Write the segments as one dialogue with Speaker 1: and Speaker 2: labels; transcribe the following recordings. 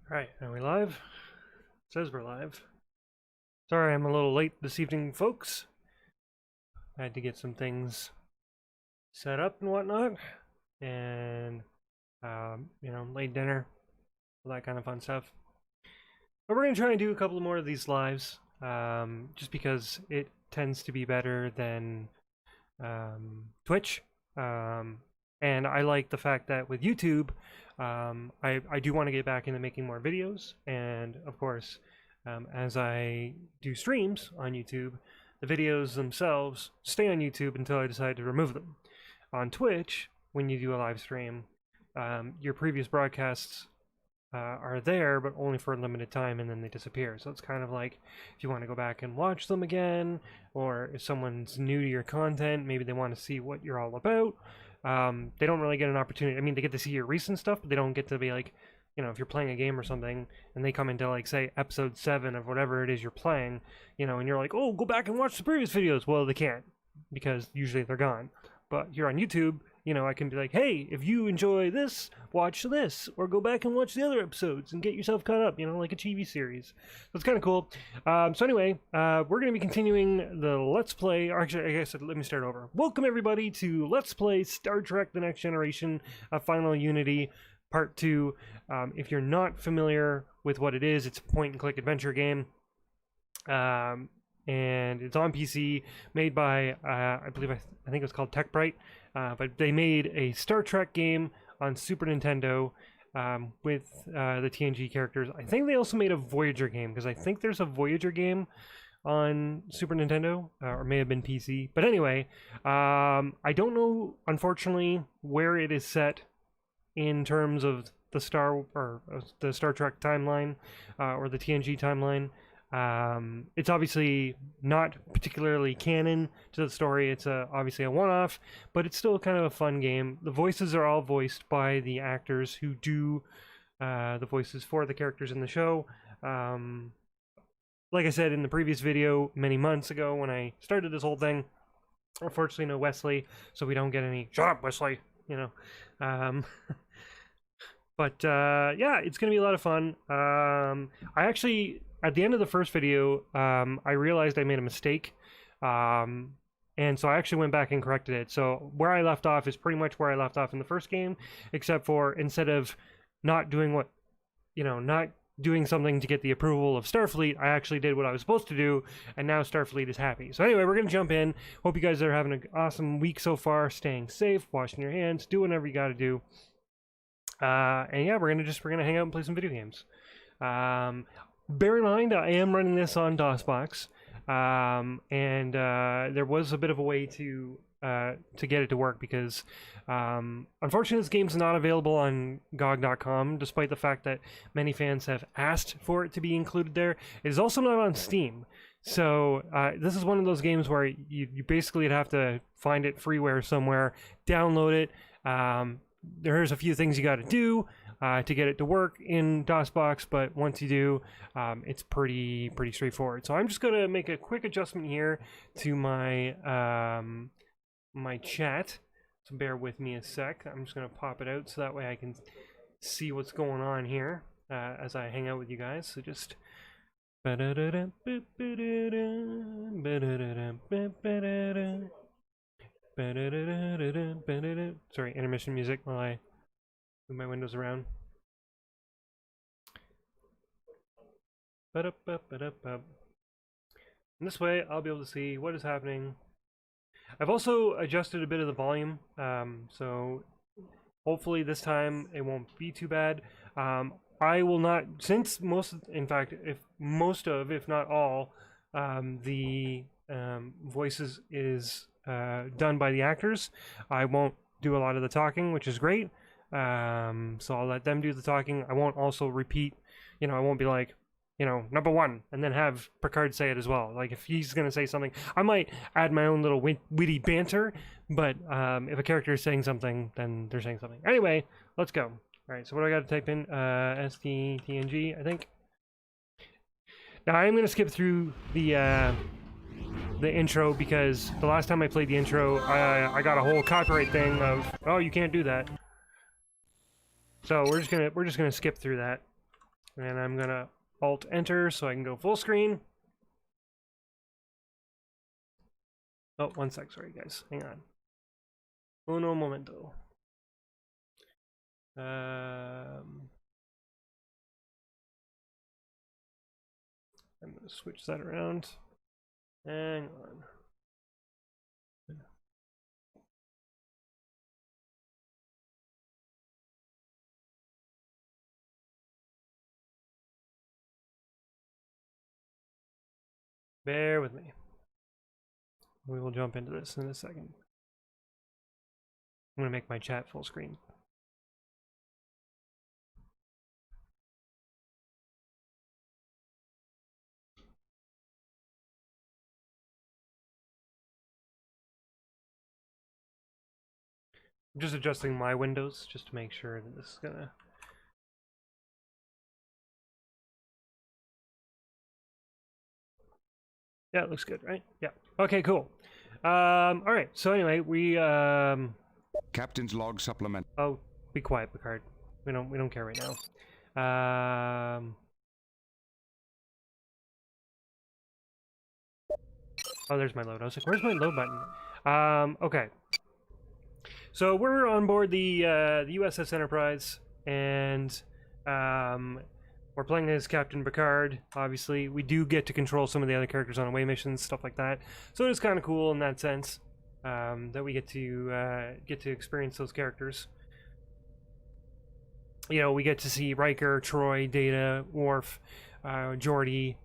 Speaker 1: Right, are we live? It says we're live. Sorry I'm a little late this evening, folks. I had to get some things set up and whatnot, and, late dinner, all that kind of fun stuff. But we're going to try and do a couple more of these lives, just because it tends to be better than Twitch. And I like the fact that with YouTube, I do want to get back into making more videos, and of course, as I do streams on YouTube, the videos themselves stay on YouTube until I decide to remove them. On Twitch, when you do a live stream, your previous broadcasts are there, but only for a limited time, and then they disappear. So it's kind of like if you want to go back and watch them again, or if someone's new to your content, maybe they want to see what you're all about. They don't really get an opportunity. I mean, they get to see your recent stuff, but they don't get to be like, if you're playing a game or something, and they come into, like, say, episode 7 of whatever it is you're playing, and you're like, oh, go back and watch the previous videos. Well, they can't, because usually they're gone. But here on YouTube, I can be like, hey, if you enjoy this, watch this, or go back and watch the other episodes and get yourself caught up, like a TV series. So it's kind of cool. So anyway, we're going to be continuing the Let's Play. Actually, I guess let me start over. Welcome, everybody, to Let's Play Star Trek The Next Generation, Final Unity, Part 2. If you're not familiar with what it is, it's a point-and-click adventure game. And it's on PC, made by, I think it was called TechBrite. But they made a Star Trek game on Super Nintendo with the TNG characters. I think they also made a Voyager game, because I think there's a Voyager game on Super Nintendo, or may have been PC. But anyway, I don't know, unfortunately, where it is set in terms of the Star Trek timeline, or the TNG timeline. It's obviously not particularly canon to the story. It's obviously a one-off, but it's still kind of a fun game. The voices are all voiced by the actors who do the voices for the characters in the show. Like I said in the previous video many months ago when I started this whole thing, unfortunately no Wesley, so we don't get any "shut up, Wesley," But yeah, it's gonna be a lot of fun. I actually, at the end of the first video, I realized I made a mistake, and so I actually went back and corrected it. So where I left off is pretty much where I left off in the first game, except for instead of not doing not doing something to get the approval of Starfleet, I actually did what I was supposed to do, and now Starfleet is happy. So anyway, we're gonna jump in. Hope you guys are having an awesome week so far, staying safe, washing your hands, doing whatever you got to do. And yeah, we're gonna hang out and play some video games. Bear in mind, I am running this on DOSBox, and there was a bit of a way to get it to work, because unfortunately this game's not available on GOG.com, despite the fact that many fans have asked for it to be included there. It is also not on Steam. So this is one of those games where you basically have to find it freeware somewhere, download it. There's a few things you got to do to get it to work in DOSBox, but once you do, it's pretty straightforward. So I'm just going to make a quick adjustment here to my my chat. So bear with me a sec. I'm just going to pop it out so that way I can see what's going on here as I hang out with you guys. So just sorry, intermission music while I move my windows around. And this way I'll be able to see what is happening. I've also adjusted a bit of the volume, so hopefully this time it won't be too bad. I will not, since if not all, the voices is done by the actors, I won't do a lot of the talking, which is great. So I'll let them do the talking. I won't also repeat, I won't be like, number 1, and then have Picard say it as well. Like, if he's going to say something, I might add my own little witty banter, but if a character is saying something, then they're saying something. Anyway, let's go. Alright, so what do I got to type in? TNG, I think. Now, I'm going to skip through the intro, because the last time I played the intro, I got a whole copyright thing of, oh, you can't do that. So we're just gonna skip through that. And I'm gonna Alt-Enter so I can go full screen. Oh, one sec, sorry guys, hang on. Uno momento. I'm gonna switch that around. Hang on. Bear with me. We will jump into this in a second. I'm gonna make my chat full screen. I'm just adjusting my windows just to make sure that this is gonna... Yeah, it looks good, right? Yeah. Okay, cool. Alright, so anyway, we
Speaker 2: Captain's log supplement.
Speaker 1: Oh, be quiet, Picard. We don't care right now. Oh, there's my load. I was like, where's my load button? Okay. So we're on board the USS Enterprise, and we're playing as Captain Picard. Obviously, we do get to control some of the other characters on away missions, stuff like that. So it's kind of cool in that sense that we get to experience those characters. You know, we get to see Riker, Troy, Data, Worf, Geordi,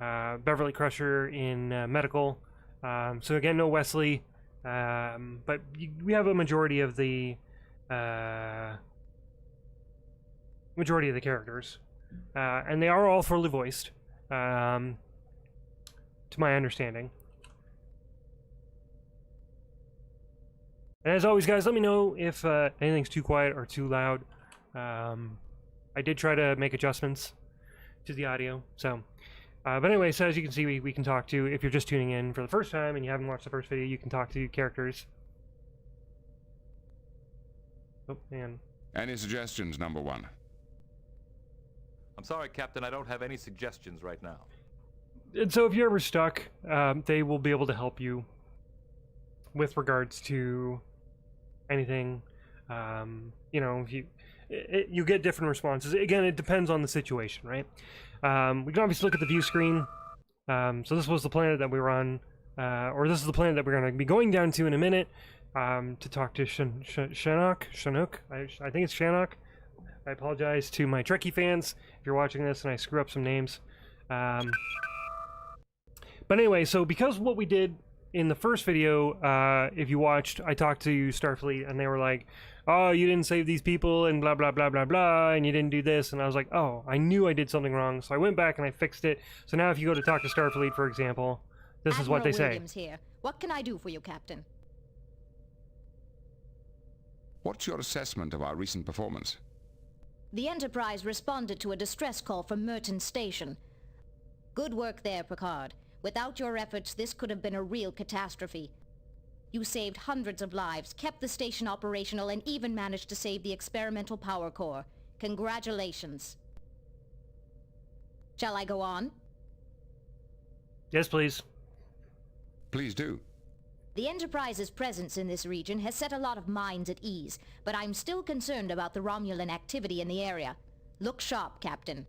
Speaker 1: Beverly Crusher in medical. So again, no Wesley. But we have a majority of the characters, and they are all fully voiced, to my understanding. And as always, guys, let me know if anything's too quiet or too loud. I did try to make adjustments to the audio, so. But anyway, so as you can see, we can talk to, if you're just tuning in for the first time and you haven't watched the first video, you can talk to characters. Oh, man.
Speaker 2: Any suggestions, number one?
Speaker 3: I'm sorry, Captain, I don't have any suggestions right now.
Speaker 1: And so if you're ever stuck, they will be able to help you with regards to anything. You know, if you get different responses. Again, it depends on the situation, right? We can obviously look at the view screen. So this was the planet that we were on, or this is the planet that we're going to be going down to in a minute, to talk to Shanock. I think it's Shanock. I apologize to my Trekkie fans if you're watching this and I screw up some names. But anyway, so because what we did in the first video, if you watched, I talked to Starfleet and they were like, oh, you didn't save these people and blah, blah, blah, blah, blah, and you didn't do this. And I was like, oh, I knew I did something wrong. So I went back and I fixed it. So now if you go to talk to Starfleet, for example, this is what they say.
Speaker 4: Admiral Williams here. What can I do for you, Captain?
Speaker 2: What's your assessment of our recent performance?
Speaker 4: The Enterprise responded to a distress call from Merton Station. Good work there, Picard. Without your efforts, this could have been a real catastrophe. You saved hundreds of lives, kept the station operational, and even managed to save the experimental power core. Congratulations. Shall I go on?
Speaker 1: Yes, please.
Speaker 2: Please do.
Speaker 4: The Enterprise's presence in this region has set a lot of minds at ease, but I'm still concerned about the Romulan activity in the area. Look sharp, Captain.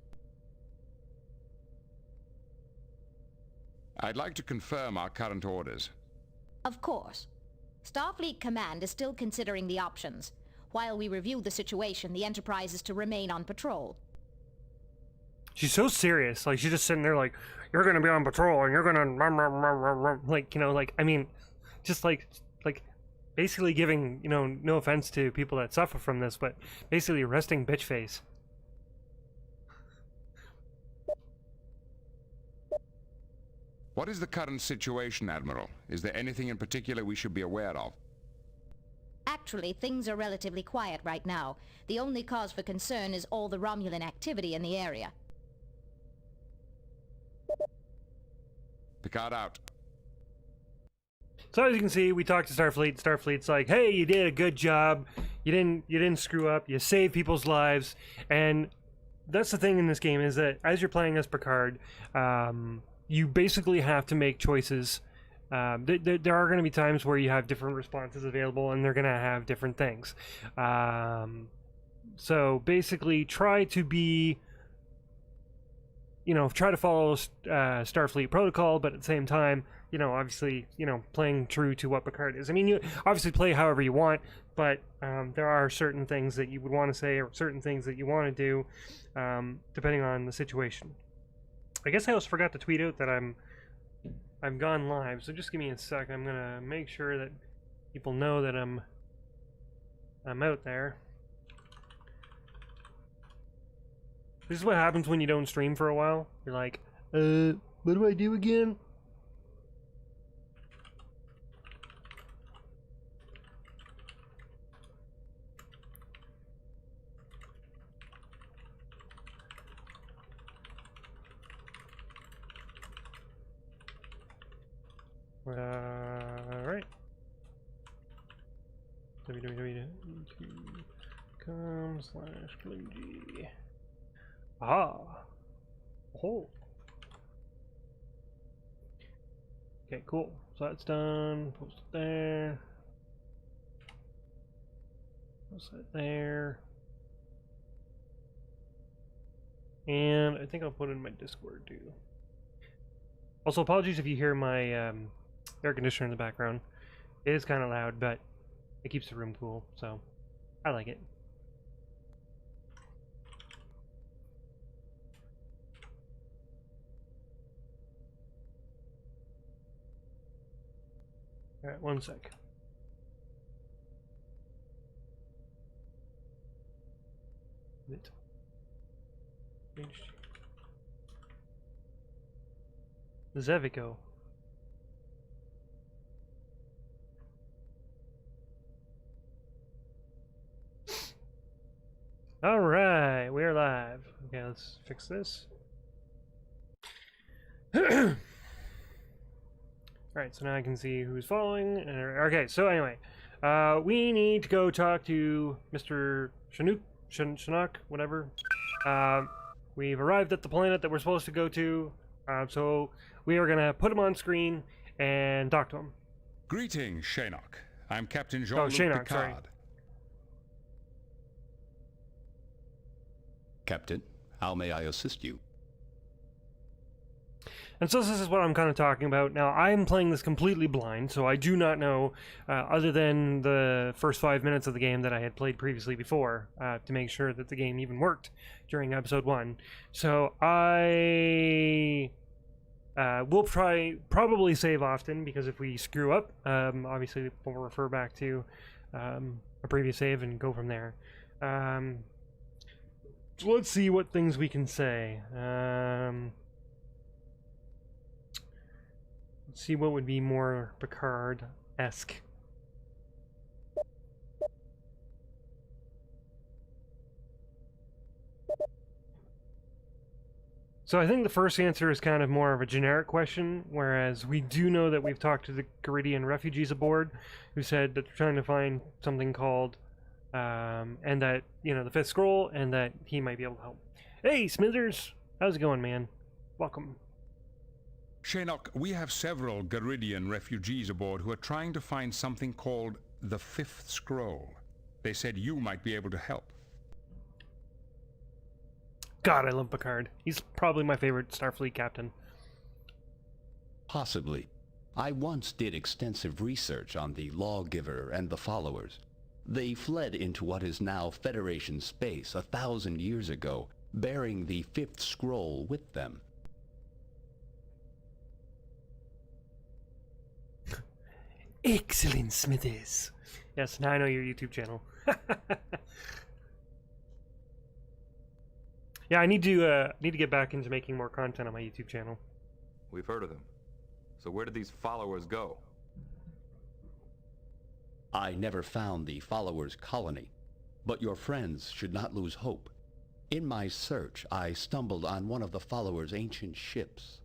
Speaker 2: I'd like to confirm our current orders.
Speaker 4: Of course. Starfleet Command is still considering the options. While we review the situation, the Enterprise is to remain on patrol.
Speaker 1: She's so serious. Like, she's just sitting there like, you're gonna be on patrol and you're gonna... Like, you know, like, I mean, just like basically giving, you know, no offense to people that suffer from this, but basically resting bitch face.
Speaker 2: What is the current situation, Admiral? Is there anything in particular we should be aware of?
Speaker 4: Actually, things are relatively quiet right now. The only cause for concern is all the Romulan activity in the area.
Speaker 2: Picard out.
Speaker 1: So as you can see, we talked to Starfleet. Starfleet's like, hey, you did a good job. You didn't screw up. You saved people's lives. And that's the thing in this game, is that as you're playing as Picard, you basically have to make choices. There are going to be times where you have different responses available, and they're going to have different things. So basically, try to follow Starfleet protocol, but at the same time, obviously, playing true to what Picard is. I mean, you obviously play however you want, but there are certain things that you would want to say, or certain things that you want to do, depending on the situation. I guess I also forgot to tweet out that I'm gone live, so just give me a sec. I'm gonna make sure that people know that I'm out there. This is what happens when you don't stream for a while. You're like, what do I do again? Alright. www.youtube.com/PlayG. Ah. Oh. Okay, cool. So that's done. Post it there. Post that there. And I think I'll put it in my Discord too. Also, apologies if you hear my air conditioner in the background. It is kind of loud, but it keeps the room cool, so I like it. Alright, one sec. Zevico. Alright, we're live. Okay, let's fix this. Alright, so now I can see who's following. Okay, so anyway, we need to go talk to Mr. Shanock, whatever. We've arrived at the planet that we're supposed to go to, so we are going to put him on screen and talk to him.
Speaker 2: Greetings, Shanock. I'm Captain Jean-Luc
Speaker 1: Shanock,
Speaker 2: Picard.
Speaker 1: sorry.
Speaker 5: Captain, how may I assist you?
Speaker 1: And so this is what I'm kind of talking about. Now, I'm playing this completely blind, so I do not know, other than the first 5 minutes of the game that I had played previously before, to make sure that the game even worked during episode 1. So I will probably save often, because if we screw up, obviously we'll refer back to a previous save and go from there. So let's see what things we can say. Let's see what would be more Picard-esque. So I think the first answer is kind of more of a generic question, whereas we do know that we've talked to the Garidian refugees aboard, who said that they're trying to find something called, and that, the fifth scroll, and that he might be able to help. Hey, Smithers! How's it going, man? Welcome.
Speaker 2: Shanock, we have several Garidian refugees aboard who are trying to find something called the Fifth Scroll. They said you might be able to help.
Speaker 1: God, I love Picard. He's probably my favorite Starfleet captain.
Speaker 5: Possibly. I once did extensive research on the Lawgiver and the Followers. They fled into what is now Federation space 1,000 years ago, bearing the Fifth Scroll with them.
Speaker 1: Excellent, Smithers. Yes, now I know your YouTube channel. Yeah, I need to get back into making more content on my YouTube channel.
Speaker 3: We've heard of them. So where did these followers go?
Speaker 5: I never found the Followers' colony, but your friends should not lose hope. In my search, I stumbled on one of the Followers' ancient ships.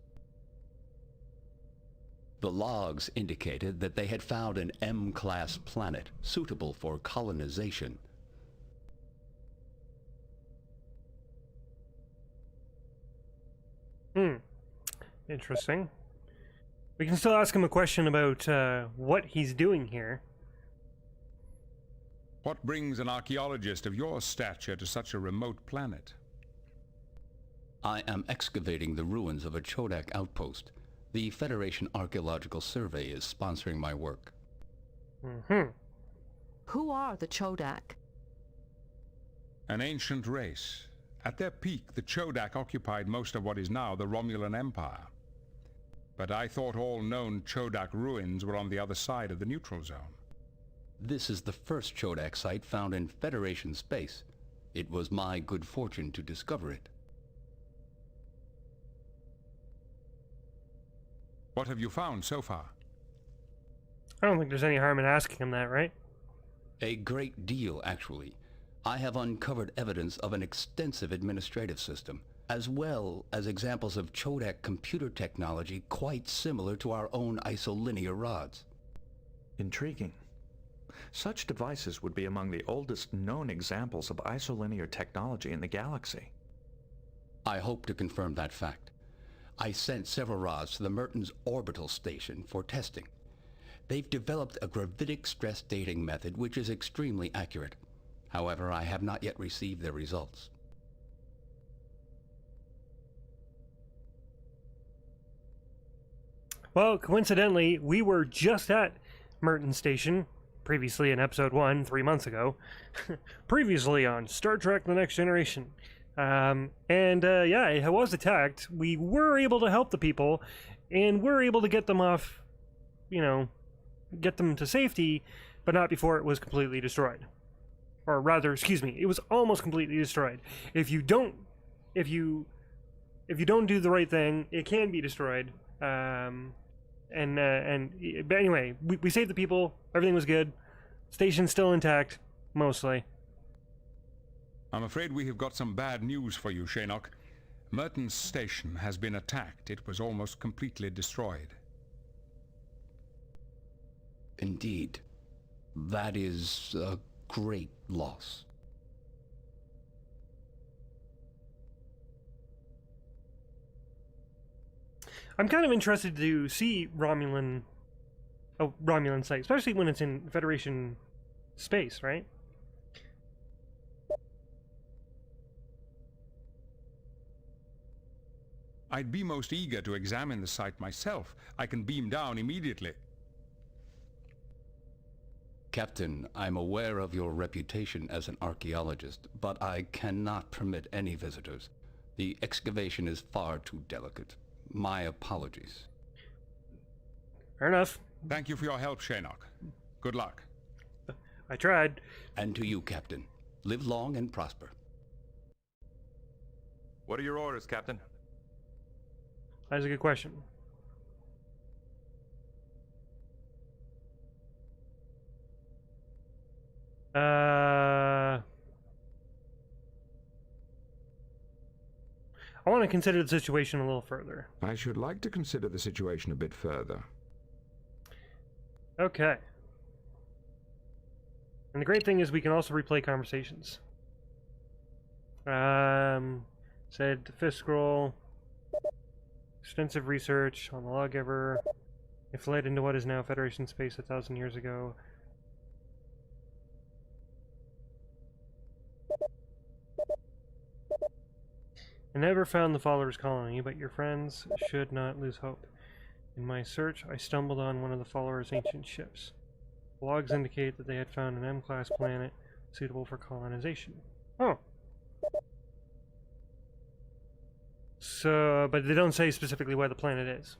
Speaker 5: The logs indicated that they had found an M-class planet suitable for colonization.
Speaker 1: interesting. We can still ask him a question about what he's doing here.
Speaker 2: What brings an archaeologist of your stature to such a remote planet?
Speaker 5: I am excavating the ruins of a Chodak outpost. The Federation Archaeological Survey is sponsoring my work.
Speaker 1: Mm-hmm.
Speaker 6: Who are the Chodak?
Speaker 2: An ancient race. At their peak, the Chodak occupied most of what is now the Romulan Empire. But I thought all known Chodak ruins were on the other side of the neutral zone.
Speaker 5: This is the first Chodak site found in Federation space. It was my good fortune to discover it.
Speaker 2: What have you found so far?
Speaker 1: I don't think there's any harm in asking him that, right?
Speaker 5: A great deal, actually. I have uncovered evidence of an extensive administrative system, as well as examples of Chodak computer technology quite similar to our own isolinear rods.
Speaker 7: Intriguing. Such devices would be among the oldest known examples of isolinear technology in the galaxy.
Speaker 5: I hope to confirm that fact. I sent several rods to the Merton's orbital station for testing. They've developed a gravitic stress dating method which is extremely accurate. However, I have not yet received their results.
Speaker 1: Well, coincidentally, we were just at Merton Station, previously in Episode 1, 3 months ago. Previously on Star Trek The Next Generation. Yeah, it was attacked. We were able to help the people, and we're able to get them off, get them to safety, but not before it was completely destroyed. Or rather, excuse me, it was almost completely destroyed. If you don't do the right thing, it can be destroyed. But anyway, we saved the people. Everything was good. Station's still intact, mostly.
Speaker 2: I'm afraid we have got some bad news for you, Shanock. Merton's station has been attacked. It was almost completely destroyed.
Speaker 5: Indeed. That is a great loss.
Speaker 1: I'm kind of interested to see Romulan site, especially when it's in Federation space, right?
Speaker 2: I'd be most eager to examine the site myself. I can beam down immediately.
Speaker 5: Captain, I'm aware of your reputation as an archaeologist, but I cannot permit any visitors. The excavation is far too delicate. My apologies.
Speaker 1: Fair enough.
Speaker 2: Thank you for your help, Shanock. Good luck.
Speaker 1: I tried.
Speaker 5: And to you, Captain. Live long and prosper.
Speaker 3: What are your orders, Captain?
Speaker 1: That's a good question. I want to consider the situation a little further.
Speaker 8: I should like to consider the situation a bit further.
Speaker 1: Okay. And the great thing is we can also replay conversations. Said the fifth scroll. Extensive research on the lawgiver. It fled into what is now Federation space 1,000 years ago. I never found the Followers' colony, but your friends should not lose hope. In my search, I stumbled on one of the Followers' ancient ships. Logs indicate that they had found an M-class planet suitable for colonization. Oh. So, but they don't say specifically where the planet is.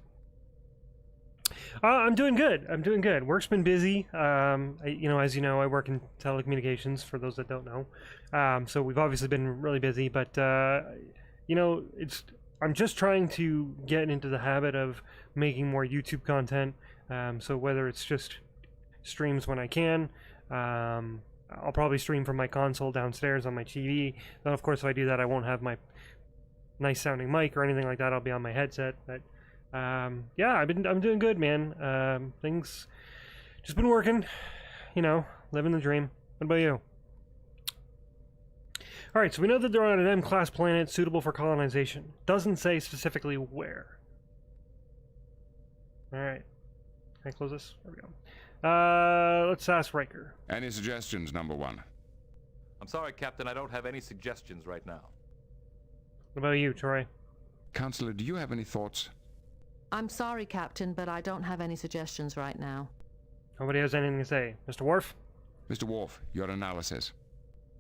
Speaker 1: I'm doing good. I'm doing good. Work's been busy. As you know, I work in telecommunications, for those that don't know. So we've obviously been really busy, but I'm just trying to get into the habit of making more YouTube content. So whether it's just streams when I can, I'll probably stream from my console downstairs on my TV. Then of course if I do that I won't have my nice sounding mic or anything like that. I'll be on my headset. But I'm doing good, man. Things just been working, living the dream. What about you? Alright, so we know that they're on an M-class planet suitable for colonization. Doesn't say specifically where. Alright. Can I close this? There we go. Let's ask Riker.
Speaker 2: Any suggestions, number one?
Speaker 3: I'm sorry, Captain, I don't have any suggestions right now.
Speaker 1: What about you, Troy?
Speaker 2: Counselor, do you have any thoughts?
Speaker 6: I'm sorry, Captain, but I don't have any suggestions right now.
Speaker 1: Nobody has anything to say. Mr. Worf?
Speaker 2: Mr. Worf, your analysis.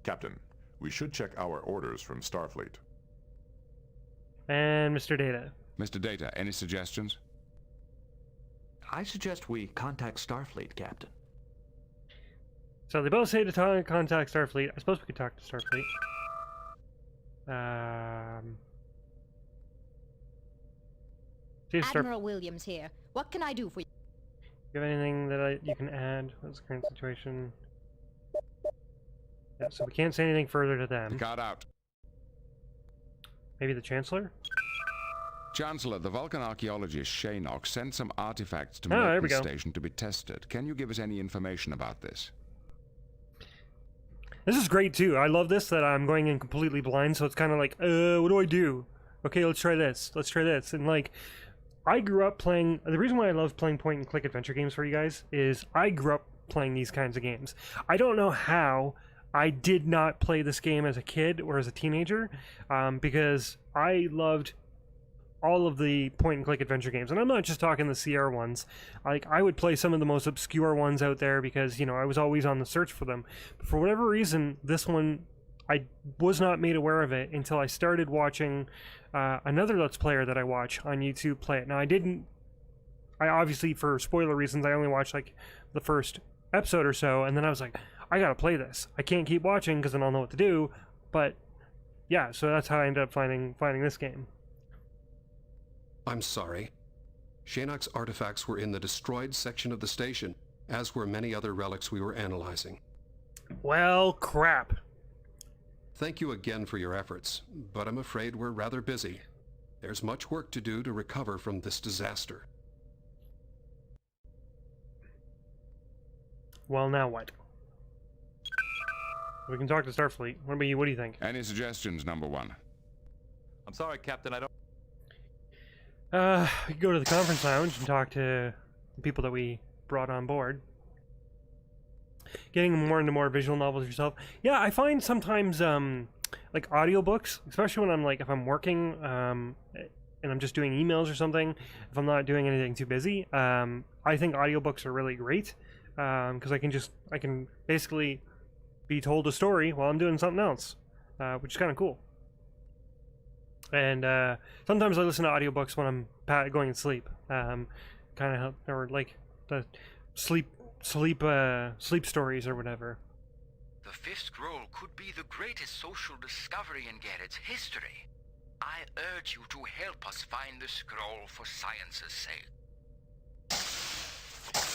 Speaker 9: Captain, we should check our orders from Starfleet.
Speaker 1: And Mr. Data.
Speaker 2: Mr. Data, any suggestions?
Speaker 7: I suggest we contact Starfleet, Captain.
Speaker 1: So they both say to contact Starfleet. I suppose we could talk to Starfleet. See if
Speaker 4: Admiral Williams here. What can I do for you?
Speaker 1: you have anything that you can add? What's the current situation? Yeah, so we can't say anything further to them.
Speaker 2: Picard out.
Speaker 1: Maybe the Chancellor?
Speaker 2: Chancellor, the Vulcan archaeologist Shanock sent some artifacts to
Speaker 1: there we
Speaker 2: Merton
Speaker 1: go.
Speaker 2: Station to be tested. Can you give us any information about this?
Speaker 1: This is great too. I love this that I'm going in completely blind, so it's kind of like, what do I do? Okay, let's try this. Let's try this. And like, I grew up playing. The reason why I love playing point and click adventure games for you guys is I grew up playing these kinds of games. I don't know how I did not play this game as a kid or as a teenager, because I loved all of the point and click adventure games, and I'm not just talking the CR ones. Like, I would play some of the most obscure ones out there because, you know, I was always on the search for them. But for whatever reason, this one, I was not made aware of it until I started watching another Let's Player that I watch on YouTube play it. Now, I obviously, for spoiler reasons, I only watched like the first episode or so, and then I was like, I gotta play this. I can't keep watching because then I'll know what to do. But yeah, so that's how I ended up finding this game.
Speaker 10: I'm sorry. Shanock's artifacts were in the destroyed section of the station, as were many other relics we were analyzing.
Speaker 1: Well, crap.
Speaker 10: Thank you again for your efforts, but I'm afraid we're rather busy. There's much work to do to recover from this disaster.
Speaker 1: Well, now what? We can talk to Starfleet. What about you? What do you think?
Speaker 2: Any suggestions, number one?
Speaker 3: I'm sorry, Captain, I don't...
Speaker 1: We could go to the conference lounge and talk to the people that we brought on board. Getting more into more visual novels yourself. Yeah, I find sometimes, like audiobooks, especially when I'm like, if I'm working, and I'm just doing emails or something, if I'm not doing anything too busy, I think audiobooks are really great, because I can basically be told a story while I'm doing something else, which is kind of cool. And sometimes I listen to audiobooks when I'm going to sleep, kind of, or like the sleep stories or whatever.
Speaker 11: The fifth scroll could be the greatest social discovery in Garrett's history. I urge you to help us find the scroll for science's sake.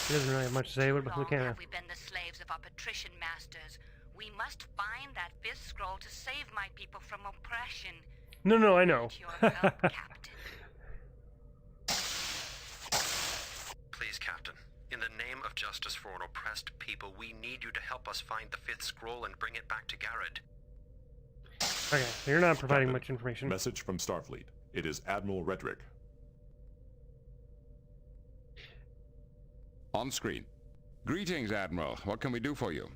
Speaker 1: He doesn't really have much to say. What about
Speaker 4: Long
Speaker 1: Lucana?
Speaker 4: have we been the slaves of our patrician masters? We must find that fifth scroll to save my people from oppression.
Speaker 1: No, I know.
Speaker 4: Need your help, Captain.
Speaker 10: Please, Captain. In the name of justice for an oppressed people, we need you to help us find the fifth scroll and bring it back to Garrett.
Speaker 1: Okay, so you're not providing much information.
Speaker 9: Message from Starfleet. It is Admiral Reddreck.
Speaker 2: On screen. Greetings, Admiral. What can we do for you?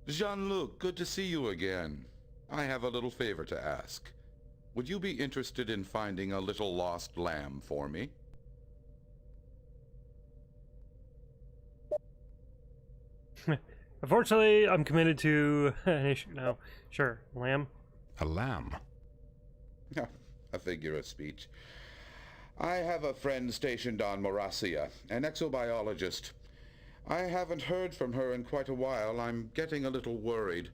Speaker 12: Jean-Luc, good to see you again. I have a little favor to ask. Would you be interested in finding a little lost lamb for me?
Speaker 1: Unfortunately, I'm committed to an issue now. Sure, lamb.
Speaker 2: A lamb?
Speaker 12: A figure of speech. I have a friend stationed on Morassia, an exobiologist. I haven't heard from her in quite a while. I'm getting a little worried.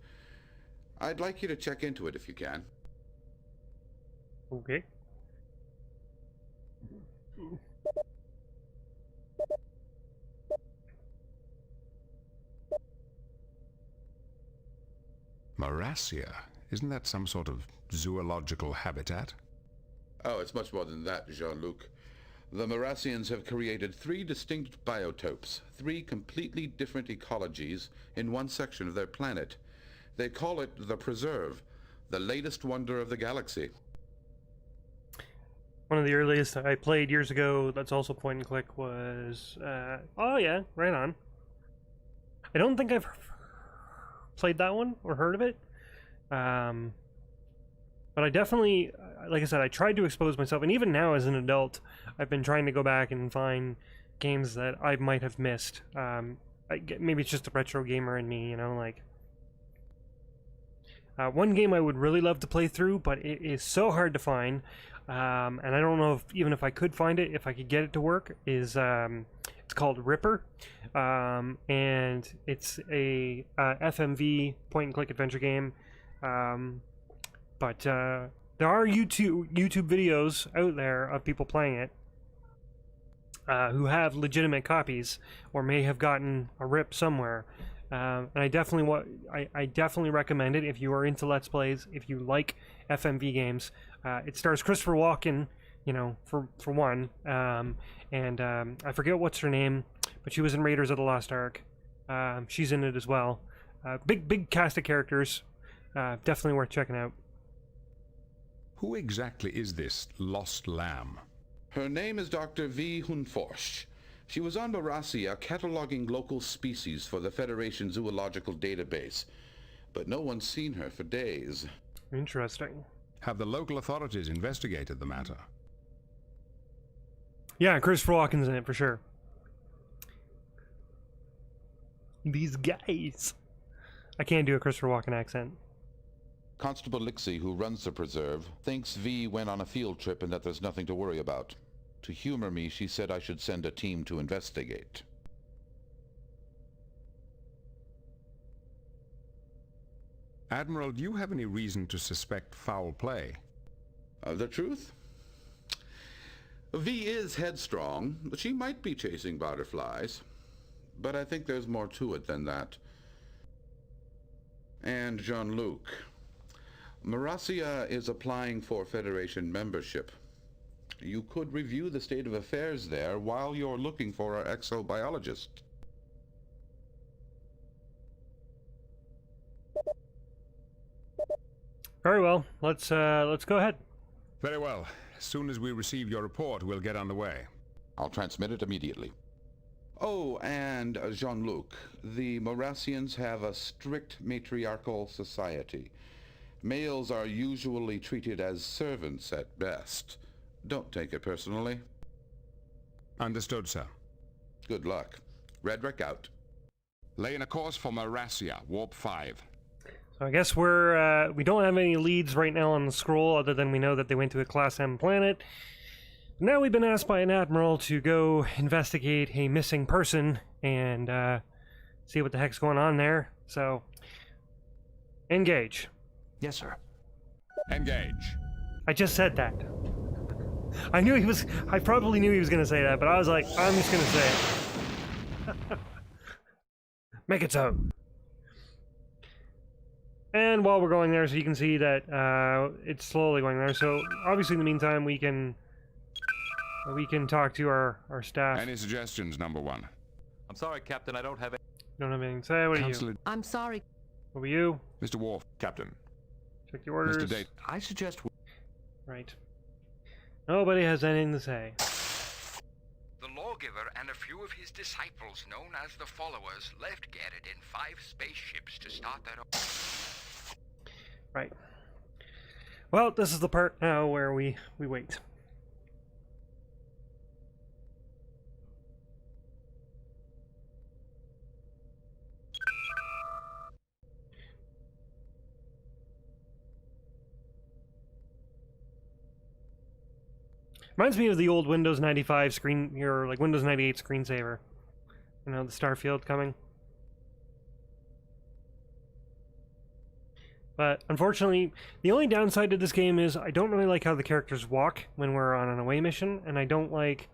Speaker 12: I'd like you to check into it if you can.
Speaker 1: Okay.
Speaker 2: Morassia? Isn't that some sort of zoological habitat?
Speaker 12: Oh, it's much more than that, Jean-Luc. The Morassians have created 3 distinct biotopes, 3 completely different ecologies in one section of their planet. They call it the Preserve, the latest wonder of the galaxy.
Speaker 1: One of the earliest I played years ago that's also point and click was... oh yeah, right on. I don't think I've played that one or heard of it. But I definitely, like I said, I tried to expose myself, and even now as an adult, I've been trying to go back and find games that I might have missed. Maybe it's just the retro gamer in me, you know, like... one game I would really love to play through, but it is so hard to find, and I don't know if even if I could find it, if I could get it to work, is it's called Ripper, and it's a FMV point-and-click adventure game, but there are YouTube videos out there of people playing it who have legitimate copies or may have gotten a rip somewhere. And I definitely recommend it if you are into Let's Plays, if you like FMV games. It stars Christopher Walken, you know, for one, and I forget what's her name, but she was in Raiders of the Lost Ark. She's in it as well. Big cast of characters. Definitely worth checking out.
Speaker 2: Who exactly is this lost lamb?
Speaker 12: Her name is Dr. V. Hyunh-Foetsch. She was on Morassia cataloging local species for the Federation Zoological Database, but no one's seen her for days.
Speaker 1: Interesting.
Speaker 2: Have the local authorities investigated the matter?
Speaker 1: Yeah, Christopher Walken's in it for sure. These guys. I can't do a Christopher Walken accent.
Speaker 12: Constable Lixie, who runs the preserve, thinks V went on a field trip and that there's nothing to worry about. To humor me, she said I should send a team to investigate.
Speaker 2: Admiral, do you have any reason to suspect foul play?
Speaker 12: The truth? V is headstrong. She might be chasing butterflies. But I think there's more to it than that. And Jean-Luc. Morassia is applying for Federation membership. You could review the state of affairs there while you're looking for our exobiologist.
Speaker 1: Very well. Let's go ahead.
Speaker 2: Very well. As soon as we receive your report, we'll get on the way.
Speaker 12: I'll transmit it immediately. Oh, and Jean-Luc, the Morassians have a strict matriarchal society. Males are usually treated as servants at best. Don't take it personally.
Speaker 2: Understood, sir.
Speaker 12: Good luck. Reddreck out.
Speaker 2: Laying a course for Morassia, Warp 5.
Speaker 1: So I guess we don't have any leads right now on the scroll, other than we know that they went to a Class M planet. Now we've been asked by an admiral to go investigate a missing person and see what the heck's going on there. So, engage.
Speaker 7: Yes, sir.
Speaker 2: Engage.
Speaker 1: I just said that. I probably knew he was going to say that, but I was like, I'm just going to say it. Make it so. And while we're going there, so you can see that it's slowly going there. So obviously in the meantime, we can talk to our staff.
Speaker 2: Any suggestions, number one?
Speaker 3: I'm sorry, Captain, I don't have any.
Speaker 1: Don't have anything to say. What are you?
Speaker 6: I'm sorry.
Speaker 1: What were you?
Speaker 2: Mr. Worf.
Speaker 9: Captain.
Speaker 1: Check the orders.
Speaker 2: Mr. Date.
Speaker 7: I suggest...
Speaker 1: Right. Nobody has anything to say.
Speaker 11: The lawgiver and a few of his disciples, known as the Followers, left Garidian 5 spaceships to start their own...
Speaker 1: Right. Well, this is the part now where we wait. Reminds me of the old Windows 95 screen, or like Windows 98 screensaver. You know, the Starfield coming. But unfortunately, the only downside to this game is I don't really like how the characters walk when we're on an away mission, and I don't like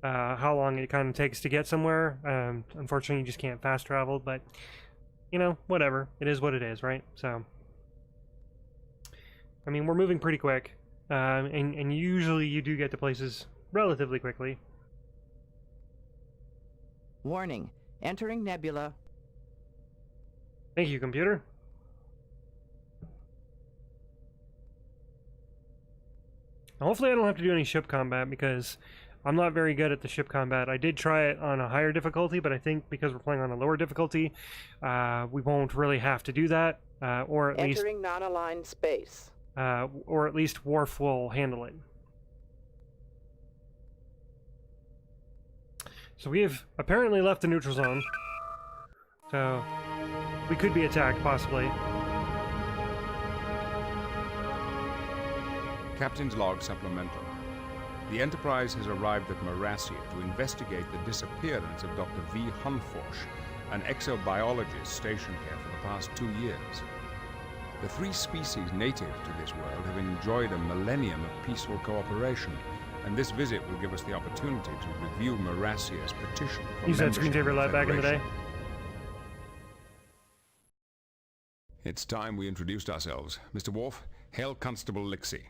Speaker 1: how long it kind of takes to get somewhere. Unfortunately, you just can't fast travel, but, you know, whatever. It is what it is, right? So, I mean, we're moving pretty quick. And usually you do get to places relatively quickly.
Speaker 13: Warning. Entering nebula.
Speaker 1: Thank you, computer. Hopefully I don't have to do any ship combat, because I'm not very good at the ship combat. I did try it on a higher difficulty, but I think because we're playing on a lower difficulty, we won't really have to do that, or at least...
Speaker 13: Entering non-aligned space.
Speaker 1: Or at least Worf will handle it. So we have apparently left the neutral zone. So we could be attacked, possibly.
Speaker 2: Captain's log supplemental. The Enterprise has arrived at Morassia to investigate the disappearance of Dr. V. Hyunh-Foetsch, an exobiologist stationed here for the past 2 years. The 3 species native to this world have enjoyed a millennium of peaceful cooperation, and this visit will give us the opportunity to review Morassia's petition for
Speaker 1: Use that
Speaker 2: membership
Speaker 1: screensaver
Speaker 2: in the
Speaker 1: light back in the day.
Speaker 2: Federation. It's time we introduced ourselves. Mr. Worf, hail Constable Lixie.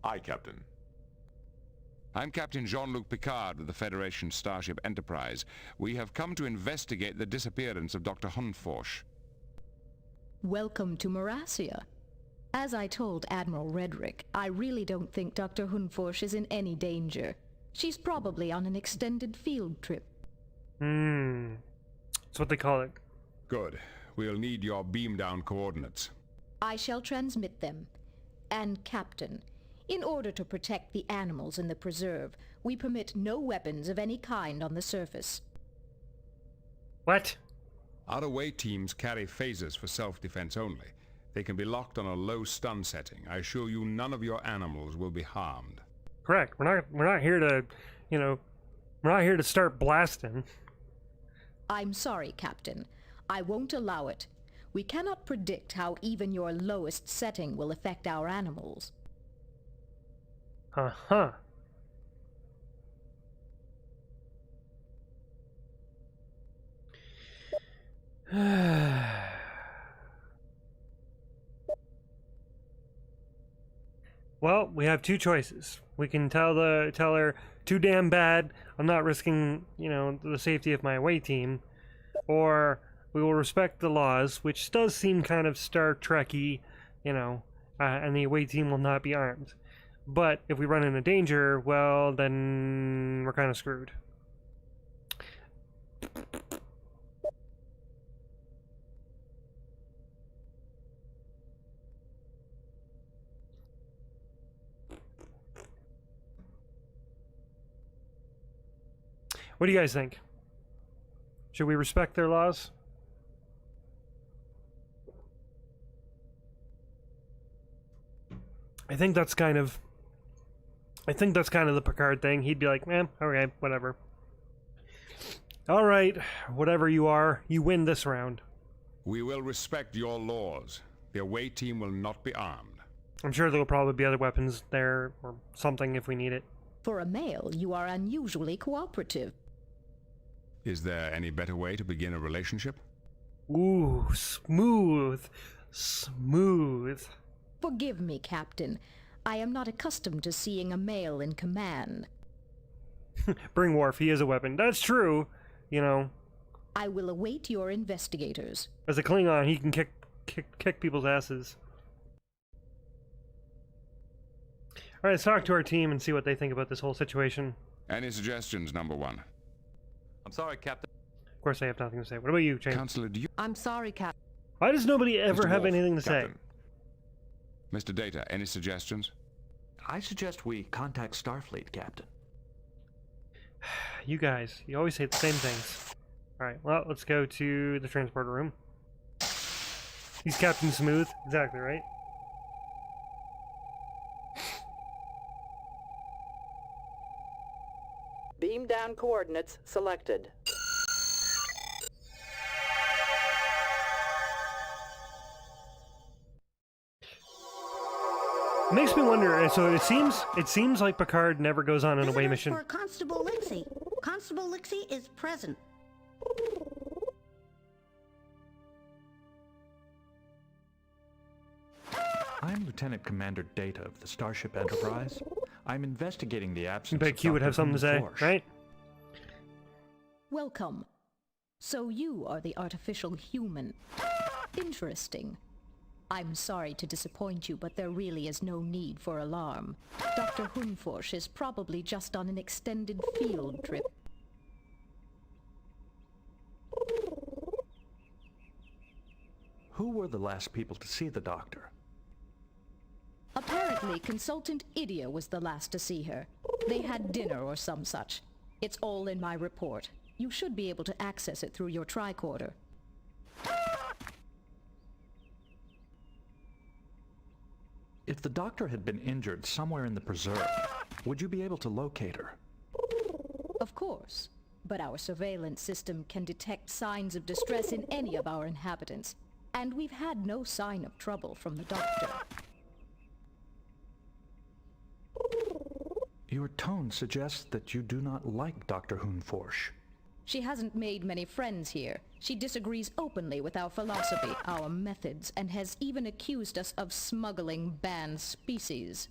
Speaker 9: Aye, Captain.
Speaker 2: I'm Captain Jean-Luc Picard of the Federation Starship Enterprise. We have come to investigate the disappearance of Dr. Hyunh-Foetsch.
Speaker 4: Welcome to Morassia. As I told Admiral Reddreck, I really don't think Dr. Hyunh-Foetsch is in any danger. She's probably on an extended field trip.
Speaker 1: That's what they call it.
Speaker 2: Good. We'll need your beam-down coordinates.
Speaker 4: I shall transmit them. And Captain, in order to protect the animals in the preserve, we permit no weapons of any kind on the surface.
Speaker 1: What?
Speaker 2: Our away teams carry phasers for self-defense only. They can be locked on a low stun setting. I assure you none of your animals will be harmed.
Speaker 1: Correct. We're not here to, we're not here to start blasting.
Speaker 4: I'm sorry, Captain. I won't allow it. We cannot predict how even your lowest setting will affect our animals.
Speaker 1: Uh-huh. Well, we have 2 choices. We can tell her, too damn bad, I'm not risking, the safety of my away team, or we will respect the laws, which does seem kind of Star Trek-y, and the away team will not be armed. But if we run into danger, well, then we're kind of screwed. What do you guys think? Should we respect their laws? I think that's kind of the Picard thing. He'd be like, man, okay, whatever. Alright, whatever you are, you win this round.
Speaker 2: We will respect your laws. The away team will not be armed.
Speaker 1: I'm sure there will probably be other weapons there, or something if we need it.
Speaker 4: For a male, you are unusually cooperative.
Speaker 2: Is there any better way to begin a relationship?
Speaker 1: Ooh, smooth. Smooth.
Speaker 4: Forgive me, Captain. I am not accustomed to seeing a male in command.
Speaker 1: Bring Worf, he is a weapon. That's true,
Speaker 4: I will await your investigators.
Speaker 1: As a Klingon, he can kick people's asses. Alright, let's talk to our team and see what they think about this whole situation.
Speaker 2: Any suggestions, number 1?
Speaker 3: I'm sorry, Captain.
Speaker 1: Of course I have nothing to say. What about you, Jane?
Speaker 2: Counselor, do you...
Speaker 6: I'm sorry, Captain.
Speaker 1: Why does nobody ever
Speaker 2: Mr.
Speaker 1: have
Speaker 2: Wolf,
Speaker 1: anything to
Speaker 9: Captain.
Speaker 1: say?
Speaker 2: Mr. Data, any suggestions?
Speaker 7: I suggest we contact Starfleet, Captain.
Speaker 1: You guys, you always say the same things. Alright, well, let's go to the transporter room. He's Captain Smooth. Exactly, right?
Speaker 13: Beam down coordinates selected.
Speaker 1: Makes me wonder, so it seems like Picard never goes on an away mission.
Speaker 14: For Constable Lixie. Constable Lixie is present.
Speaker 7: I'm Lieutenant Commander Data of the Starship Enterprise. I'm investigating the absence
Speaker 1: I bet
Speaker 7: of
Speaker 1: Q would
Speaker 7: Dr.
Speaker 1: have something to say,
Speaker 7: Hyunh-Foetsch.
Speaker 1: right?
Speaker 4: Welcome. So you are the artificial human. Interesting. I'm sorry to disappoint you, but there really is no need for alarm. Dr. Hyunh-Foetsch is probably just on an extended field trip.
Speaker 7: Who were the last people to see the doctor?
Speaker 4: Apparently, Consultant Idia was the last to see her. They had dinner or some such. It's all in my report. You should be able to access it through your tricorder.
Speaker 7: If the doctor had been injured somewhere in the preserve, would you be able to locate her?
Speaker 4: Of course. But our surveillance system can detect signs of distress in any of our inhabitants. And we've had no sign of trouble from the doctor.
Speaker 7: Your tone suggests that you do not like Dr. Hyunh-Foetsch.
Speaker 4: She hasn't made many friends here. She disagrees openly with our philosophy, our methods, and has even accused us of smuggling banned species.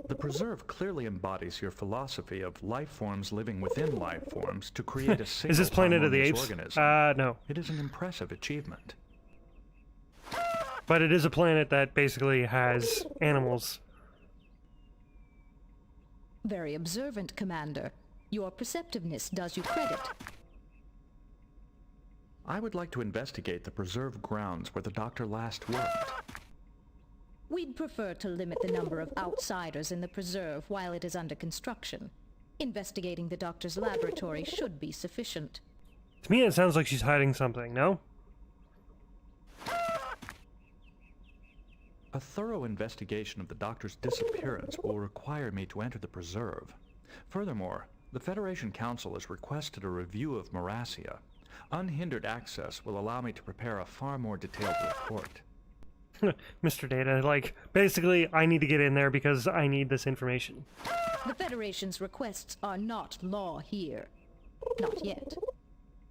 Speaker 7: The preserve clearly embodies your philosophy of life forms living within life forms to create a single
Speaker 1: Is this Planet of the
Speaker 7: harmonious
Speaker 1: Apes?
Speaker 7: organism.
Speaker 1: No.
Speaker 7: It is an impressive achievement.
Speaker 1: But it is a planet that basically has animals.
Speaker 4: Very observant, Commander. Your perceptiveness does you credit.
Speaker 7: I would like to investigate the preserve grounds where the doctor last worked.
Speaker 4: We'd prefer to limit the number of outsiders in the preserve while it is under construction. Investigating the doctor's laboratory should be sufficient.
Speaker 1: To me, it sounds like she's hiding something, no?
Speaker 7: A thorough investigation of the doctor's disappearance will require me to enter the preserve. Furthermore, the Federation Council has requested a review of Morassia. Unhindered access will allow me to prepare a far more detailed report.
Speaker 1: Mr. Data, like, basically, I need to get in there because I need this information.
Speaker 4: The Federation's requests are not law here. Not yet.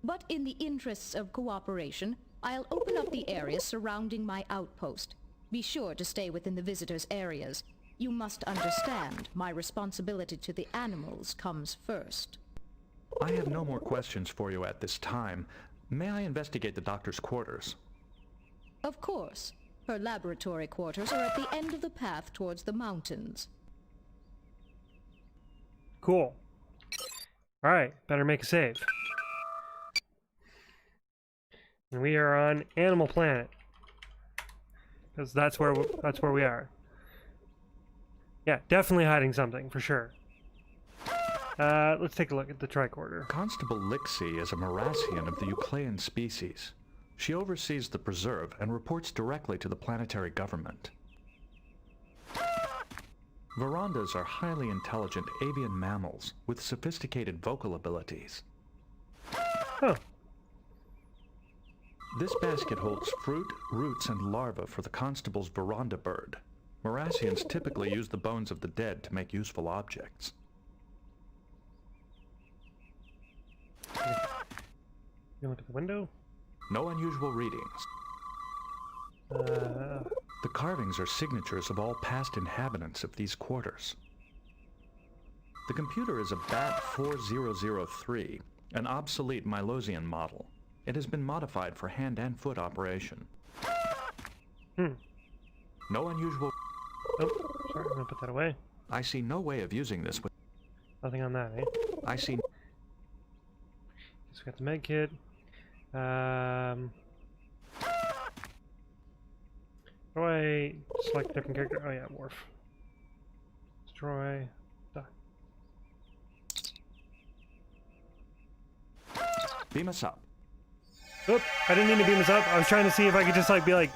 Speaker 4: But in the interests of cooperation, I'll open up the area surrounding my outpost. Be sure to stay within the visitors' areas. You must understand, my responsibility to the animals comes first.
Speaker 7: I have no more questions for you at this time. May I investigate the doctor's quarters?
Speaker 4: Of course. Her laboratory quarters are at the end of the path towards the mountains.
Speaker 1: Cool. Alright, better make a save. And we are on Animal Planet. Because that's where we are. Yeah, definitely hiding something, for sure. Let's take a look at the tricorder.
Speaker 7: Constable Lixie is a Morassian of the Euclean species. She oversees the preserve and reports directly to the planetary government. Verandas are highly intelligent avian mammals with sophisticated vocal abilities.
Speaker 1: Huh.
Speaker 7: This basket holds fruit, roots, and larvae for the constable's veranda bird. Morassians typically use the bones of the dead to make useful objects.
Speaker 1: You look at the window?
Speaker 7: No unusual readings. The carvings are signatures of all past inhabitants of these quarters. The computer is a BAT 4003, an obsolete Milosian model. It has been modified for hand and foot operation. No unusual...
Speaker 1: Oh, sorry, I'm gonna put that away.
Speaker 7: I see no way of using this with...
Speaker 1: Nothing on that, eh?
Speaker 7: I see...
Speaker 1: Just got the med kit. How do I select a different character? Oh yeah, morph. Destroy. Die.
Speaker 7: Beam us up.
Speaker 1: Oop, I didn't mean to beam us up. I was trying to see if I could just like be like...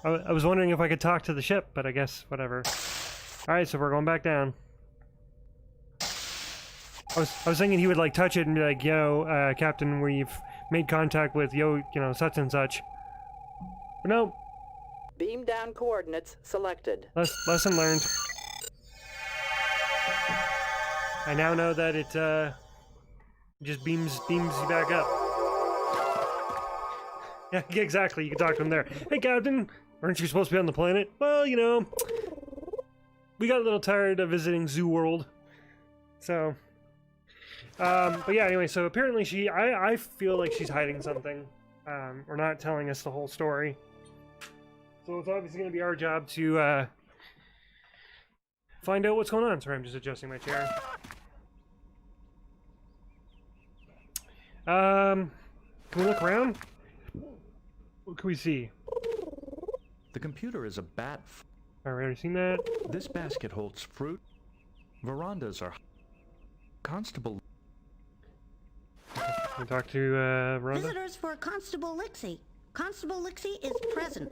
Speaker 1: I was wondering if I could talk to the ship, but I guess whatever. Alright, so we're going back down. I was thinking he would like touch it and be like, yo, Captain, we've made contact with such and such. But no.
Speaker 13: Beam down coordinates selected.
Speaker 1: Lesson learned. I now know that it just beams you back up. Yeah, exactly. You can talk to him there. Hey, Captain, aren't you supposed to be on the planet? Well, we got a little tired of visiting Zoo World. So, but yeah, anyway, so apparently I feel like she's hiding something, or not telling us the whole story. So it's obviously going to be our job to find out what's going on. Sorry, I'm just adjusting my chair. Can we look around? What can we see?
Speaker 7: The computer is a bat.
Speaker 1: Alright, we already seen that.
Speaker 7: This basket holds fruit. Verandas are... Constable...
Speaker 1: We talk to Rhonda?
Speaker 14: Visitors for Constable Lixie. Constable Lixie is present.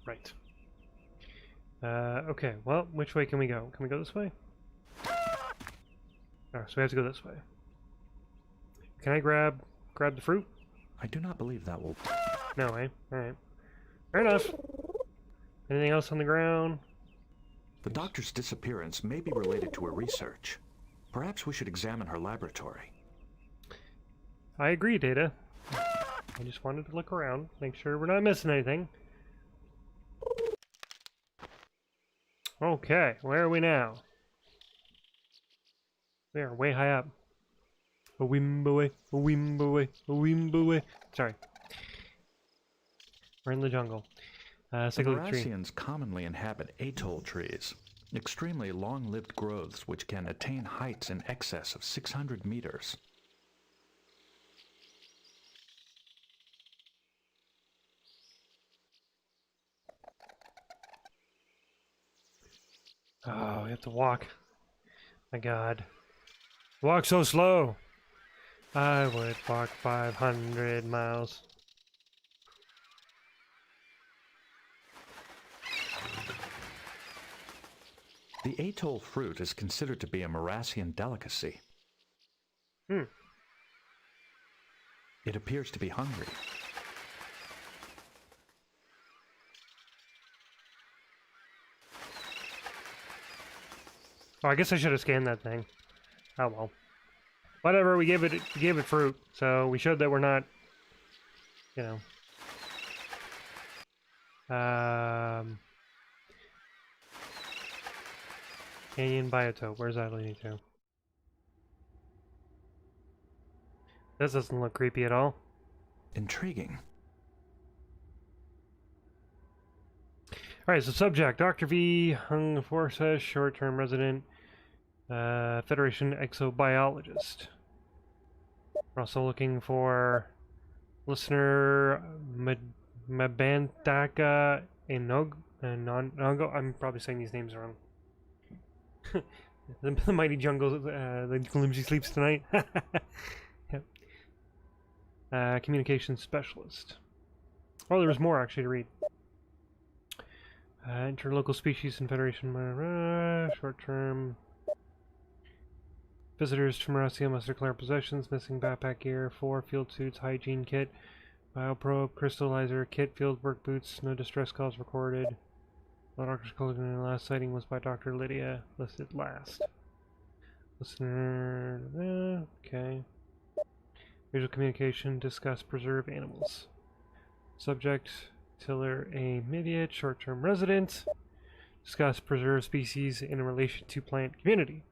Speaker 1: Right. Okay, well, which way can we go? Can we go this way? Oh, so we have to go this way. Can I grab the fruit?
Speaker 7: I do not believe that will...
Speaker 1: No, eh? Alright. Fair enough. Anything else on the ground?
Speaker 7: The doctor's disappearance may be related to her research. Perhaps we should examine her laboratory.
Speaker 1: I agree, Data. I just wanted to look around, make sure we're not missing anything. Okay, where are we now? We are way high up. A wimboe, a wimboe, a wimboe. Sorry. We're in the jungle.
Speaker 7: The
Speaker 1: Cyclic tree.
Speaker 7: Morassians commonly inhabit atoll trees, extremely long-lived growths which can attain heights in excess of 600 meters.
Speaker 1: Oh, we have to walk. My God. Walk so slow. I would walk 500 miles.
Speaker 7: The atoll fruit is considered to be a Morassian delicacy.
Speaker 1: Hmm.
Speaker 7: It appears to be hungry.
Speaker 1: Oh, I guess I should have scanned that thing. Oh well. Whatever, we gave it fruit, so we showed that we're not, you know. Canyon biotope, where's that leading to? This doesn't look creepy at all.
Speaker 7: Intriguing.
Speaker 1: Alright, so subject, Dr. V, Hyunh-Foetsch, short-term resident, Federation exobiologist. We're also looking for listener Mabantaka Nongo. I'm probably saying these names wrong. the mighty jungle, the Glimsy sleeps tonight. Yep. Communications specialist. Oh, there was more actually to read. Interlocal species and Federation short-term visitors to Morassia must declare possessions, missing backpack gear, 4 field suits, hygiene kit, bioprobe, crystallizer, kit, field work boots, no distress calls recorded. The doctor's collection the last sighting was by Dr. Lydia, listed last. Listener, okay. Visual communication, discuss preserve animals. Subject, Tiller A. Midiot, short-term resident. Discuss preserved species in relation to plant community.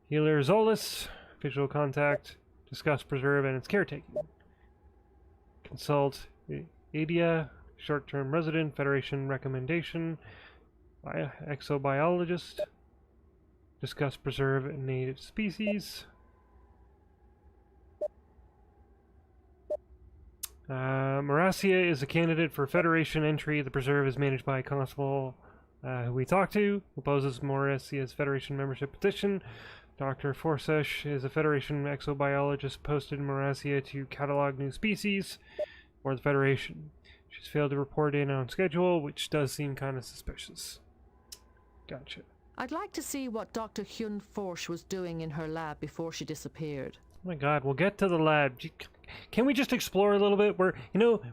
Speaker 1: Healer Zolis, visual contact. Discuss preserve and its caretaking. Consult Adia, short-term resident, Federation recommendation. Exobiologist. Discuss preserve native species. Morassia is a candidate for Federation entry. The preserve is managed by a constable who we talked to, opposes Morassia's Federation membership petition. Dr. Hyunh-Foetsch is a Federation exobiologist posted in Morassia to catalog new species for the Federation. She's failed to report in on schedule, which does seem kind of suspicious. Gotcha.
Speaker 6: I'd like to see what Dr. Hyunh-Foetsch was doing in her lab before she disappeared.
Speaker 1: Oh my God, we'll get to the lab. Can we just explore a little bit? We're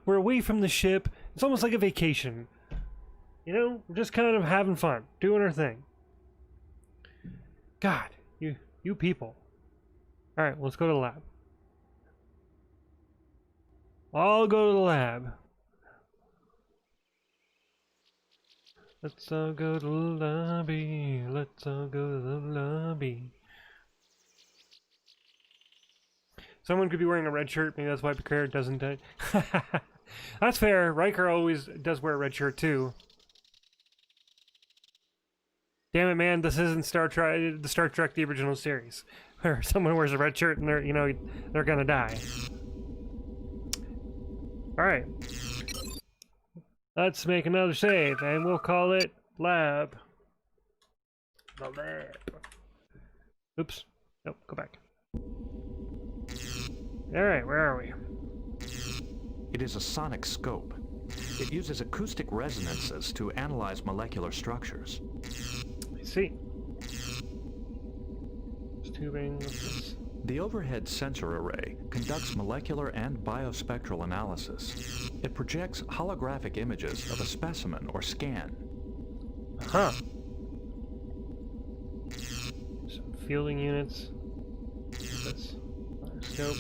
Speaker 1: away from the ship. It's almost like a vacation. You know, we're just kind of having fun, doing our thing. God, you people. All right, let's go to the lab. I'll go to the lab. Let's all go to the lobby. Let's all go to the lobby. Someone could be wearing a red shirt. Maybe that's why Picard doesn't. That's fair. Riker always does wear a red shirt too. Damn it, man! This isn't Star Trek, the original series, where someone wears a red shirt and they're gonna die. All right, let's make another save, and we'll call it Lab. The lab. Oops. Nope. Go back. All right, where are we?
Speaker 7: It is a sonic scope. It uses acoustic resonances to analyze molecular structures.
Speaker 1: I see. Tubing.
Speaker 7: The overhead sensor array conducts molecular and biospectral analysis. It projects holographic images of a specimen or scan.
Speaker 1: Huh. Some fielding units. What's this? Scope.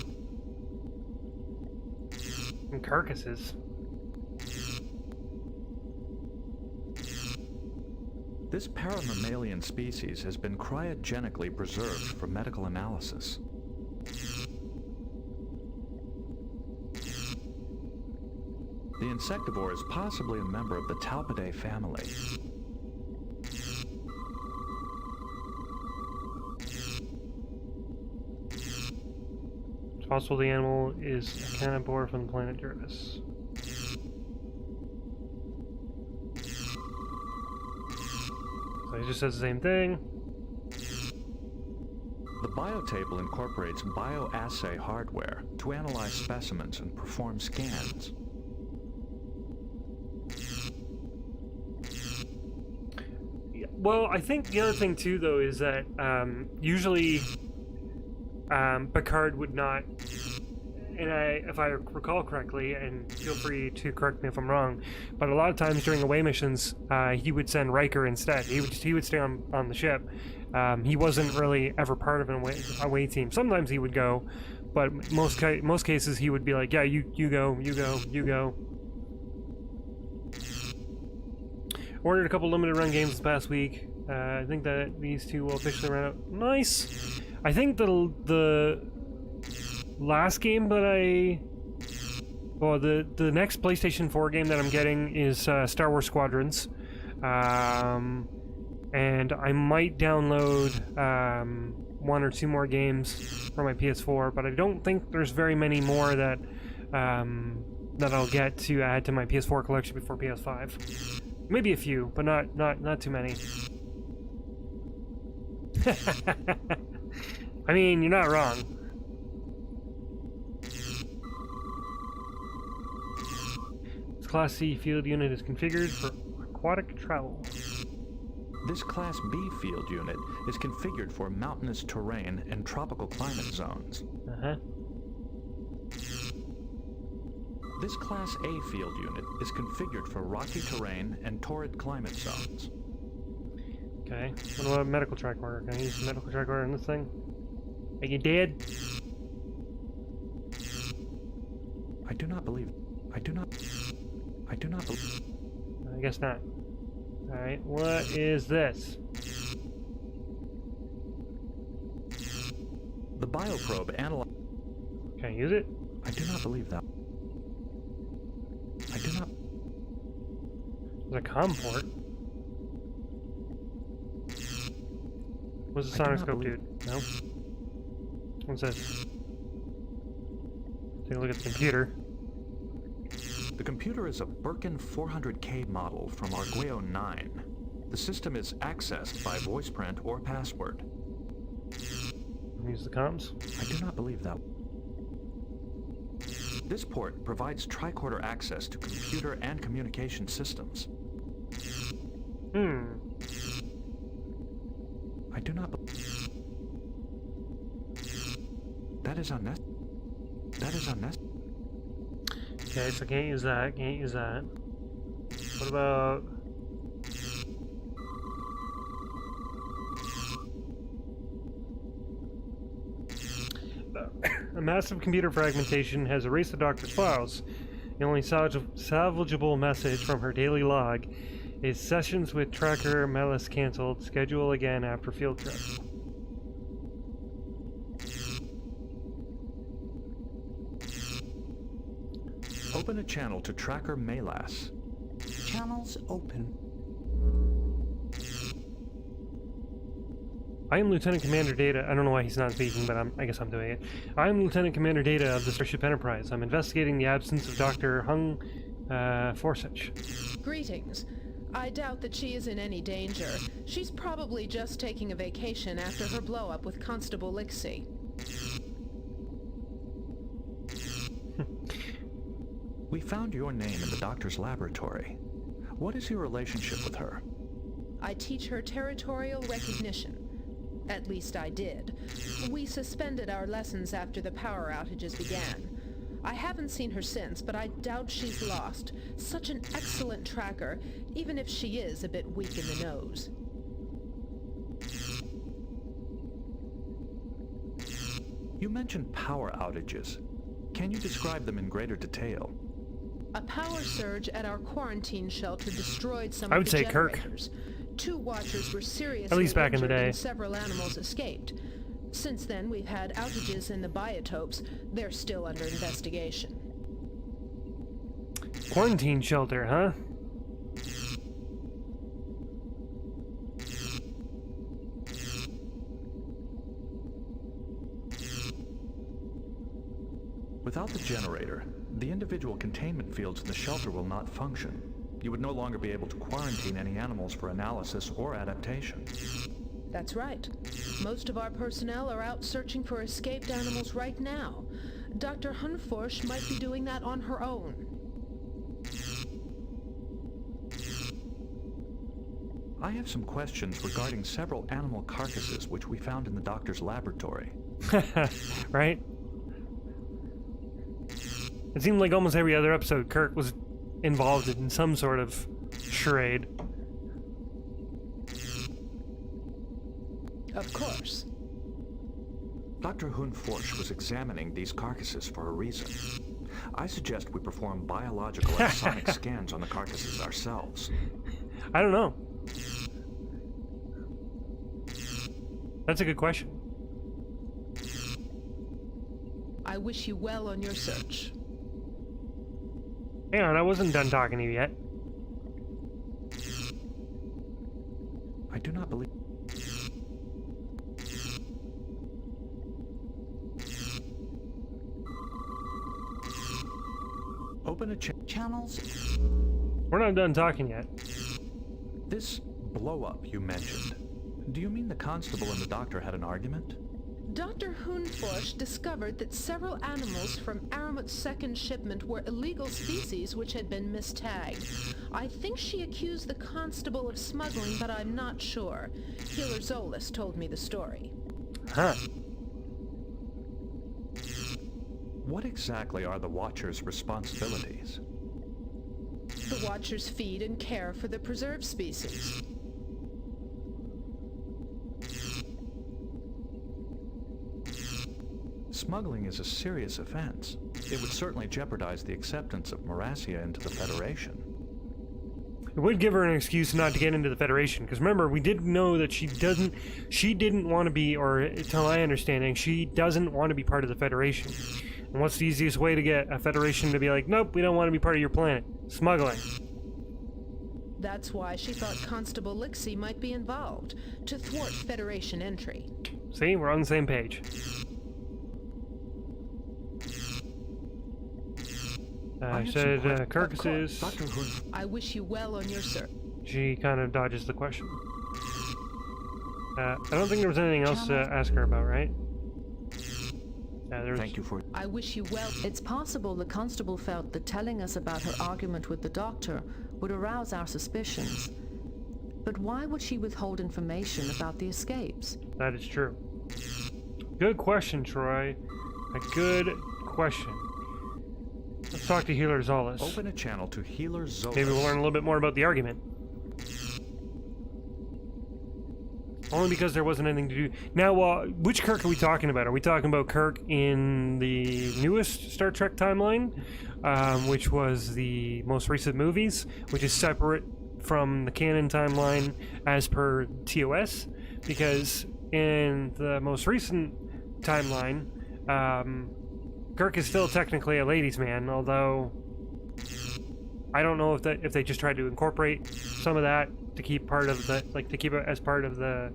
Speaker 1: And carcasses.
Speaker 7: This paramammalian species has been cryogenically preserved for medical analysis. The insectivore is possibly a member of the Talpidae family.
Speaker 1: It's possible the animal is a carnivore from the planet Jervis. So he just says the same thing.
Speaker 7: The biotable incorporates bioassay hardware to analyze specimens and perform scans.
Speaker 1: Well, I think the other thing too, though, is that usually Picard would not, and if I recall correctly, and feel free to correct me if I'm wrong, but a lot of times during away missions, he would send Riker instead. He would stay on the ship. He wasn't really ever part of an away team. Sometimes he would go, but most cases he would be like, yeah, you go. Ordered a couple limited run games this past week. I think that these two will officially run out. Nice. I think the last game that the next PlayStation 4 game that I'm getting is Star Wars Squadrons, and I might download one or two more games for my PS4, but I don't think there's very many more that I'll get to add to my PS4 collection before PS5. Maybe a few, but not too many. I mean, you're not wrong. This Class C field unit is configured for aquatic travel.
Speaker 7: This Class B field unit is configured for mountainous terrain and tropical climate zones. This Class A field unit is configured for rocky terrain and torrid climate zones.
Speaker 1: Okay, what about medical track order? Can I use medical track order on this thing? Are you dead?
Speaker 7: I do not believe. I do not believe.
Speaker 1: I guess not. Alright, what is this?
Speaker 7: The bioprobe analyze.
Speaker 1: Can I use it?
Speaker 7: I do not believe that. I do not.
Speaker 1: There's a comm port. What's the sonoscope, dude? No? What's this? Take a look at the computer.
Speaker 7: The computer is a Birkin 400K model from Arguello 9. The system is accessed by voice print or password.
Speaker 1: Use the comms?
Speaker 7: I do not believe that. This port provides tricorder access to computer and communication systems. I do not believe. That is unnecessary. That is unnecessary.
Speaker 1: Okay, so can't use that, can't use that. What about... A massive computer fragmentation has erased the doctor's files. The only salvageable message from her daily log Is sessions with Tracker Melis cancelled? Schedule again after field trip.
Speaker 7: Open a channel to Tracker Melas.
Speaker 14: Channels open.
Speaker 1: I am Lieutenant Commander Data. I don't know why he's not speaking, but I guess I'm doing it. I am Lieutenant Commander Data of the Starship Enterprise. I'm investigating the absence of Dr. Hyunh-Foetsch.
Speaker 6: Greetings. I doubt that she is in any danger. She's probably just taking a vacation after her blow-up with Constable Lixie.
Speaker 7: We found your name in the doctor's laboratory. What is your relationship with her?
Speaker 6: I teach her territorial recognition. At least I did. We suspended our lessons after the power outages began. I haven't seen her since, but I doubt she's lost. Such an excellent tracker, even if she is a bit weak in the nose.
Speaker 7: You mentioned power outages. Can you describe them in greater detail?
Speaker 6: A power surge at our quarantine shelter destroyed some
Speaker 1: I
Speaker 6: of
Speaker 1: would
Speaker 6: the
Speaker 1: say Kirk.
Speaker 6: generators. 2 watchers were seriously
Speaker 1: At least back in the
Speaker 6: injured
Speaker 1: day.
Speaker 6: and several animals escaped. Since then, we've had outages in the biotopes. They're still under investigation.
Speaker 1: Quarantine shelter, huh?
Speaker 7: Without the generator, the individual containment fields in the shelter will not function. You would no longer be able to quarantine any animals for analysis or adaptation.
Speaker 6: That's right. Most of our personnel are out searching for escaped animals right now. Dr. Hyunh-Foetsch might be doing that on her own.
Speaker 7: I have some questions regarding several animal carcasses which we found in the doctor's laboratory.
Speaker 1: Right? It seemed like almost every other episode Kirk was involved in some sort of charade.
Speaker 6: Of course.
Speaker 7: Dr. Hyunh-Foetsch was examining these carcasses for a reason. I suggest we perform biological and sonic scans on the carcasses ourselves.
Speaker 1: I don't know. That's a good question.
Speaker 6: I wish you well on your search.
Speaker 1: Hang on, I wasn't done talking to you yet.
Speaker 7: I do not believe... Open a
Speaker 14: channels.
Speaker 1: We're not done talking yet.
Speaker 7: This blow-up you mentioned, do you mean the constable and the doctor had an argument?
Speaker 6: Dr. Hyunh-Foetsch discovered that several animals from Aramut's second shipment were illegal species which had been mistagged. I think she accused the constable of smuggling, but I'm not sure. Healer Zolas told me the story.
Speaker 1: Huh.
Speaker 7: What exactly are the Watcher's responsibilities?
Speaker 6: The Watchers feed and care for the preserved species.
Speaker 7: Smuggling is a serious offense. It would certainly jeopardize the acceptance of Morassia into the Federation.
Speaker 1: It would give her an excuse not to get into the Federation, because remember, we did know that she didn't want to be, or to my understanding, she doesn't want to be part of the Federation. And what's the easiest way to get a Federation to be like, nope, we don't want to be part of your planet? Smuggling.
Speaker 6: That's why she thought Constable Lixie might be involved, to thwart Federation entry.
Speaker 1: See, we're on the same page. Said carcasses.
Speaker 6: I wish you well on your search.
Speaker 1: She kind of dodges the question. I don't think there was anything else to ask her about, right?
Speaker 7: Thank you for...
Speaker 6: I wish you well. It's possible the constable felt that telling us about her argument with the doctor would arouse our suspicions. But why would she withhold information about the escapes?
Speaker 1: That is true. Good question, Troy. A good question. Let's talk to Healer Zolas.
Speaker 7: Open a channel to Healer Zolas.
Speaker 1: Maybe we'll learn a little bit more about the argument. Only because there wasn't anything to do. Now, which Kirk are we talking about? Are we talking about Kirk in the newest Star Trek timeline, which was the most recent movies, which is separate from the canon timeline as per TOS, because in the most recent timeline, Kirk is still technically a ladies' man, although I don't know if they just tried to incorporate some of that to keep part of the, like, to keep it as part of the,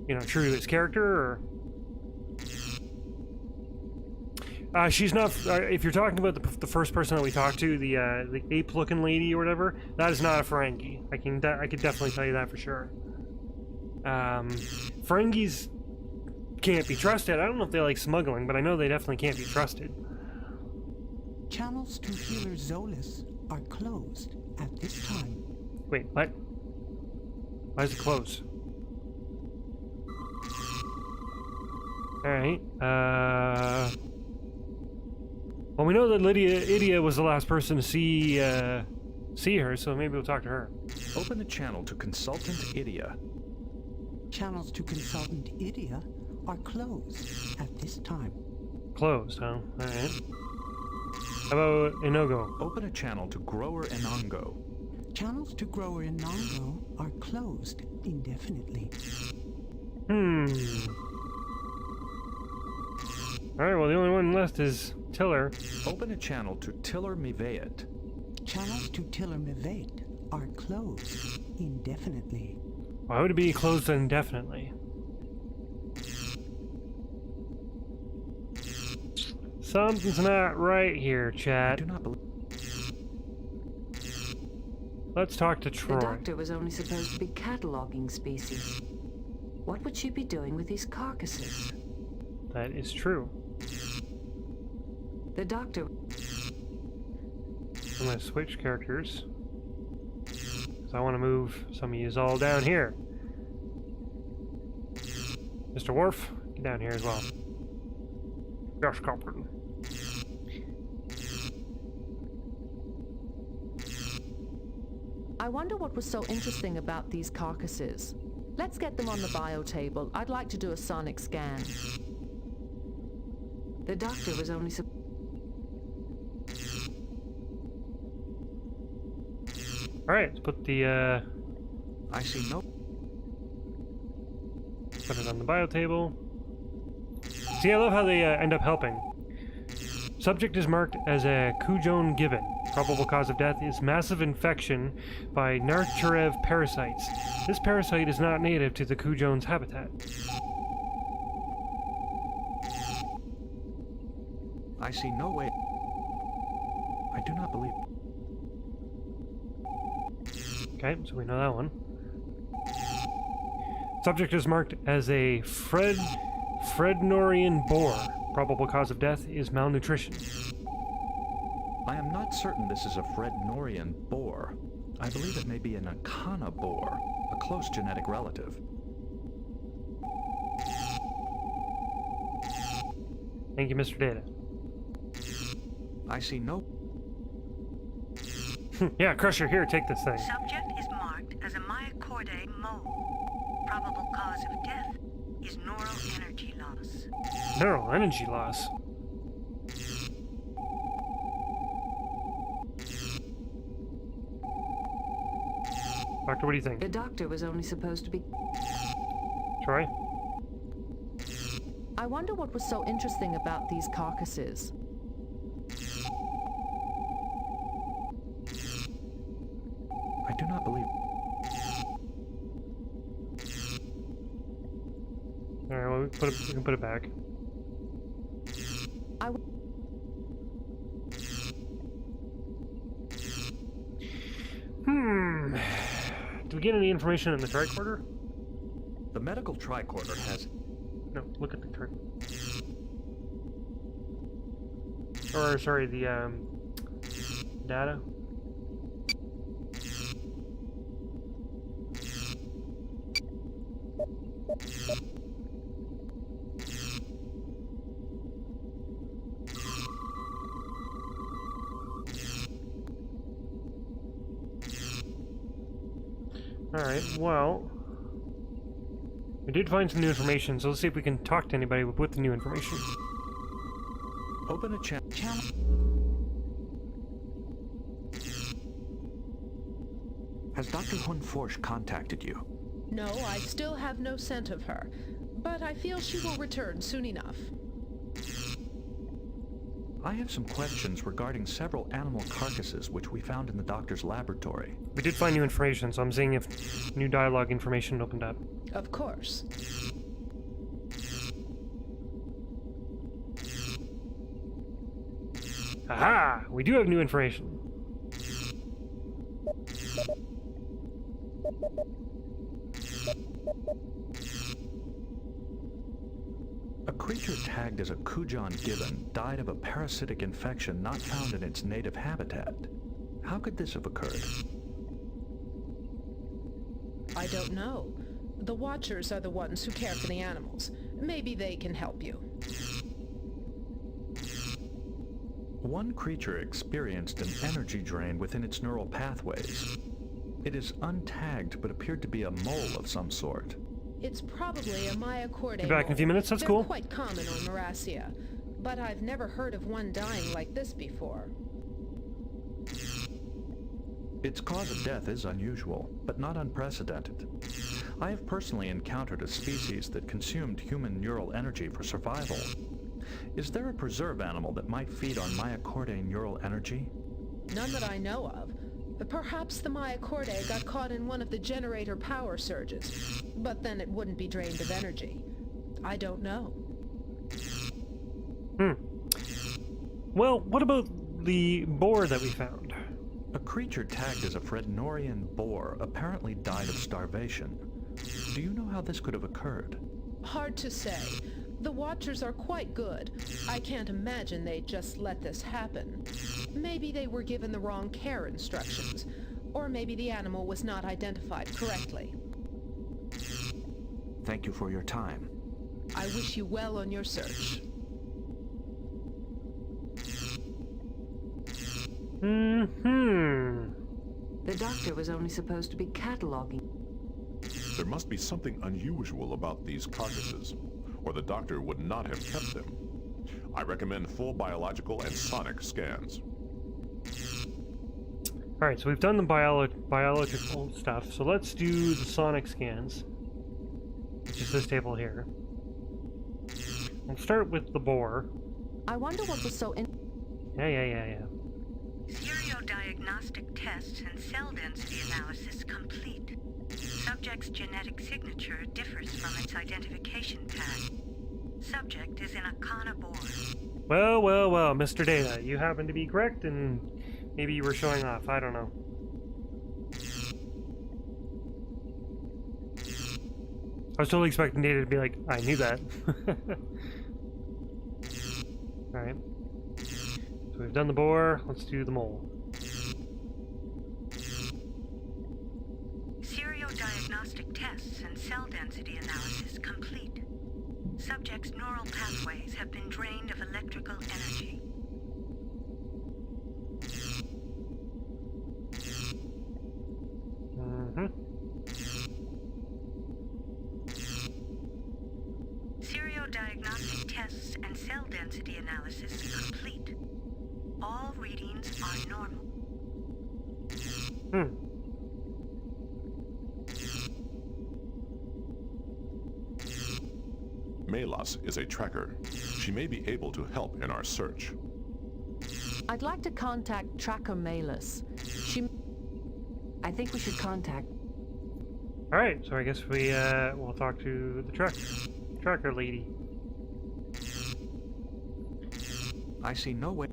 Speaker 1: you know, true to his character, or... she's not, if you're talking about the first person that we talked to, the ape-looking lady or whatever, that is not a Ferengi. I could definitely tell you that for sure. Ferengis can't be trusted. I don't know if they like smuggling, but I know they definitely can't be trusted.
Speaker 15: Channels to Healer Zolis are closed at this time.
Speaker 1: Wait, what? Why is it closed? Alright, well, we know that Idia was the last person to see her, so maybe we'll talk to her.
Speaker 7: Open a channel to Consultant Idia.
Speaker 15: Channels to Consultant Idia are closed at this time.
Speaker 1: Closed, huh? Alright. How about Inogo?
Speaker 7: Open a channel to Grower Enongo.
Speaker 15: Channels to Grower Enongo are closed indefinitely.
Speaker 1: Alright, well, the only one left is Tiller.
Speaker 7: Open a channel to Tiller Miveat.
Speaker 15: Channels to Tiller Miveat are closed indefinitely.
Speaker 1: Why would it be closed indefinitely? Something's not right here, chat.
Speaker 7: I do not believe...
Speaker 1: Let's talk to Troy.
Speaker 16: The doctor was only supposed to be cataloging species. What would she be doing with these carcasses?
Speaker 1: That is true.
Speaker 16: The doctor...
Speaker 1: I'm gonna switch characters. Because I want to move some of yous all down here. Mr. Worf, get down here as well. Yes, Captain.
Speaker 16: I wonder what was so interesting about these carcasses. Let's get them on the bio table. I'd like to do a sonic scan. The doctor was only
Speaker 1: Alright, let's put the,
Speaker 7: I see no...
Speaker 1: Put it on the bio table. See, I love how they end up helping. Subject is marked as a Kujon given. Probable cause of death is massive infection by Narcherev parasites. This parasite is not native to the Kujon's habitat.
Speaker 7: I see no way... I do not believe...
Speaker 1: Okay, so we know that one. Subject is marked as a Frednorian boar. Probable cause of death is malnutrition.
Speaker 7: I am not certain this is a Frednorian boar. I believe it may be an Akana boar, a close genetic relative.
Speaker 1: Thank you, Mr. Data.
Speaker 7: I see no...
Speaker 1: Yeah, Crusher, here, take this thing.
Speaker 14: Subject is marked as a Myocordae mole. Probable cause of death is neural energy loss.
Speaker 1: Neural energy loss. Doctor, what do you think?
Speaker 16: The doctor was only supposed to be...
Speaker 1: Troy?
Speaker 16: I wonder what was so interesting about these carcasses.
Speaker 7: I do not believe...
Speaker 1: Alright, well, we can put it back. Do we get any information in the tricorder?
Speaker 7: The medical tricorder has...
Speaker 1: No, look at the tricorder. Or, sorry, the, data. Alright, well... We did find some new information, so let's see if we can talk to anybody with the new information.
Speaker 7: Open a channel. Has Dr. Hyunh-Foetsch contacted you?
Speaker 6: No, I still have no scent of her, but I feel she will return soon enough.
Speaker 7: I have some questions regarding several animal carcasses which we found in the doctor's laboratory.
Speaker 1: We did find new information, so I'm seeing if new dialogue information opened up.
Speaker 6: Of course.
Speaker 1: Aha! We do have new information.
Speaker 7: A creature tagged as a Kujan gibbon died of a parasitic infection not found in its native habitat. How could this have occurred?
Speaker 6: I don't know. The Watchers are the ones who care for the animals. Maybe they can help you.
Speaker 7: One creature experienced an energy drain within its neural pathways. It is untagged but appeared to be a mole of some sort.
Speaker 6: It's probably a myocordae.
Speaker 1: Be back in a few minutes, that's
Speaker 6: They're
Speaker 1: cool.
Speaker 6: Quite common on Morassia, but I've never heard of one dying like this before.
Speaker 7: Its cause of death is unusual, but not unprecedented. I have personally encountered a species that consumed human neural energy for survival. Is there a preserve animal that might feed on myocordae neural energy?
Speaker 6: None that I know of. Perhaps the myocordae got caught in one of the generator power surges, but then it wouldn't be drained of energy. I don't know.
Speaker 1: Well, what about the boar that we found?
Speaker 7: A creature tagged as a Frednorian boar apparently died of starvation. Do you know how this could have occurred?
Speaker 6: Hard to say. The Watchers are quite good. I can't imagine they'd just let this happen. Maybe they were given the wrong care instructions, or maybe the animal was not identified correctly.
Speaker 7: Thank you for your time.
Speaker 6: I wish you well on your search.
Speaker 16: The doctor was only supposed to be cataloging.
Speaker 9: There must be something unusual about these carcasses, or the doctor would not have kept them. I recommend full biological and sonic scans.
Speaker 1: Alright, so we've done the biological stuff, so let's do the sonic scans, which is this table here. We'll start with the boar.
Speaker 16: I wonder what was so
Speaker 1: Yeah.
Speaker 14: Seriodiagnostic tests and cell density analysis complete. Subject's genetic signature differs from its identification tag. Subject is in a Kana boar.
Speaker 1: Well, Mr. Data, you happen to be correct, and maybe you were showing off, I don't know. I was totally expecting Data to be like, I knew that. Alright. So we've done the boar, let's do the mole.
Speaker 14: Seriodiagnostic tests and cell density analysis complete. Subject's neural pathways have been drained of electrical energy. Seriodiagnostic tests and cell density analysis complete. All readings are normal.
Speaker 9: Melas is a tracker. She may be able to help in our search.
Speaker 16: I'd like to contact Tracker Melas. I think we should contact.
Speaker 1: Alright, so I guess we'll talk to the tracker lady.
Speaker 7: I see no way.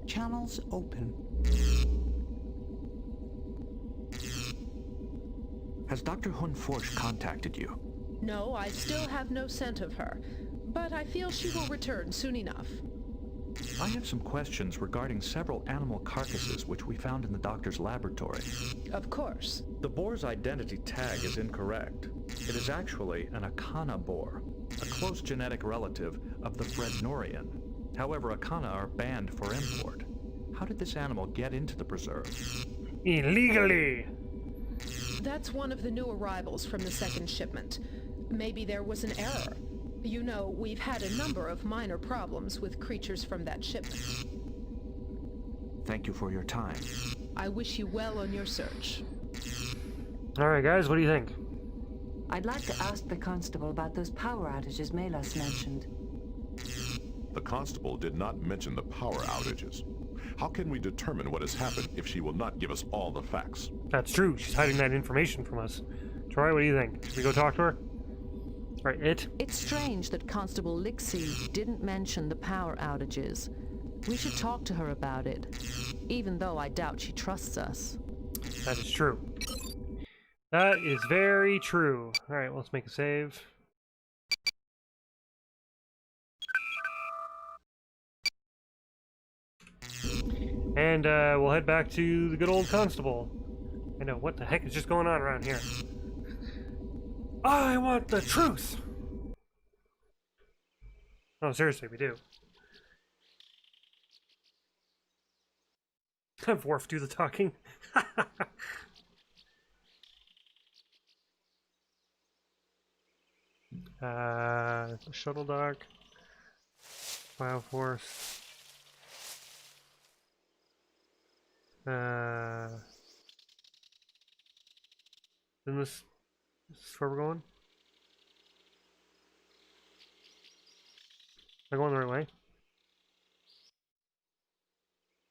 Speaker 15: Channels open.
Speaker 7: Has Dr. Hyunh-Foetsch contacted you?
Speaker 6: No, I still have no scent of her, but I feel she will return soon enough.
Speaker 7: I have some questions regarding several animal carcasses which we found in the doctor's laboratory.
Speaker 6: Of course.
Speaker 7: The boar's identity tag is incorrect. It is actually an Akana boar, a close genetic relative of the Frednorian. However, Akana are banned for import. How did this animal get into the preserve?
Speaker 1: Illegally!
Speaker 6: That's one of the new arrivals from the second shipment. Maybe there was an error. You know, we've had a number of minor problems with creatures from that shipment.
Speaker 7: Thank you for your time.
Speaker 6: I wish you well on your search.
Speaker 1: Alright guys, what do you think?
Speaker 17: I'd like to ask the Constable about those power outages Melas mentioned.
Speaker 9: The Constable did not mention the power outages. How can we determine what has happened if she will not give us all the facts?
Speaker 1: That's true. She's hiding that information from us. Troy, what do you think? Should we go talk to her? Right, it?
Speaker 16: It's strange that Constable Lixie didn't mention the power outages. We should talk to her about it, even though I doubt she trusts us.
Speaker 1: That is true. That is very true. Alright, let's make a save. And we'll head back to the good old Constable. I know, what the heck is just going on around here? I want the truth! Oh, seriously, we do. Have Worf do the talking. Shuttle dock. Bioforce. Isn't this where we're going? Am I going the right way?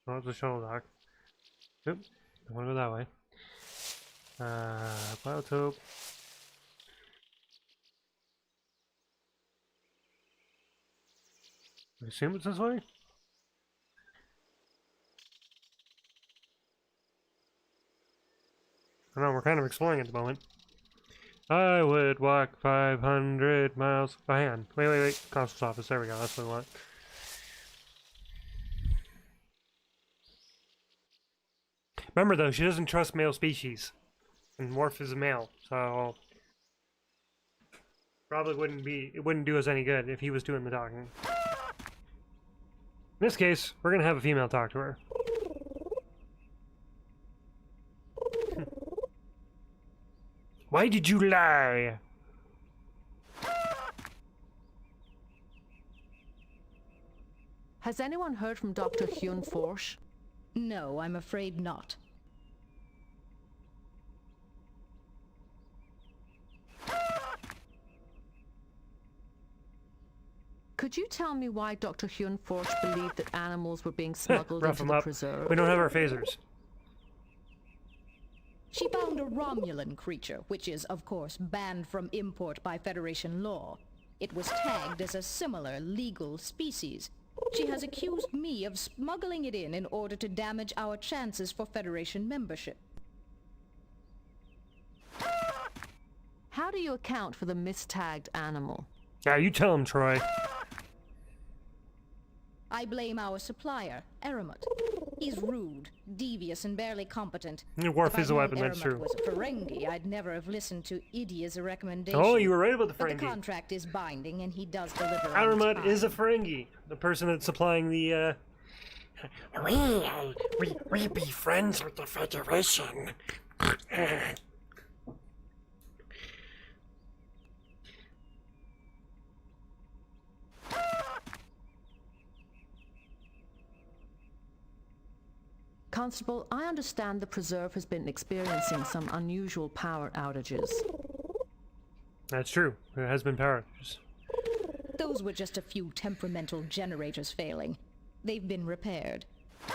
Speaker 1: Oh, it's a shuttle dock. Oop, I want to go that way. Biotope. I assume it's this way? I know, we're kind of exploring at the moment. I would walk 500 miles. Oh, hang on. Wait. Constable's office. There we go. That's what we want. Remember, though, she doesn't trust male species. And Worf is a male, so... Probably it wouldn't do us any good if he was doing the talking. In this case, we're gonna have a female talk to her. Why did you lie?
Speaker 16: Has anyone heard from Dr. Hyunh-Foetsch?
Speaker 4: No, I'm afraid not.
Speaker 16: Could you tell me why Dr. Hyunh-Foetsch believed that animals were being smuggled
Speaker 1: Rough
Speaker 16: into
Speaker 1: them
Speaker 16: the
Speaker 1: up.
Speaker 16: preserve?
Speaker 1: We don't have our phasers.
Speaker 4: She found a Romulan creature, which is, of course, banned from import by Federation law. It was tagged as a similar legal species. She has accused me of smuggling it in order to damage our chances for Federation membership.
Speaker 16: How do you account for the mistagged animal?
Speaker 1: Yeah, you tell him, Troy.
Speaker 4: I blame our supplier, Aramut. He's rude, devious, and barely competent.
Speaker 1: Worf is a weapon, that's true.
Speaker 4: If was a Ferengi, I'd never have listened to Idi as a recommendation.
Speaker 1: Oh, you were right about the
Speaker 4: But
Speaker 1: Ferengi.
Speaker 4: the contract is binding, and he does deliver on
Speaker 1: Aramut
Speaker 4: time.
Speaker 1: is a Ferengi. The person that's supplying the, We be friends with the Federation.
Speaker 16: Constable, I understand the preserve has been experiencing some unusual power outages.
Speaker 1: That's true. There has been power outages.
Speaker 4: Those were just a few temperamental generators failing. They've been repaired.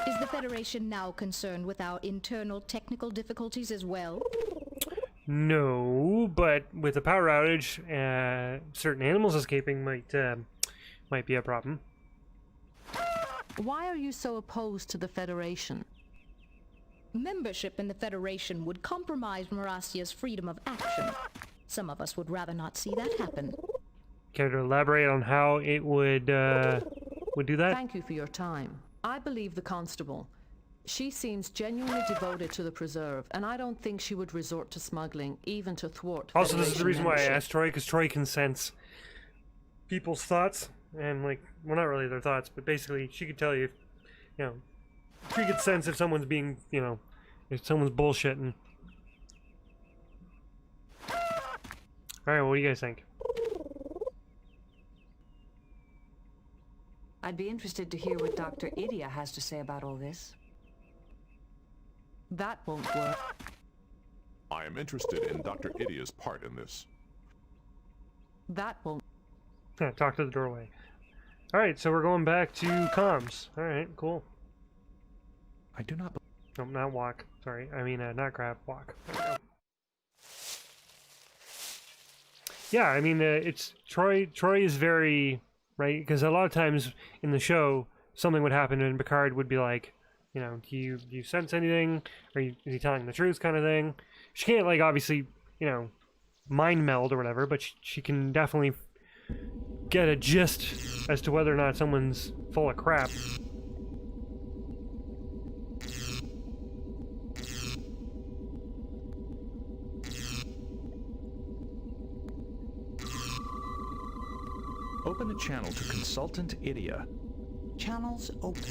Speaker 4: Is the Federation now concerned with our internal technical difficulties as well?
Speaker 1: No, but with a power outage, certain animals escaping might be a problem.
Speaker 16: Why are you so opposed to the Federation?
Speaker 4: Membership in the Federation would compromise Morassia's freedom of action. Some of us would rather not see that happen.
Speaker 1: Care to elaborate on how it would do that?
Speaker 16: Thank you for your time. I believe the Constable. She seems genuinely devoted to the preserve, and I don't think she would resort to smuggling, even to thwart
Speaker 1: Also, this is the
Speaker 16: Federation
Speaker 1: reason why I
Speaker 16: membership.
Speaker 1: asked Troy, because Troy can sense people's thoughts, and like, well, not really their thoughts, but basically, she could tell you, you know, she could sense if someone's being, you know, if someone's bullshitting. Alright, what do you guys think?
Speaker 17: I'd be interested to hear what Dr. Idia has to say about all this.
Speaker 16: That won't work.
Speaker 9: I am interested in Dr. Idia's part in this.
Speaker 16: That won't.
Speaker 1: Yeah, talk to the doorway. Alright, so we're going back to comms. Alright, cool.
Speaker 7: I do not...
Speaker 1: No, not walk. Sorry, I mean, not grab, walk. There we go. Yeah, I mean, it's... Troy is very... Right? Because a lot of times in the show, something would happen and Picard would be like, you know, do you sense anything? Is he telling the truth kind of thing? She can't, like, obviously, you know, mind meld or whatever, but she can definitely get a gist as to whether or not someone's full of crap.
Speaker 7: Open a channel to Consultant Idia.
Speaker 15: Channels open.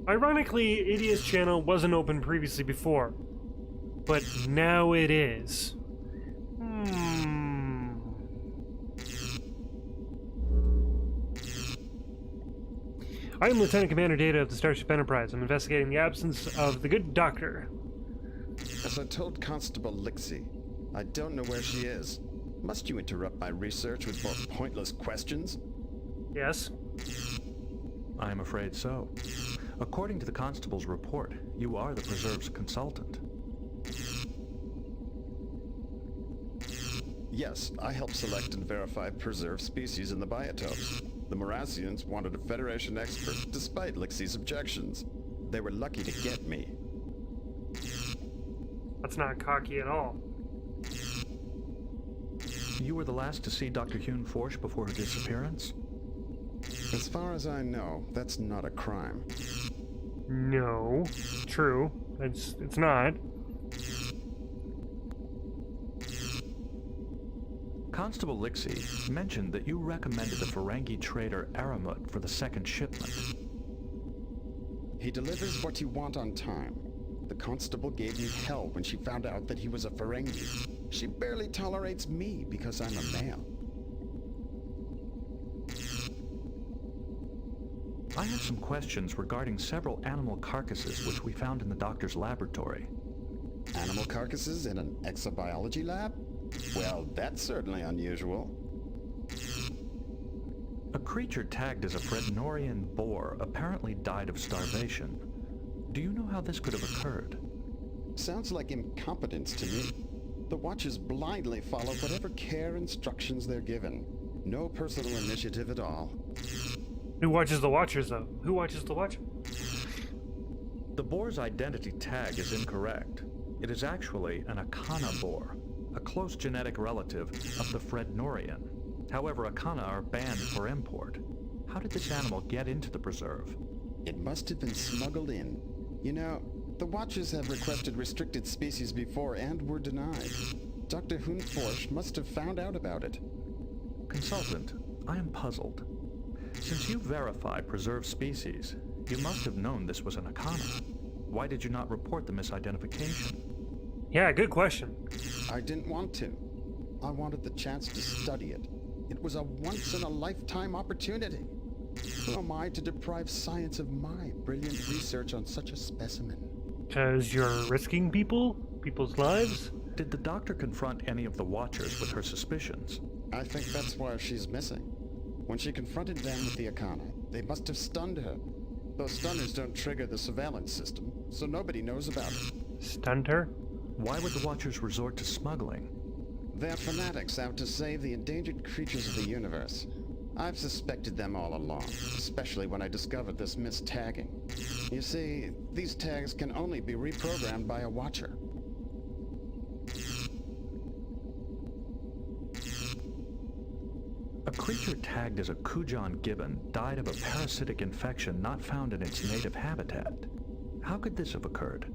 Speaker 1: Ironically, Idia's channel wasn't open previously before, but now it is. I am Lieutenant Commander Data of the Starship Enterprise. I'm investigating the absence of the good doctor.
Speaker 18: As I told Constable Lixie, I don't know where she is. Must you interrupt my research with more pointless questions?
Speaker 1: Yes.
Speaker 7: I am afraid so. According to the Constable's report, you are the Preserve's consultant.
Speaker 18: Yes, I helped select and verify preserved species in the biotopes. The Morassians wanted a Federation expert, despite Lixie's objections. They were lucky to get me.
Speaker 1: That's not cocky at all.
Speaker 7: You were the last to see Dr. Hyunh-Foetsch before her disappearance?
Speaker 18: As far as I know, that's not a crime.
Speaker 1: No, true. It's not.
Speaker 7: Constable Lixie mentioned that you recommended the Ferengi trader Aramut for the second shipment.
Speaker 18: He delivers what you want on time. The constable gave me hell when she found out that he was a Ferengi. She barely tolerates me because I'm a male.
Speaker 7: I have some questions regarding several animal carcasses which we found in the doctor's laboratory.
Speaker 18: Animal carcasses in an exobiology lab? Well, that's certainly unusual.
Speaker 7: A creature tagged as a Frednorian boar apparently died of starvation. Do you know how this could have occurred?
Speaker 18: Sounds like incompetence to me. The Watchers blindly follow whatever care instructions they're given. No personal initiative at all.
Speaker 1: Who watches the Watchers, though? Who watches the Watchers?
Speaker 7: The boar's identity tag is incorrect. It is actually an Akana boar, a close genetic relative of the Frednorian. However, Akana are banned for import. How did this animal get into the preserve?
Speaker 18: It must have been smuggled in. You know, the Watchers have requested restricted species before and were denied. Dr. Hyunh-Foetsch must have found out about it.
Speaker 7: Consultant, I am puzzled. Since you verify preserved species, you must have known this was an Akana. Why did you not report the misidentification?
Speaker 1: Yeah, good question.
Speaker 18: I didn't want to. I wanted the chance to study it. It was a once-in-a-lifetime opportunity. Who am I to deprive science of my brilliant research on such a specimen?
Speaker 1: Because you're risking people's lives?
Speaker 7: Did the doctor confront any of the Watchers with her suspicions?
Speaker 18: I think that's why she's missing. When she confronted them with the Akana, they must have stunned her. Those stunners don't trigger the surveillance system, so nobody knows about it.
Speaker 1: Stunned her?
Speaker 7: Why would the Watchers resort to smuggling?
Speaker 18: They're fanatics out to save the endangered creatures of the universe. I've suspected them all along, especially when I discovered this mistagging. You see, these tags can only be reprogrammed by a Watcher.
Speaker 7: A creature tagged as a Kujan gibbon died of a parasitic infection not found in its native habitat. How could this have occurred?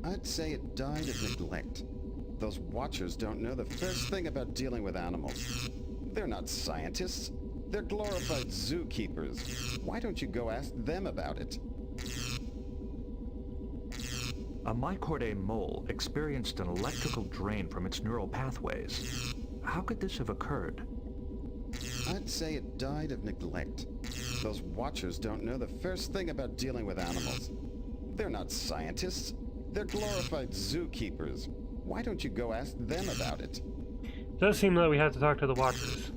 Speaker 18: I'd say it died of neglect. Those Watchers don't know the first thing about dealing with animals. They're not scientists. They're glorified zookeepers. Why don't you go ask them about it?
Speaker 7: A Mycordae mole experienced an electrical drain from its neural pathways. How could this have occurred?
Speaker 18: I'd say it died of neglect. Those Watchers don't know the first thing about dealing with animals. They're not scientists. They're glorified zookeepers. Why don't you go ask them about it?
Speaker 1: It does seem that we have to talk to the Watchers.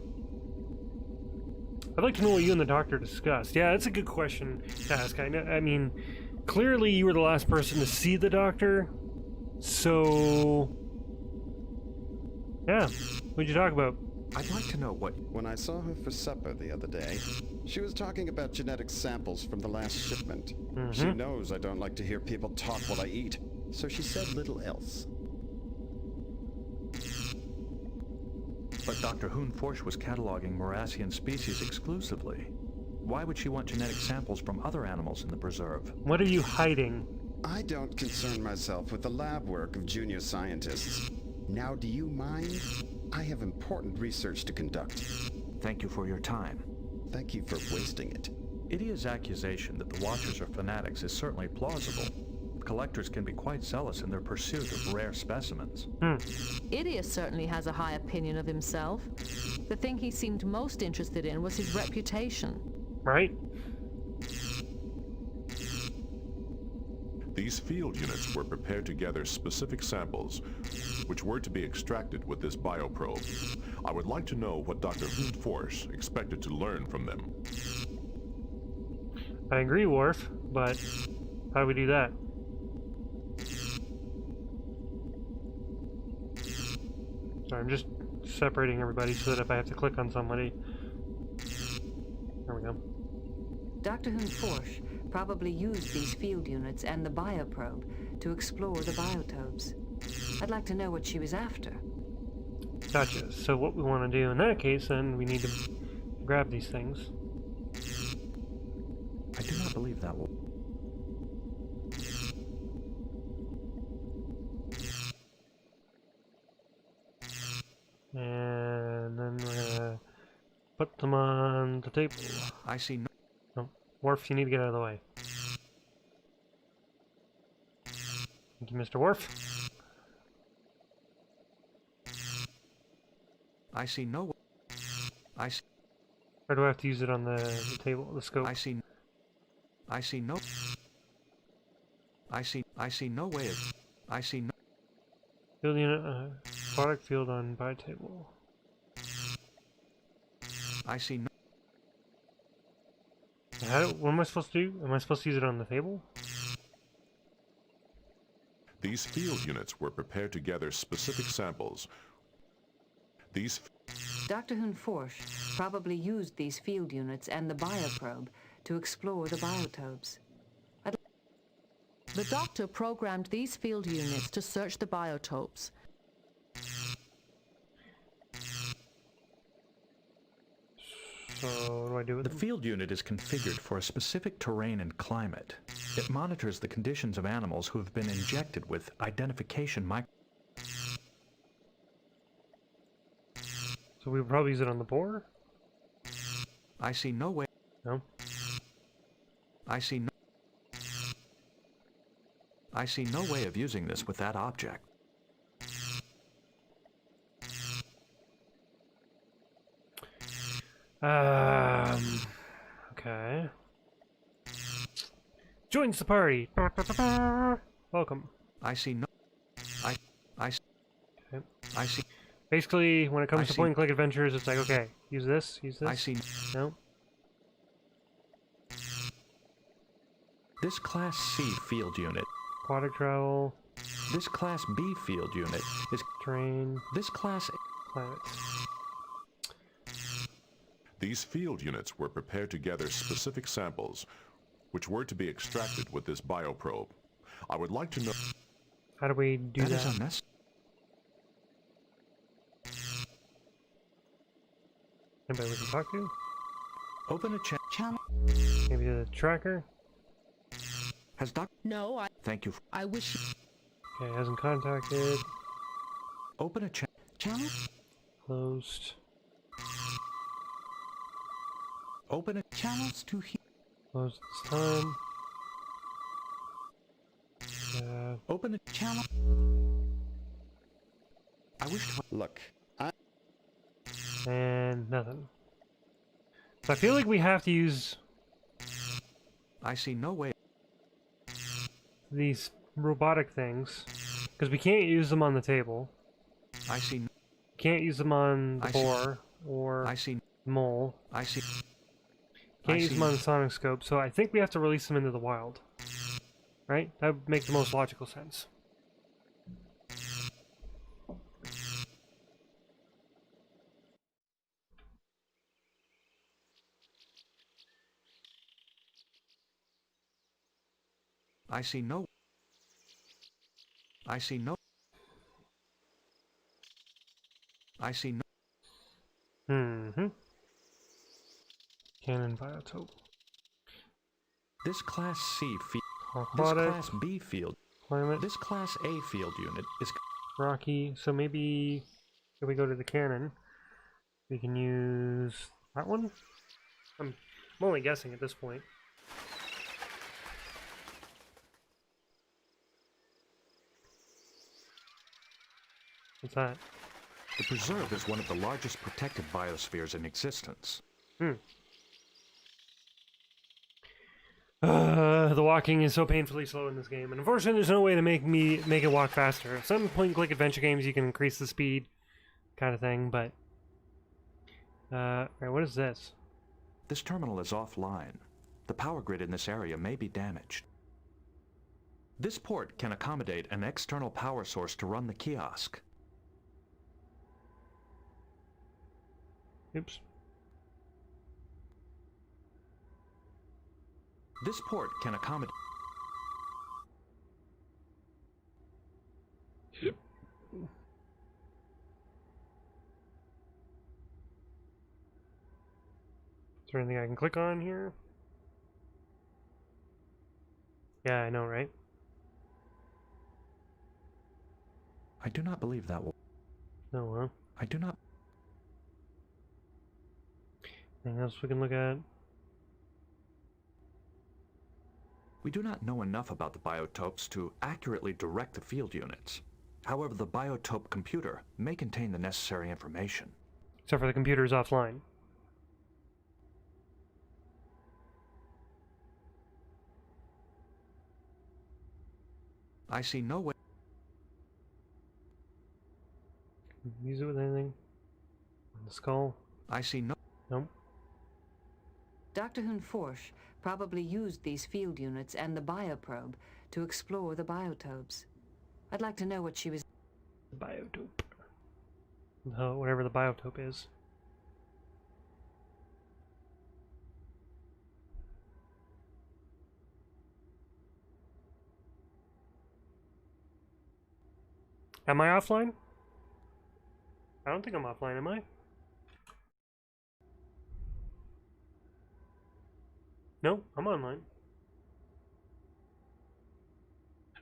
Speaker 1: I'd like to know what you and the Doctor discussed. Yeah, that's a good question to ask. I mean, clearly you were the last person to see the Doctor, so... yeah, what'd you talk about?
Speaker 7: I'd like to know what...
Speaker 18: When I saw her for supper the other day, she was talking about genetic samples from the last shipment. She knows I don't like to hear people talk while I eat, so she said little else.
Speaker 7: But Dr. Hyunh-Foetsch was cataloging Morassian species exclusively. Why would she want genetic samples from other animals in the preserve?
Speaker 1: What are you hiding?
Speaker 18: I don't concern myself with the lab work of junior scientists. Now, do you mind? I have important research to conduct.
Speaker 7: Thank you for your time.
Speaker 18: Thank you for wasting it.
Speaker 7: Idia's accusation that the Watchers are fanatics is certainly plausible. Collectors can be quite zealous in their pursuit of rare specimens.
Speaker 16: Idia certainly has a high opinion of himself. The thing he seemed most interested in was his reputation.
Speaker 1: Right?
Speaker 9: These field units were prepared to gather specific samples, which were to be extracted with this bioprobe. I would like to know what Dr. Hyunh-Foetsch expected to learn from them.
Speaker 1: I agree, Worf, but how do we do that? Sorry, I'm just separating everybody so that if I have to click on somebody... There we go.
Speaker 17: Dr. Hyunh-Foetsch probably used these field units and the bioprobe to explore the biotopes. I'd like to know what she was after.
Speaker 1: Gotcha. So what we want to do in that case, then, we need to grab these things.
Speaker 7: I do not believe that will...
Speaker 1: And then we're gonna put them on the table.
Speaker 7: I see no...
Speaker 1: Oh, Worf, you need to get out of the way. Thank you, Mr. Worf.
Speaker 7: I see no... I see...
Speaker 1: Or do I have to use it on the table, the scope?
Speaker 7: I see no way of... I see no...
Speaker 1: Field unit, product field on buy table.
Speaker 7: I see no...
Speaker 1: What am I supposed to do? Am I supposed to use it on the table?
Speaker 9: These field units were prepared to gather specific samples. These...
Speaker 17: Dr. Hyunh-Foetsch probably used these field units and the bioprobe to explore the biotopes.
Speaker 16: The Doctor programmed these field units to search the biotopes.
Speaker 1: So what do I do with
Speaker 7: The
Speaker 1: them?
Speaker 7: field unit is configured for a specific terrain and climate. It monitors the conditions of animals who have been injected with identification
Speaker 1: So we would probably use it on the board?
Speaker 7: I see no way...
Speaker 1: No?
Speaker 7: I see no way of using this with that object.
Speaker 1: Okay. Joins the party. Welcome.
Speaker 7: I see no...
Speaker 1: Okay.
Speaker 7: I see...
Speaker 1: Basically, when it comes to point-and-click adventures, it's like, okay, use this, use this.
Speaker 7: I see...
Speaker 1: No?
Speaker 7: This Class C field unit...
Speaker 1: Aquatic travel.
Speaker 7: This Class B field unit is...
Speaker 1: Terrain.
Speaker 7: This Class...
Speaker 1: Planets.
Speaker 9: These field units were prepared to gather specific samples, which were to be extracted with this bioprobe. I would like to know...
Speaker 1: How do we do that?
Speaker 7: That is unnecessary.
Speaker 1: Anybody we can talk to?
Speaker 7: Open a channel.
Speaker 1: Maybe the tracker?
Speaker 7: Has Doc...
Speaker 6: No,
Speaker 7: Thank you.
Speaker 6: I wish...
Speaker 1: Okay, hasn't contacted.
Speaker 7: Open a
Speaker 15: channel.
Speaker 1: Closed.
Speaker 7: Open a...
Speaker 15: Channels to hear.
Speaker 1: Closed this time.
Speaker 7: Open a...
Speaker 15: Channel.
Speaker 7: I wish to...
Speaker 18: Look,
Speaker 1: And nothing. So I feel like we have to use
Speaker 7: I see no way.
Speaker 1: these robotic things, because we can't use them on the table.
Speaker 7: I see.
Speaker 1: Can't use them on the boar or mole.
Speaker 7: I see.
Speaker 1: Can't use them on the sonic scope, so I think we have to release them into the wild. Right? That would make the most logical sense.
Speaker 7: I see no. I see no. I see no.
Speaker 1: Mm-hmm. Cannon biotope.
Speaker 7: This Class C field.
Speaker 1: Aquatic.
Speaker 7: This Class B field.
Speaker 1: Climate.
Speaker 7: This Class A field unit is
Speaker 1: rocky. So maybe if we go to the cannon, we can use that one. I'm only guessing at this point. What's that?
Speaker 7: The preserve is one of the largest protected biospheres in existence.
Speaker 1: The walking is so painfully slow in this game, and unfortunately there's no way to make it walk faster. Some point-and-click adventure games you can increase the speed, kind of thing, but... Alright, what is this?
Speaker 7: This terminal is offline. The power grid in this area may be damaged. This port can accommodate an external power source to run the kiosk.
Speaker 1: Oops.
Speaker 7: This port can accommodate...
Speaker 1: Is there anything I can click on here? Yeah, I know, right?
Speaker 7: I do not believe that will...
Speaker 1: No, huh?
Speaker 7: I do not...
Speaker 1: Anything else we can look at?
Speaker 7: We do not know enough about the biotopes to accurately direct the field units. However, the biotope computer may contain the necessary information.
Speaker 1: Except for the computer is offline.
Speaker 7: I see no way...
Speaker 1: Use it with anything? On the skull?
Speaker 7: I see no...
Speaker 1: Nope.
Speaker 17: Dr. Hyunh-Foetsch probably used these field units and the bioprobe to explore the biotopes. I'd like to know what she was...
Speaker 1: Biotope. Whatever the biotope is. Am I offline? I don't think I'm offline, am I? No, I'm online.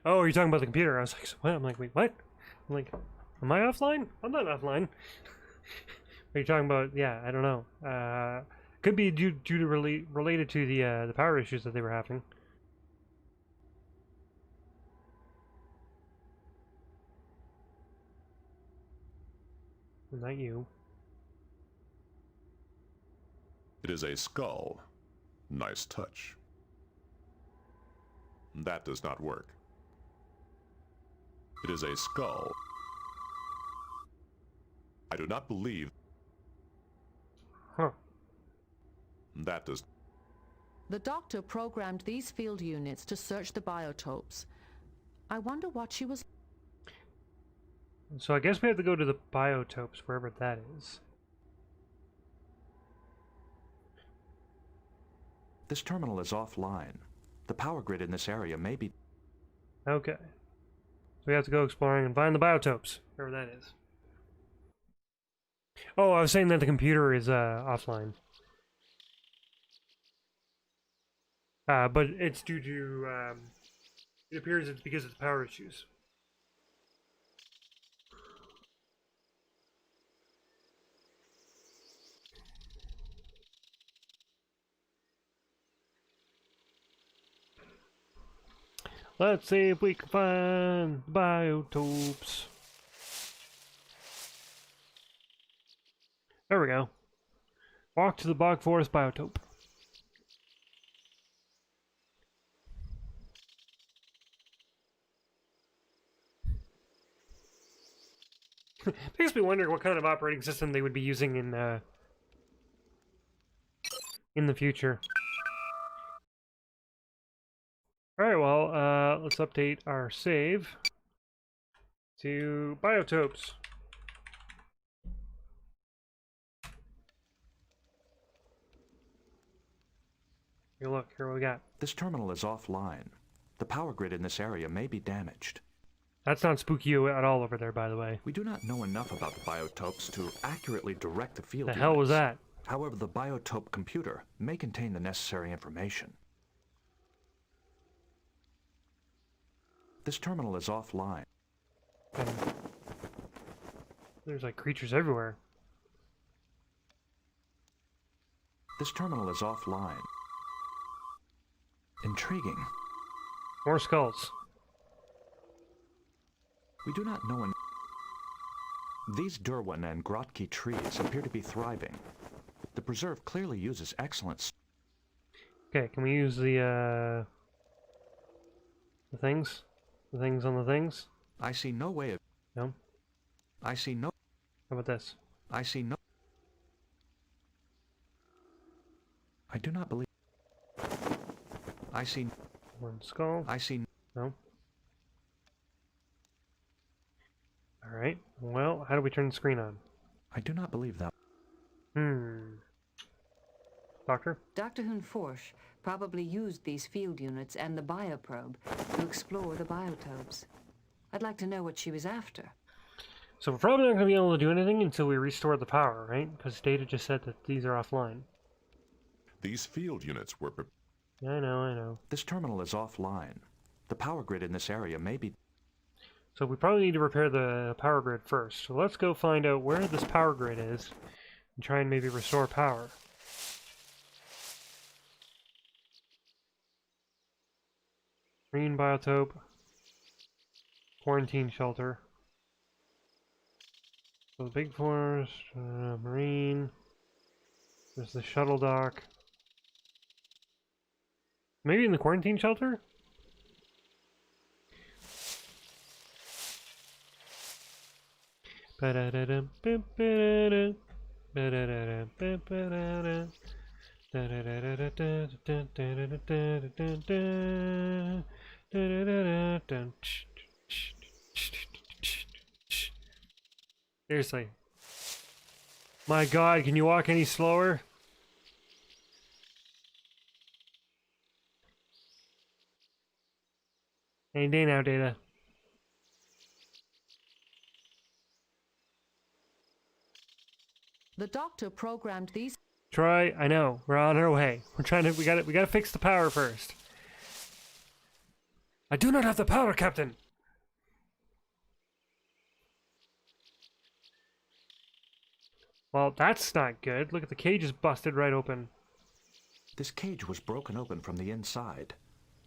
Speaker 1: Oh, you're talking about the computer. I was like, what? I'm like, wait, what? I'm like, am I offline? I'm not offline. Are you talking about? Yeah, I don't know. Could be due to related to the power issues that they were having. Not you.
Speaker 9: It is a skull. Nice touch. That does not work. It is a skull. I do not believe...
Speaker 1: Huh.
Speaker 9: That does...
Speaker 6: The doctor programmed these field units to search the biotopes. I wonder what she was...
Speaker 1: So I guess we have to go to the biotopes, wherever that is.
Speaker 7: This terminal is offline. The power grid in this area may be...
Speaker 1: Okay. So we have to go exploring and find the biotopes, wherever that is. Oh, I was saying that the computer is offline. But it's due to... it appears it's because of the power issues. Let's see if we can find biotopes. There we go. Walk to the bog forest biotope. Makes me wonder what kind of operating system they would be using in the future. Alright, well, let's update our save to biotopes. Take a look, here what we got.
Speaker 7: This terminal is offline. The power grid in this area may be damaged.
Speaker 1: That's not spooky at all over there, by the way.
Speaker 7: We do not know enough about the biotopes to accurately direct the field
Speaker 1: The hell was that?
Speaker 7: However, the biotope computer may contain the necessary information. This terminal is offline.
Speaker 1: There's like creatures everywhere.
Speaker 7: This terminal is offline. Intriguing.
Speaker 1: More skulls.
Speaker 7: We do not know These Derwin and Grotke trees appear to be thriving. The preserve clearly uses excellent...
Speaker 1: Okay, can we use the things? The things on the things?
Speaker 7: I see no way of...
Speaker 1: No?
Speaker 7: I see no...
Speaker 1: How about this?
Speaker 7: I see no... I do not believe... I see...
Speaker 1: One skull.
Speaker 7: I see...
Speaker 1: No? Alright, well, how do we turn the screen on?
Speaker 7: I do not believe that.
Speaker 1: Doctor?
Speaker 17: Dr. Hyunh-Foetsch probably used these field units and the bioprobe to explore the biotopes. I'd like to know what she was after.
Speaker 1: So we're probably not going to be able to do anything until we restore the power, right? Because Data just said that these are offline.
Speaker 9: These field units were...
Speaker 1: I know.
Speaker 7: This terminal is offline. The power grid in this area may be...
Speaker 1: So we probably need to repair the power grid first. So let's go find out where this power grid is and try and maybe restore power. Green biotope. Quarantine shelter. So the big forest, marine. There's the shuttle dock. Maybe in the quarantine shelter? Seriously. My God, can you walk any slower? Any day now, Data.
Speaker 16: The doctor programmed these...
Speaker 1: Troy, I know. We're on our way. We gotta fix the power first. I do not have the power, Captain! Well, that's not good. Look at the cage is busted right open.
Speaker 7: This cage was broken open from the inside,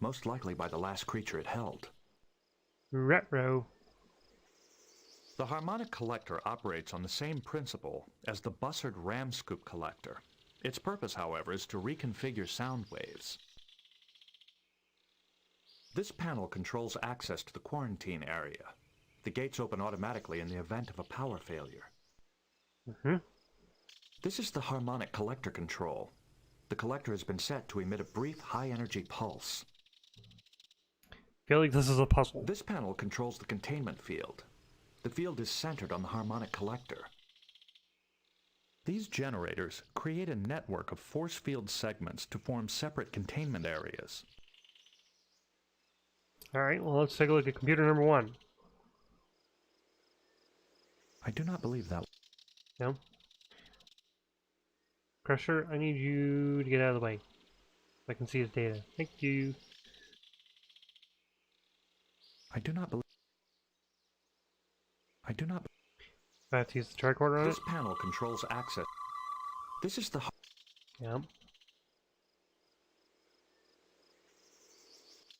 Speaker 7: most likely by the last creature it held.
Speaker 1: Retro.
Speaker 7: The harmonic collector operates on the same principle as the Bussard ram scoop collector. Its purpose, however, is to reconfigure sound waves. This panel controls access to the quarantine area. The gates open automatically in the event of a power failure. This is the harmonic collector control. The collector has been set to emit a brief high-energy pulse.
Speaker 1: I feel like this is a puzzle.
Speaker 7: This panel controls the containment field. The field is centered on the harmonic collector. These generators create a network of force field segments to form separate containment areas.
Speaker 1: Alright, well let's take a look at computer number 1.
Speaker 7: I do not believe that.
Speaker 1: No? Crusher, I need you to get out of the way. So I can see his data. Thank you.
Speaker 7: I do not believe... I do not...
Speaker 1: I have to use the tricorder on
Speaker 7: This
Speaker 1: it?
Speaker 7: panel controls access. This is the...
Speaker 1: Yeah.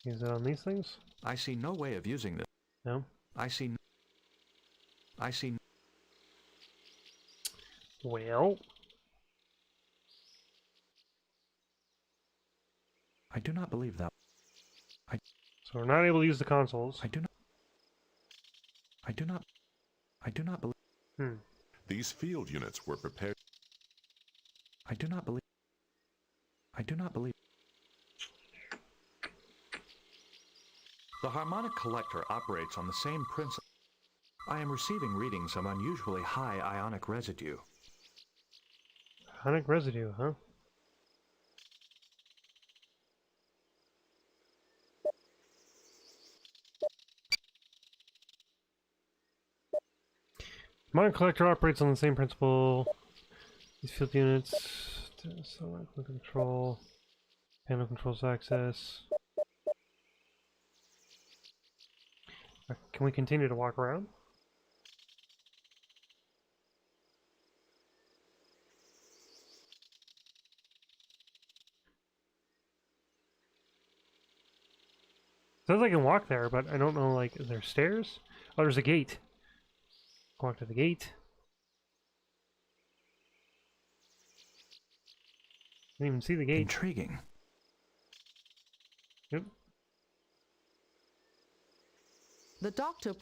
Speaker 1: Use it on these things?
Speaker 7: I see no way of using this.
Speaker 1: No?
Speaker 7: I see...
Speaker 1: Well...
Speaker 7: I do not believe that.
Speaker 1: So we're not able to use the consoles.
Speaker 7: I do not believe.
Speaker 9: These field units were prepared.
Speaker 7: I do not believe. The harmonic collector operates on the same principle. I am receiving readings of unusually high ionic residue.
Speaker 1: Ionic residue, huh? Harmonic collector operates on the same principle. These field units, select control, panel controls access. Can we continue to walk around? Says I can walk there, but I don't know, like, is there stairs? Oh, there's a gate. Walk to the gate. Didn't even see the gate.
Speaker 7: Intriguing.
Speaker 1: Yep.
Speaker 16: The doctor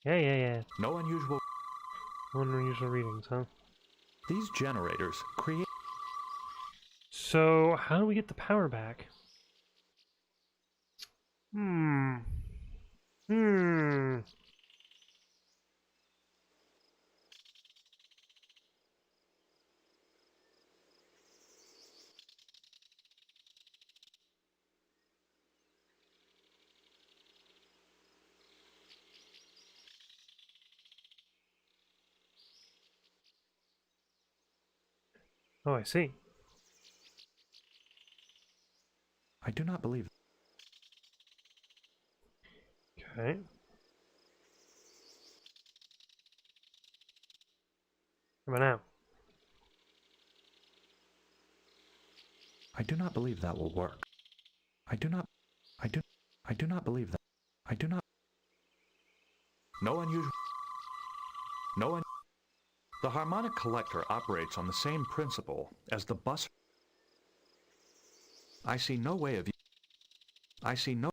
Speaker 1: Yeah.
Speaker 7: No unusual
Speaker 1: readings, huh?
Speaker 7: These generators create.
Speaker 1: So, how do we get the power back? Oh, I see.
Speaker 7: I do not believe.
Speaker 1: Okay. Come on now.
Speaker 7: I do not believe that will work. I do not believe that. I do not. No unusual. No un. The harmonic collector operates on the same principle as the bus. I see no way of. I see no.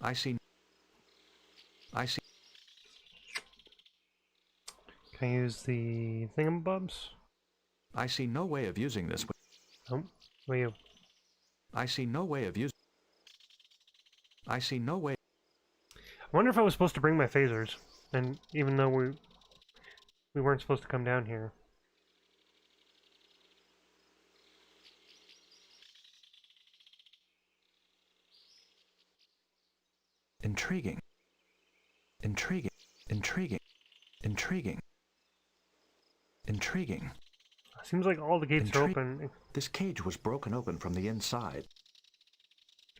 Speaker 7: I see.
Speaker 1: Can I use the thingamabobs?
Speaker 7: I see no way of using this.
Speaker 1: Oh, where are you?
Speaker 7: I see no way of using. I see no way.
Speaker 1: I wonder if I was supposed to bring my phasers, and even though we weren't supposed to come down here.
Speaker 7: Intriguing. Intriguing. Intriguing. Intriguing. Intriguing.
Speaker 1: Seems like all the gates are open.
Speaker 7: This cage was broken open from the inside.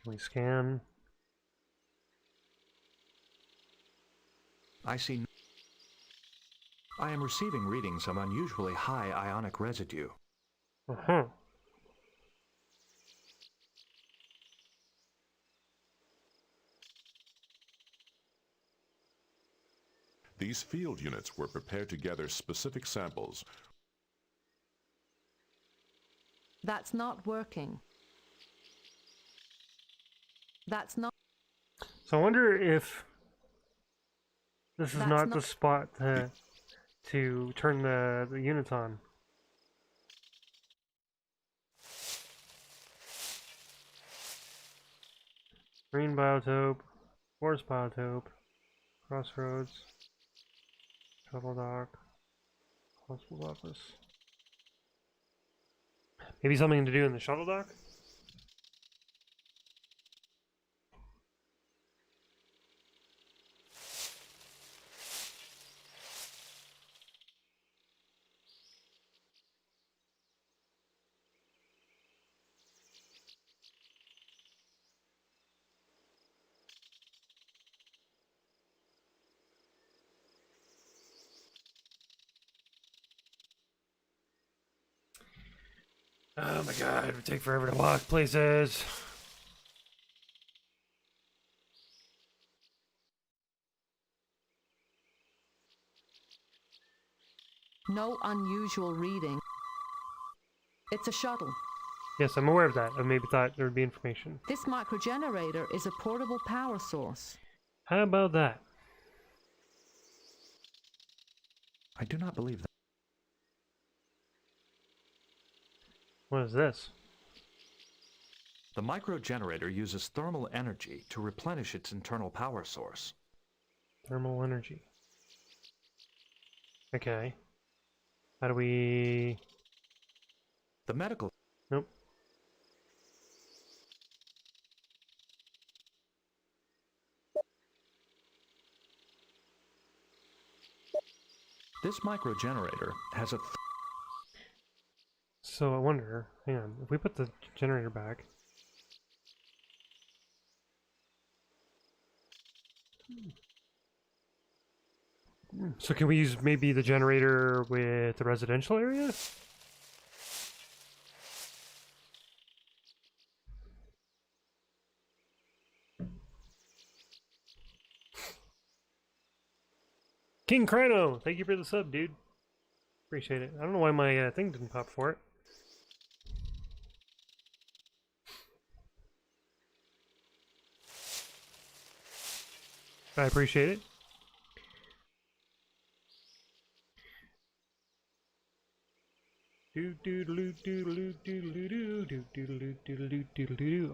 Speaker 1: Can we scan?
Speaker 7: I see. I am receiving readings of unusually high ionic residue.
Speaker 1: Uh-huh.
Speaker 9: These field units were prepared to gather specific samples.
Speaker 16: That's not working. That's not.
Speaker 1: So I wonder if this is not the spot to turn the units on. Green biotope, forest biotope, crossroads, shuttle dock, hospital office. Maybe something to do in the shuttle dock? Oh my god, it would take forever to walk places.
Speaker 16: No unusual reading. It's a shuttle.
Speaker 1: Yes, I'm aware of that. I maybe thought there would be information.
Speaker 16: This microgenerator is a portable power source.
Speaker 1: How about that?
Speaker 7: I do not believe that.
Speaker 1: What is this?
Speaker 7: The microgenerator uses thermal energy to replenish its internal power source.
Speaker 1: Thermal energy. Okay. How do we...
Speaker 7: The medical...
Speaker 1: Nope.
Speaker 7: This microgenerator has a...
Speaker 1: So I wonder, hang on, if we put the generator back... So can we use maybe the generator with the residential area? King Chrono, thank you for the sub, dude. Appreciate it. I don't know why my thing didn't pop for it. I appreciate it. Oh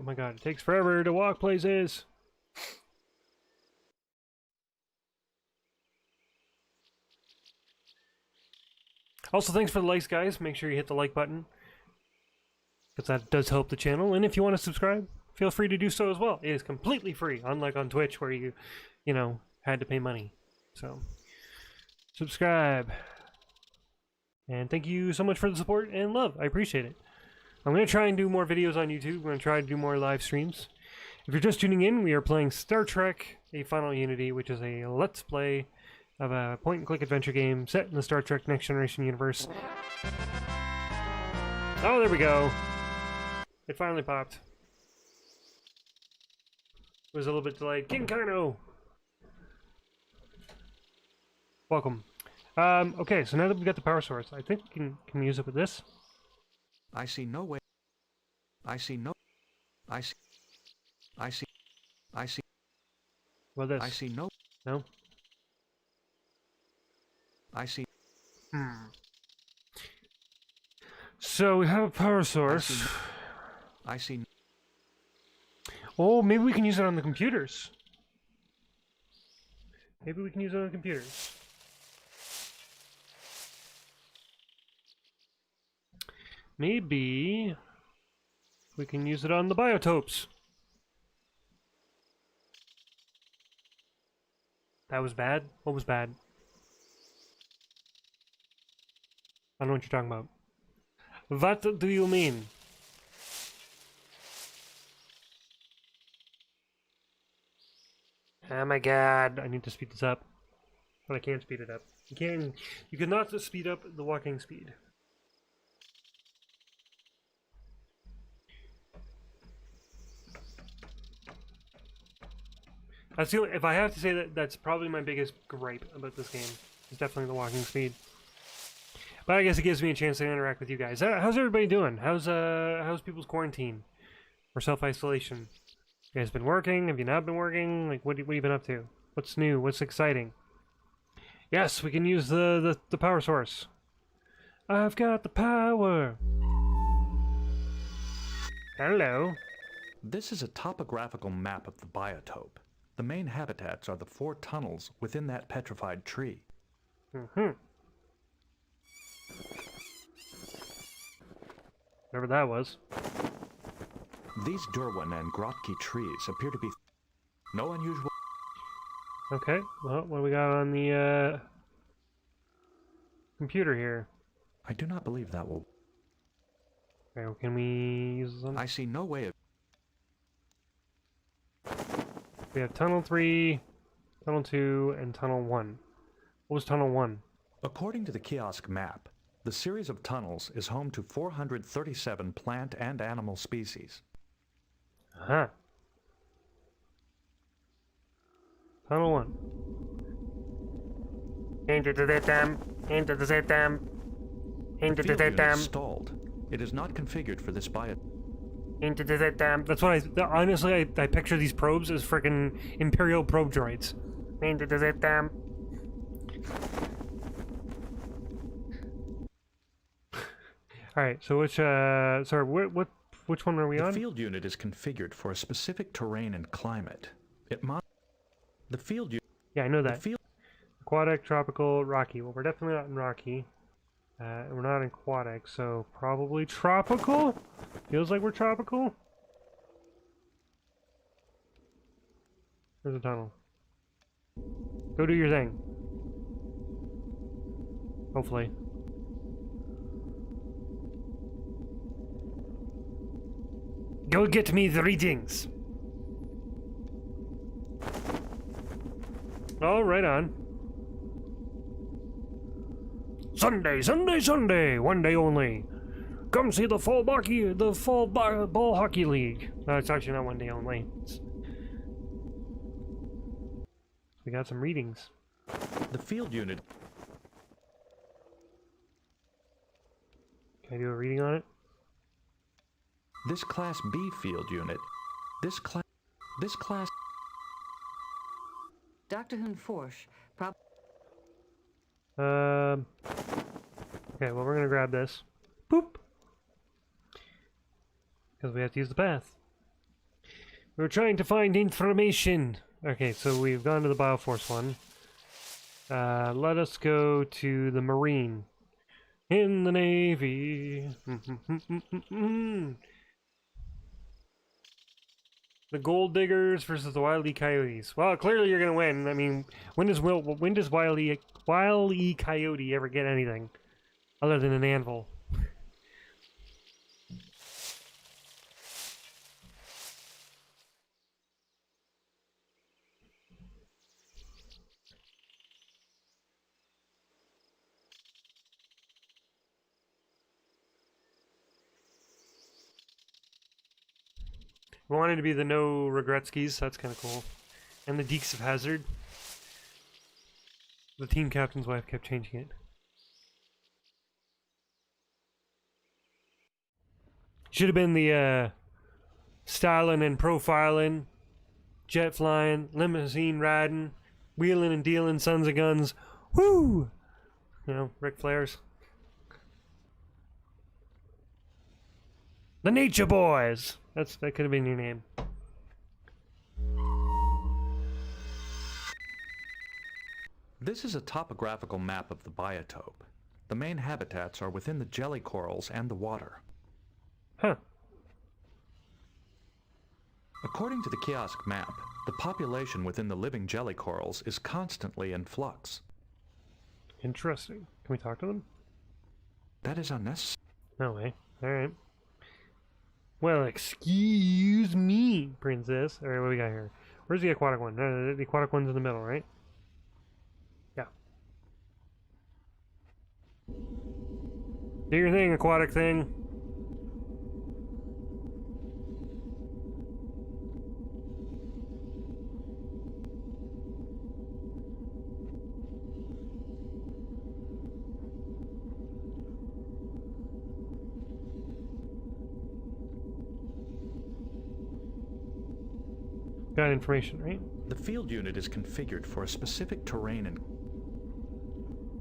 Speaker 1: my god, it takes forever to walk places. Also, thanks for the likes, guys. Make sure you hit the like button, because that does help the channel. And if you want to subscribe, feel free to do so as well. It is completely free, unlike on Twitch where you know, had to pay money. So, subscribe. And thank you so much for the support and love. I appreciate it. I'm going to try and do more videos on YouTube. I'm going to try to do more live streams. If you're just tuning in, we are playing Star Trek: A Final Unity, which is a Let's Play of a point-and-click adventure game set in the Star Trek Next Generation universe. Oh, there we go. It finally popped. It was a little bit delayed. King Kano! Welcome. Okay, so now that we've got the power source, I think we can use it with this.
Speaker 7: I see no way. I see no... I see...
Speaker 1: What this?
Speaker 7: I see no...
Speaker 1: No?
Speaker 7: I see...
Speaker 1: So we have a power source.
Speaker 7: I see...
Speaker 1: Oh, maybe we can use it on the computers. Maybe we can use it on the computers. Maybe we can use it on the biotopes. That was bad? What was bad? I don't know what you're talking about. What do you mean? Oh my god, I need to speed this up. But I can't speed it up. You cannot speed up the walking speed. That's the only, if I have to say that, that's probably my biggest gripe about this game. It's definitely the walking speed. But I guess it gives me a chance to interact with you guys. How's everybody doing? How's people's quarantine or self-isolation? You guys been working? Have you not been working? Like, what have you been up to? What's new? What's exciting? Yes, we can use the power source. I've got the power. Hello.
Speaker 7: This is a topographical map of the biotope. The main habitats are the 4 tunnels within that petrified tree.
Speaker 1: Whatever that was.
Speaker 7: These Derwin and Grotke trees appear to be no unusual...
Speaker 1: Okay, well, what do we got on the computer here?
Speaker 7: I do not believe that will...
Speaker 1: Okay, well, can we use this on...
Speaker 7: I see no way of...
Speaker 1: We have Tunnel 3, Tunnel 2, and Tunnel 1. What was Tunnel 1?
Speaker 7: According to the kiosk map, the series of tunnels is home to 437 plant and animal species.
Speaker 1: Huh. Tunnel 1.
Speaker 7: The field unit is stalled. It is not configured for this bio...
Speaker 1: That's what honestly, I picture these probes as freaking Imperial probe droids. Alright, so which, sorry, which one are we on?
Speaker 7: The field unit is configured for a specific terrain and climate. The field unit...
Speaker 1: Yeah, I know that. Aquatic, tropical, rocky. Well, we're definitely not in rocky. And we're not in aquatic, so probably tropical? Feels like we're tropical. There's a tunnel. Go do your thing. Hopefully. Go get me the readings. Oh, right on. Sunday, Sunday, Sunday, one day only. Come see the fall ball hockey league. No, it's actually not one day only. We got some readings.
Speaker 7: The field unit.
Speaker 1: Can I do a reading on it?
Speaker 7: This Class B field unit. This class.
Speaker 17: Dr. Hyunh-Foetsch,
Speaker 1: Okay, well, we're gonna grab this. Boop! Because we have to use the path. We're trying to find information. Okay, so we've gone to the Bioforce one. Let us go to the Marine. In the Navy. The Gold Diggers versus the Wile E. Coyotes. Well, clearly you're gonna win. I mean, when does Wile E. Coyote ever get anything other than an anvil? We wanted to be the No Regretskis, that's kind of cool. And the Deeks of Hazard. The team captain's wife kept changing it. Should have been the styling and profiling, jet flying, limousine riding, wheeling and dealing sons of guns. Woo! You know, Ric Flair's. The Nature Boys! That could have been your name.
Speaker 7: This is a topographical map of the biotope. The main habitats are within the jelly corals and the water.
Speaker 1: Huh.
Speaker 7: According to the kiosk map, the population within the living jelly corals is constantly in flux.
Speaker 1: Interesting. Can we talk to them?
Speaker 7: That is unnecessary.
Speaker 1: No way. Alright. Well, excuse me, princess. Alright, what do we got here? Where's the aquatic one? The aquatic one's in the middle, right? Yeah. Do your thing, aquatic thing. Got information, right?
Speaker 7: The field unit is configured for a specific terrain and...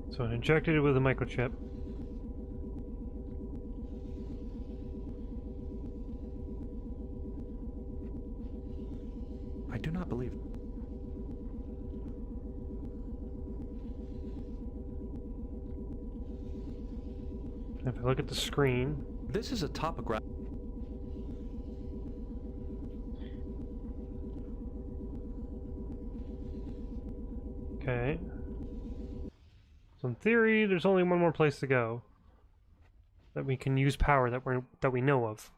Speaker 1: So it injected it with a microchip.
Speaker 7: I do not believe...
Speaker 1: If I look at the screen...
Speaker 7: This is a topograph...
Speaker 1: Okay. So in theory, there's only one more place to go that we can use power that we know of.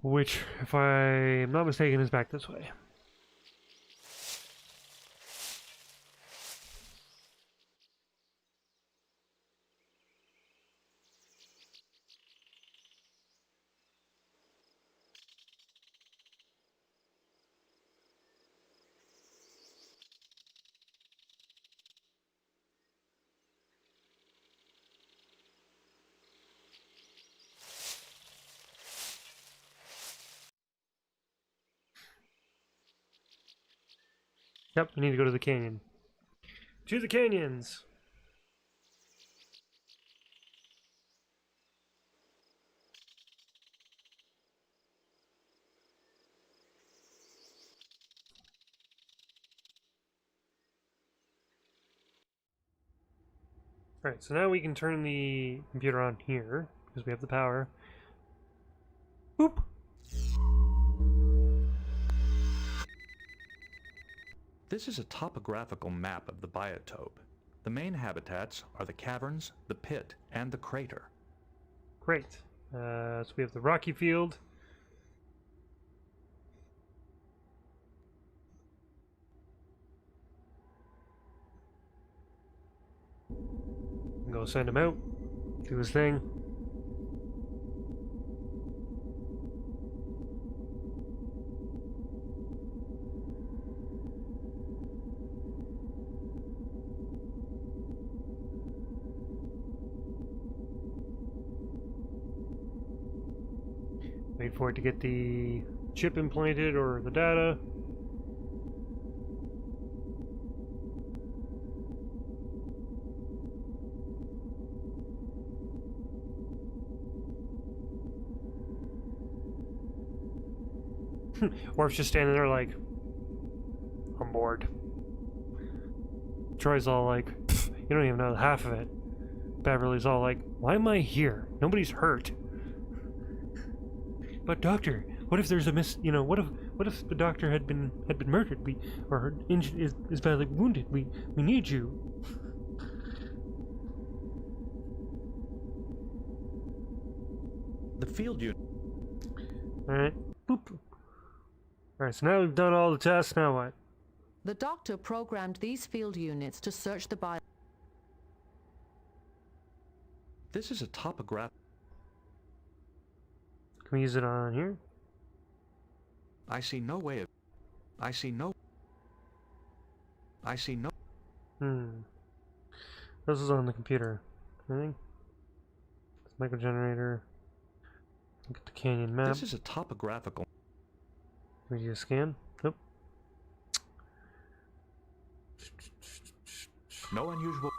Speaker 1: Which, if I'm not mistaken, is back this way. Yep, we need to go to the canyon. To the canyons! Alright, so now we can turn the computer on here, because we have the power. Boop!
Speaker 7: This is a topographical map of the biotope. The main habitats are the caverns, the pit, and the crater.
Speaker 1: Great. So we have the rocky field. Go send him out. Do his thing. Wait for it to get the chip implanted or the data. Worf's just standing there like, I'm bored. Troy's all like, you don't even know half of it. Beverly's all like, why am I here? Nobody's hurt. But doctor, what if there's a what if the doctor had been murdered? Or injured, is badly wounded. We need you.
Speaker 7: The field unit.
Speaker 1: Alright. Boop. Alright, so now we've done all the tests, now what?
Speaker 16: The doctor programmed these field units to search the bio...
Speaker 7: This is a topograph...
Speaker 1: Can we use it on here?
Speaker 7: I see no way of... I see no...
Speaker 1: This is on the computer. I think. Microgenerator. Look at the canyon map.
Speaker 7: This is a topographical...
Speaker 1: Can we do a scan? Nope.
Speaker 7: No unusual...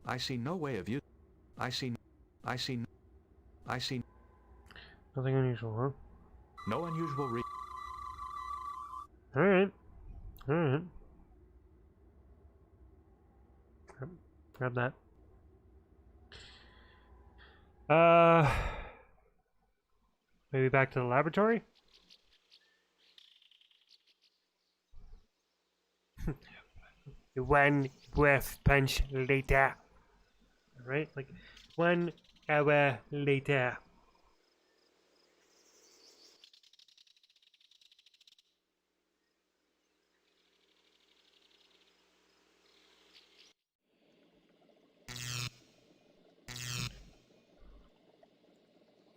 Speaker 7: I see no way of you... I see...
Speaker 1: Nothing unusual, huh?
Speaker 7: No unusual
Speaker 1: Alright. Grab that. Maybe back to the laboratory? One breath punch later. Right? Like 1 hour later.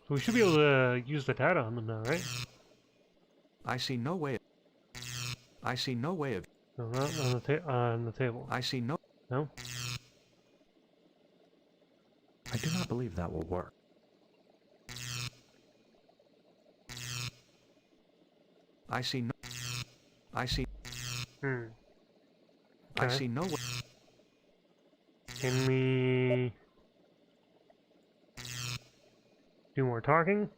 Speaker 1: So we should be able to use the data on them now, right?
Speaker 7: I see no way. I see no way of...
Speaker 1: No, not on the table.
Speaker 7: I see no...
Speaker 1: No?
Speaker 7: I do not believe that will work. I see no... I see...
Speaker 1: Okay.
Speaker 7: I see no way...
Speaker 1: Can we... do more talking?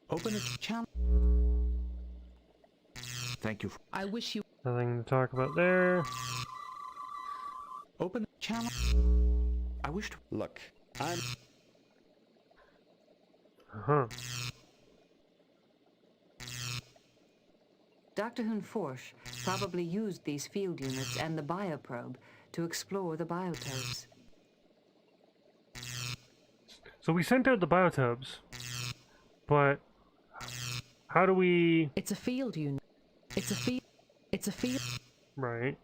Speaker 7: Open a channel. Thank you.
Speaker 6: I wish you...
Speaker 1: Nothing to talk about there.
Speaker 7: Open the channel. I wish to...
Speaker 18: Look, I'm...
Speaker 1: Uh-huh.
Speaker 17: Dr. Hyunh-Foetsch probably used these field units and the bioprobe to explore the biotopes.
Speaker 1: So we sent out the biotopes, but how do we...
Speaker 16: It's a field unit. It's a field...
Speaker 1: Right.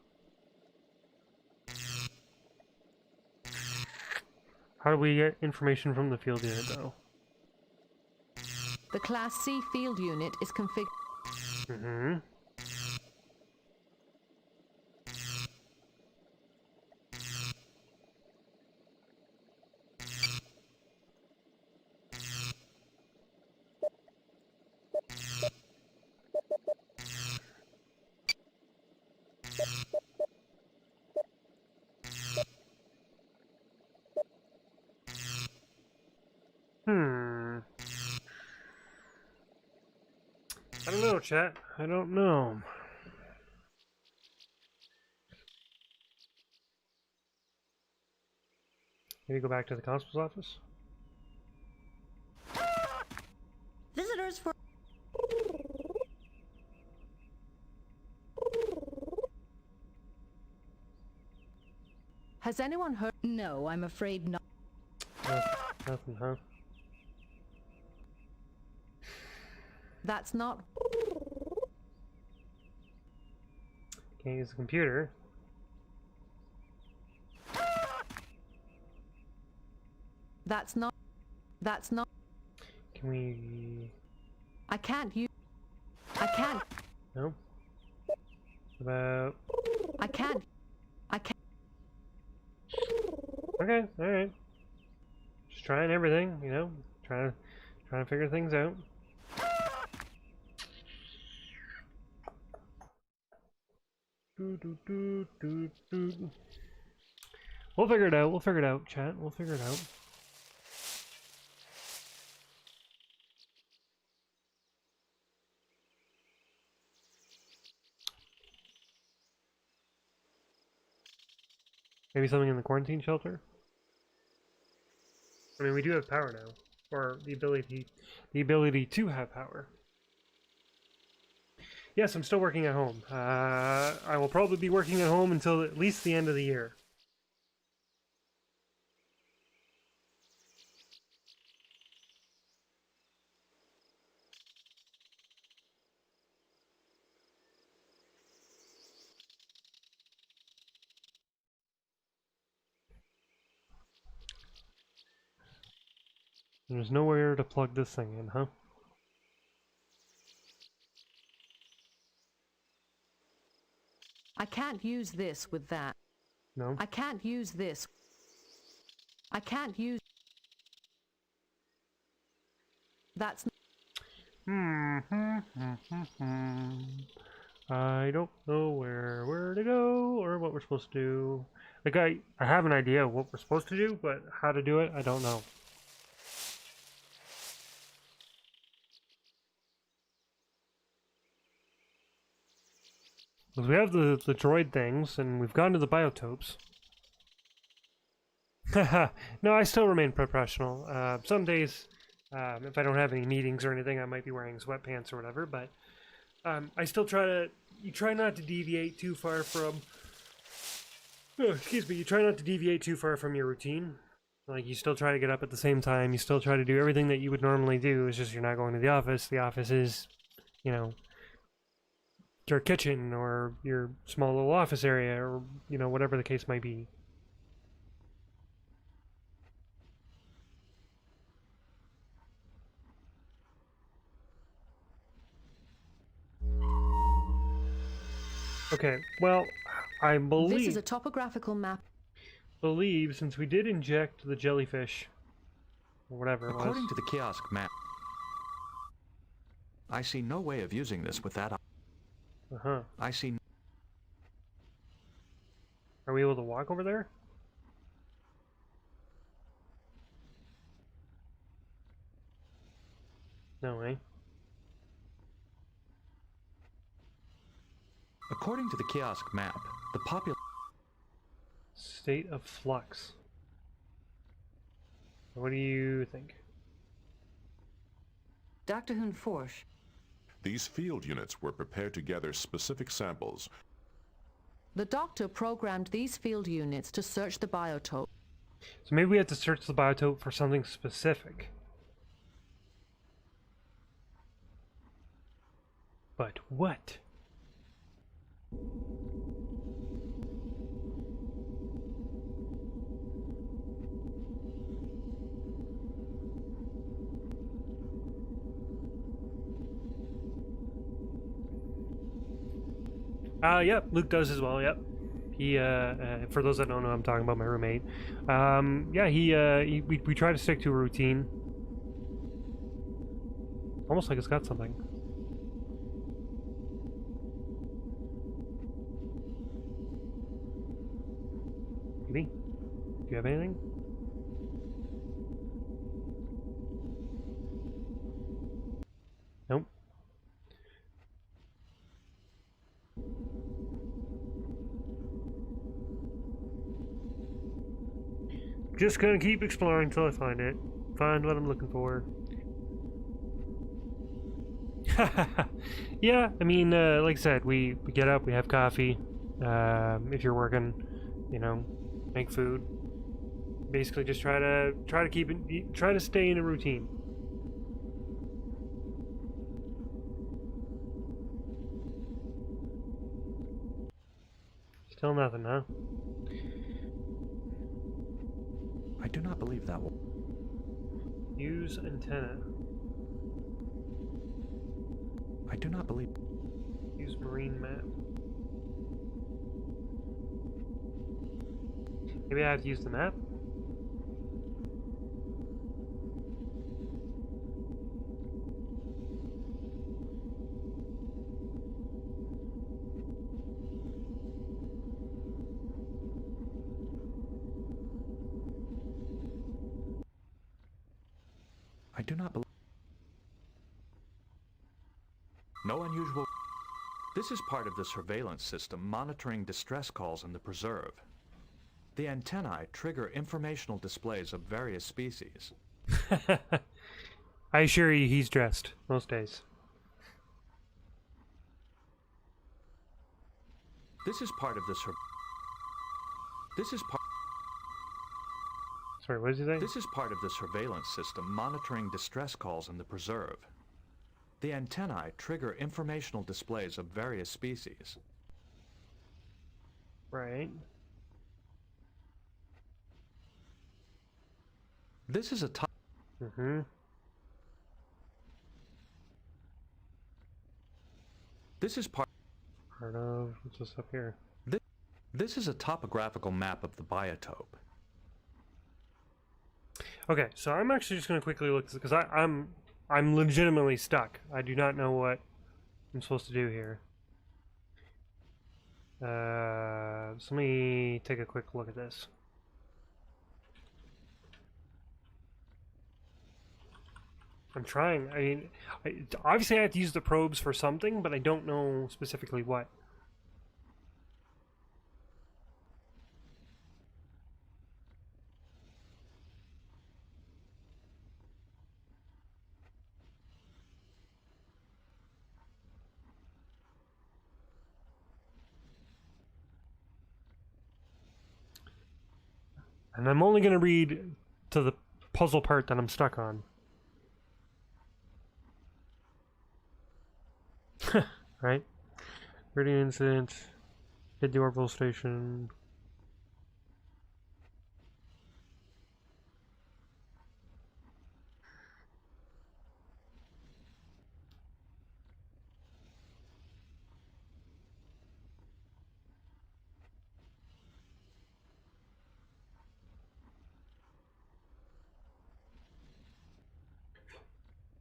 Speaker 1: How do we get information from the field unit, though?
Speaker 16: The Class C field unit is configured...
Speaker 1: Mm-hmm. I don't know, chat. I don't know. Maybe go back to the constable's office?
Speaker 14: Visitors for...
Speaker 16: Has anyone heard?
Speaker 4: No, I'm afraid not.
Speaker 1: Nothing, huh?
Speaker 16: That's not...
Speaker 1: Can't use the computer.
Speaker 16: That's not... That's not...
Speaker 1: Can we...
Speaker 16: I can't use... I can't...
Speaker 1: No? About...
Speaker 16: I can't... I can't...
Speaker 1: Okay, alright. Just trying everything, you know? Trying to figure things out. We'll figure it out. We'll figure it out, chat. We'll figure it out. Maybe something in the quarantine shelter? I mean, we do have power now. Or the ability to have power. Yes, I'm still working at home. I will probably be working at home until at least the end of the year. There's nowhere to plug this thing in, huh?
Speaker 16: I can't use this with that.
Speaker 1: No?
Speaker 16: I can't use this. I can't use... That's...
Speaker 1: I don't know where to go or what we're supposed to do. Like, I have an idea of what we're supposed to do, but how to do it, I don't know. Because we have the droid things, and we've gone to the biotopes. Haha, no, I still remain professional. Some days, if I don't have any meetings or anything, I might be wearing sweatpants or whatever, but I still you try not to deviate too far from, you try not to deviate too far from your routine. Like, you still try to get up at the same time, you still try to do everything that you would normally do, it's just you're not going to the office. The office is, you know, your kitchen or your small little office area or, you know, whatever the case might be. Okay, well, I believe...
Speaker 16: This is a topographical map.
Speaker 1: Believe, since we did inject the jellyfish, or whatever it was...
Speaker 7: According to the kiosk map, I see no way of using this with that...
Speaker 1: Uh-huh.
Speaker 7: I see...
Speaker 1: Are we able to walk over there? No, eh?
Speaker 7: According to the kiosk map, the population...
Speaker 1: State of flux. What do you think?
Speaker 17: Dr. Hyunh-Foetsch.
Speaker 9: These field units were prepared to gather specific samples.
Speaker 16: The doctor programmed these field units to search the biotope.
Speaker 1: So maybe we have to search the biotope for something specific. But what? Yep, Luke does as well, yep. He, for those that don't know, I'm talking about my roommate. Yeah, we try to stick to a routine. Almost like it's got something. Maybe? Do you have anything? Nope. Just gonna keep exploring till I find it. Find what I'm looking for. Yeah, I mean, like I said, we get up, we have coffee. If you're working, you know, make food. Basically, just try to keep it, try to stay in a routine. Still nothing, huh?
Speaker 7: I do not believe that will...
Speaker 1: Use antenna.
Speaker 7: I do not believe...
Speaker 1: Use marine map. Maybe I have to use the map?
Speaker 7: I do not believe... No unusual... This is part of the surveillance system monitoring distress calls in the preserve. The antennae trigger informational displays of various species.
Speaker 1: I assure you he's dressed most days.
Speaker 7: This is part of the
Speaker 1: Sorry, what did you say?
Speaker 7: This is part of the surveillance system monitoring distress calls in the preserve. The antennae trigger informational displays of various species.
Speaker 1: Right.
Speaker 7: This is a top... This is part
Speaker 1: of... What's this up here?
Speaker 7: This is a topographical map of the biotope.
Speaker 1: Okay, so I'm actually just going to quickly look, because I'm legitimately stuck. I do not know what I'm supposed to do here. So let me take a quick look at this. I'm trying. I mean, obviously I have to use the probes for something, but I don't know specifically what. And I'm only going to read to the puzzle part that I'm stuck on. Right? Garidian incident. Hit the orbital station.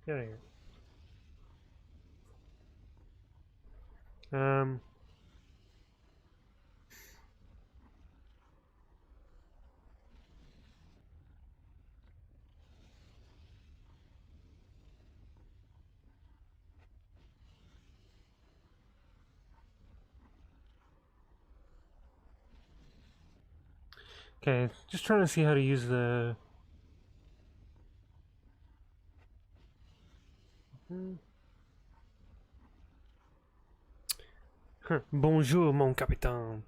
Speaker 1: Get out of here. Okay, just trying to see how to use the... Bonjour, mon capitaine.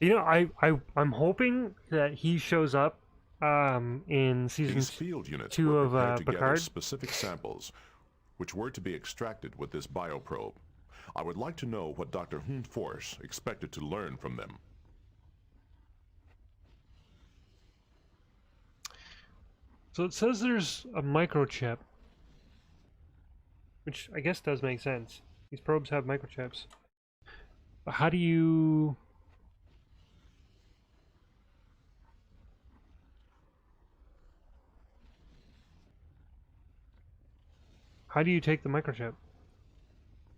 Speaker 1: You know, I'm hoping that he shows up in season
Speaker 9: These field units
Speaker 1: 2
Speaker 9: were
Speaker 1: of
Speaker 9: prepared to gather
Speaker 1: Picard.
Speaker 9: specific samples, which were to be extracted with this bioprobe. I would like to know what Dr. Hyunh-Foetsch expected to learn from them.
Speaker 1: So it says there's a microchip, which I guess does make sense. These probes have microchips. But how do you... How do you take the microchip?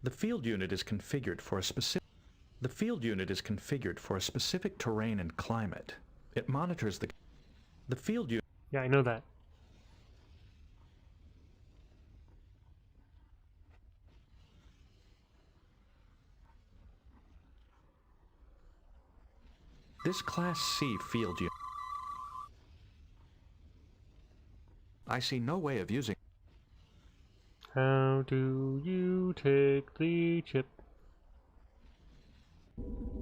Speaker 7: The field unit is configured for a specific... The field unit is configured for a specific terrain and climate. It monitors the field unit.
Speaker 1: Yeah, I know that.
Speaker 7: This Class C field unit. I see no way of using.
Speaker 1: How do you take the chip?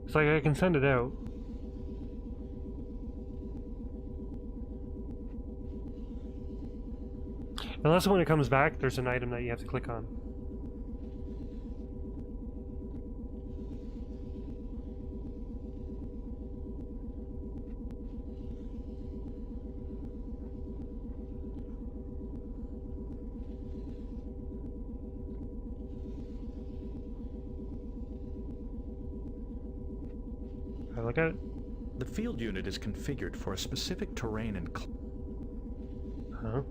Speaker 1: It's like I can send it out. Unless when it comes back, there's an item that you have to click on. I look at it.
Speaker 7: The field unit is configured for a specific terrain and.
Speaker 1: Huh?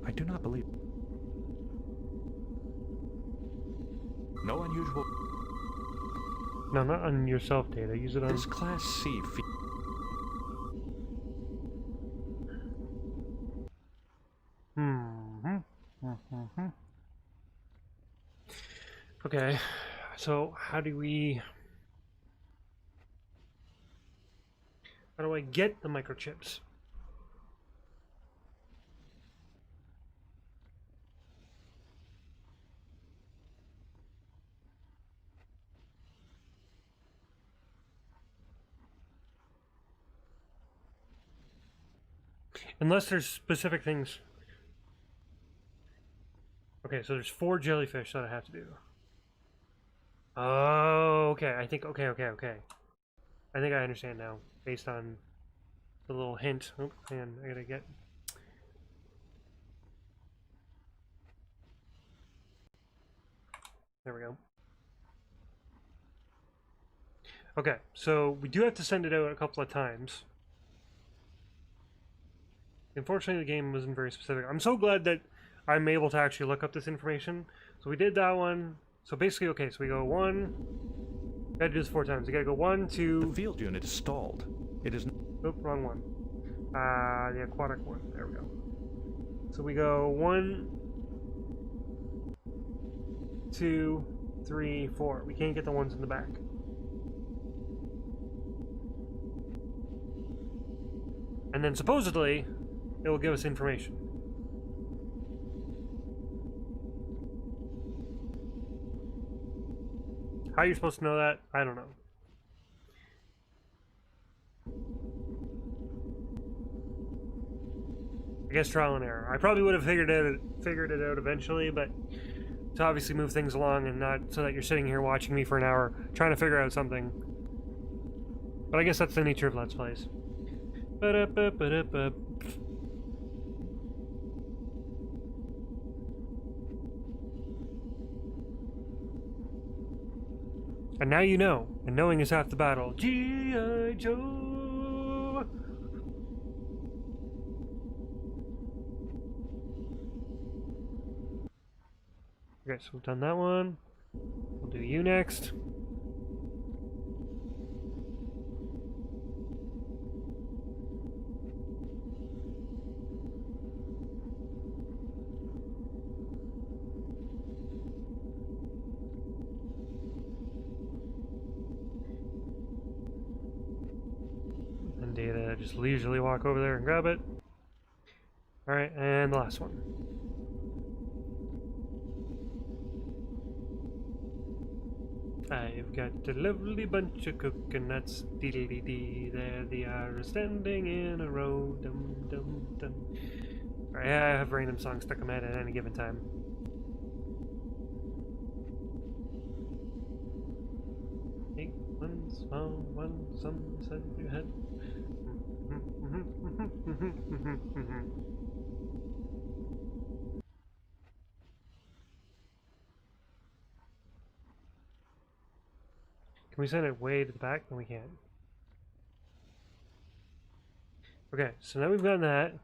Speaker 7: I do not believe. No unusual.
Speaker 1: No, not on your self data. Use it on.
Speaker 7: This Class C field.
Speaker 1: Okay, so how do I get the microchips? Unless there's specific things. Okay, so there's 4 jellyfish that I have to do. Oh, okay. I think, okay. I think I understand now, based on the little hint. Oh, man, I gotta get... There we go. Okay, so we do have to send it out a couple of times. Unfortunately, the game wasn't very specific. I'm so glad that I'm able to actually look up this information. So we did that one. So basically, okay, so we go 1. Gotta do this 4 times. You gotta go 1, 2.
Speaker 7: The field unit is stalled. It is.
Speaker 1: Oop, wrong one. The aquatic one. There we go. So we go 1, 2, 3, 4. We can't get the ones in the back. And then supposedly, it will give us information. How you're supposed to know that, I don't know. I guess trial and error. I probably would have figured it out eventually, but to obviously move things along and not so that you're sitting here watching me for an hour trying to figure out something. But I guess that's the nature of Let's Plays. Ba-da-ba-ba-da-ba. And now you know, and knowing is half the battle. G.I. Joe! Okay, so we've done that one. We'll do you next. And Data just leisurely walk over there and grab it. Alright, and the last one. I've got a lovely bunch of coconuts, dee-dee-dee-dee, there they are, standing in a row, dum-dum-dum. Alright, I have random songs stuck in my head at any given time. Eight, one, small, one, some said you had. Can we send it way to the back? No, we can't. Okay, so now we've gotten that.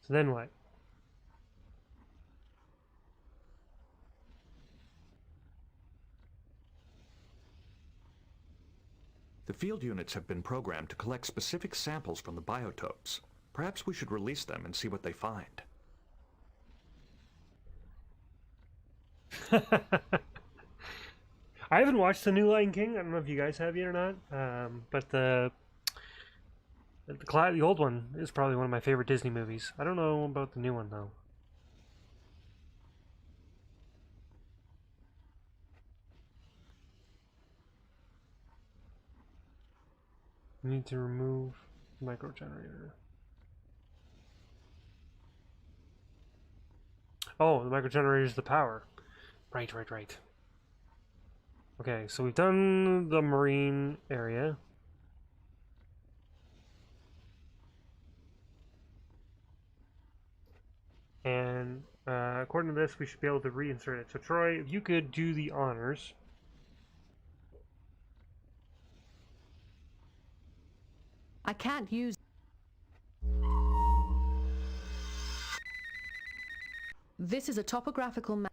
Speaker 1: So then what?
Speaker 7: The field units have been programmed to collect specific samples from the biotopes. Perhaps we should release them and see what they find.
Speaker 1: I haven't watched the new Lion King. I don't know if you guys have yet or not. But the old one is probably one of my favorite Disney movies. I don't know about the new one though. We need to remove the micro generator. Oh, the micro generator is the power. Right. Okay, so we've done the marine area. And according to this, we should be able to reinsert it. So Troy, if you could do the honors.
Speaker 16: I can't use... This is a topographical map.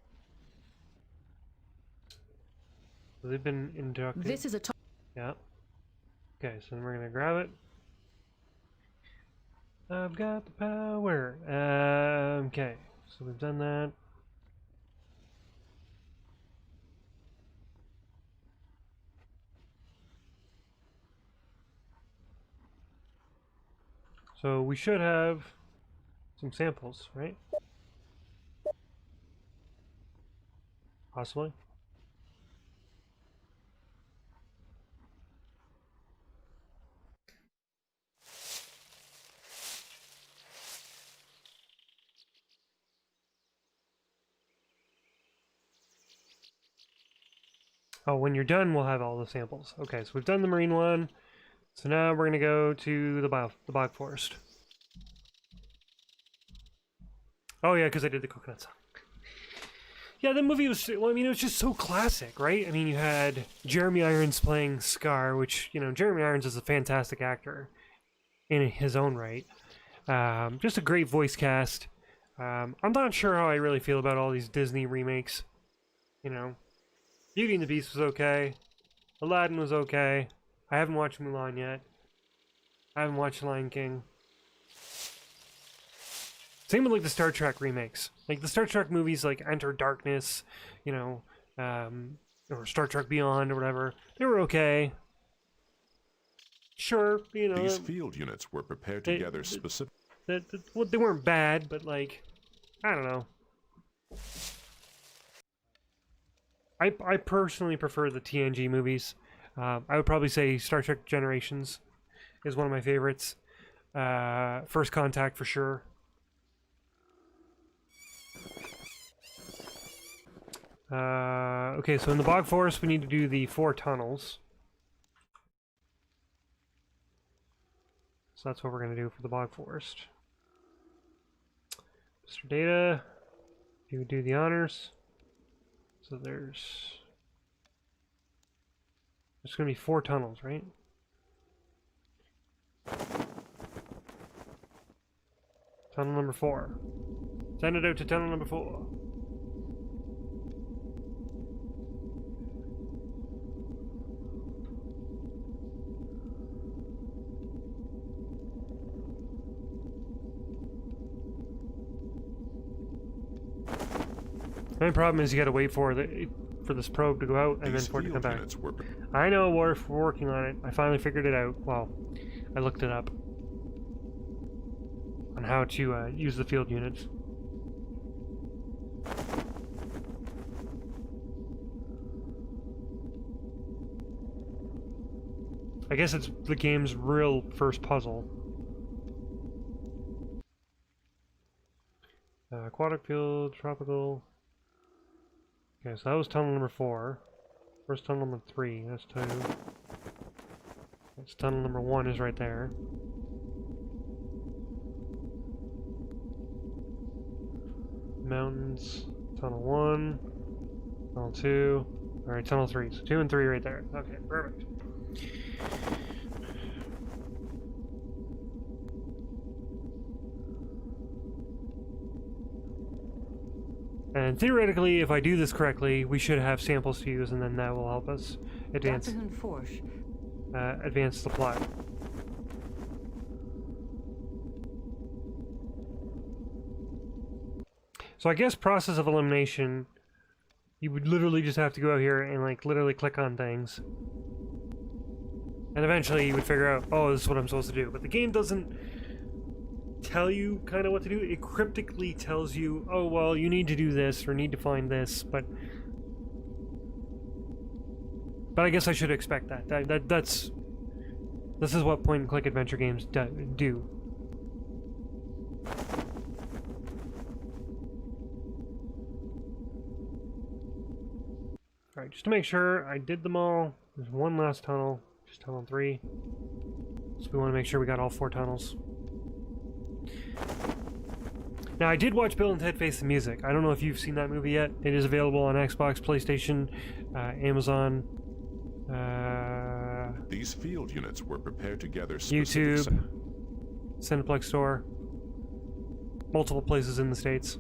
Speaker 1: They've been inducted.
Speaker 16: This is a top...
Speaker 1: Yeah. Okay, so then we're gonna grab it. I've got the power. Okay, so we've done that. So we should have some samples, right? Possibly. Oh, when you're done, we'll have all the samples. Okay, so we've done the marine one. So now we're gonna go to the bog forest. Oh yeah, because I did the coconut song. Yeah, the movie was, well, I mean, it was just so classic, right? I mean, you had Jeremy Irons playing Scar, which, you know, Jeremy Irons is a fantastic actor in his own right. Just a great voice cast. I'm not sure how I really feel about all these Disney remakes. You know, Beauty and the Beast was okay. Aladdin was okay. I haven't watched Mulan yet. I haven't watched Lion King. Same with like the Star Trek remakes. Like the Star Trek movies like Enter Darkness, you know, or Star Trek Beyond or whatever. They were okay. Sure, you know.
Speaker 9: These field units were prepared together specifically.
Speaker 1: Well, they weren't bad, but like, I don't know. I personally prefer the TNG movies. I would probably say Star Trek Generations is one of my favorites. First Contact for sure. Okay, so in the bog forest we need to do the 4 tunnels. So that's what we're going to do for the bog forest. Mr. Data, you do the honors. So there's going to be 4 tunnels, right? Tunnel number 4. Send it out to tunnel number 4. The only problem is you gotta wait for this probe to go out and then for it to come back. I know, Worf, we're working on it. I finally figured it out. Well, I looked it up on how to use the field units. I guess it's the game's real first puzzle. Aquatic field, tropical. Okay, so that was tunnel number 4. Where's tunnel number 3? That's 2. That's tunnel number 1 is right there. Mountains, tunnel 1, tunnel 2. Alright, tunnel 3. So 2 and 3 right there. Okay, perfect. And theoretically, if I do this correctly, we should have samples to use, and then that will help us advance.
Speaker 17: Dr. Hyunh-Foetsch,
Speaker 1: advance the plot. So I guess process of elimination, you would literally just have to go out here and like literally click on things. And eventually you would figure out, oh, this is what I'm supposed to do. But the game doesn't tell you kind of what to do. It cryptically tells you, oh, well, you need to do this or need to find this. But I guess I should expect that. This is what point-and-click adventure games do. Alright, just to make sure I did them all, there's one last tunnel, just tunnel 3. So we want to make sure we got all 4 tunnels. Now, I did watch Bill and Ted Face the Music. I don't know if you've seen that movie yet. It is available on Xbox, PlayStation, Amazon,
Speaker 9: These field units were prepared together
Speaker 1: YouTube, Cineplex Store, multiple places in the States.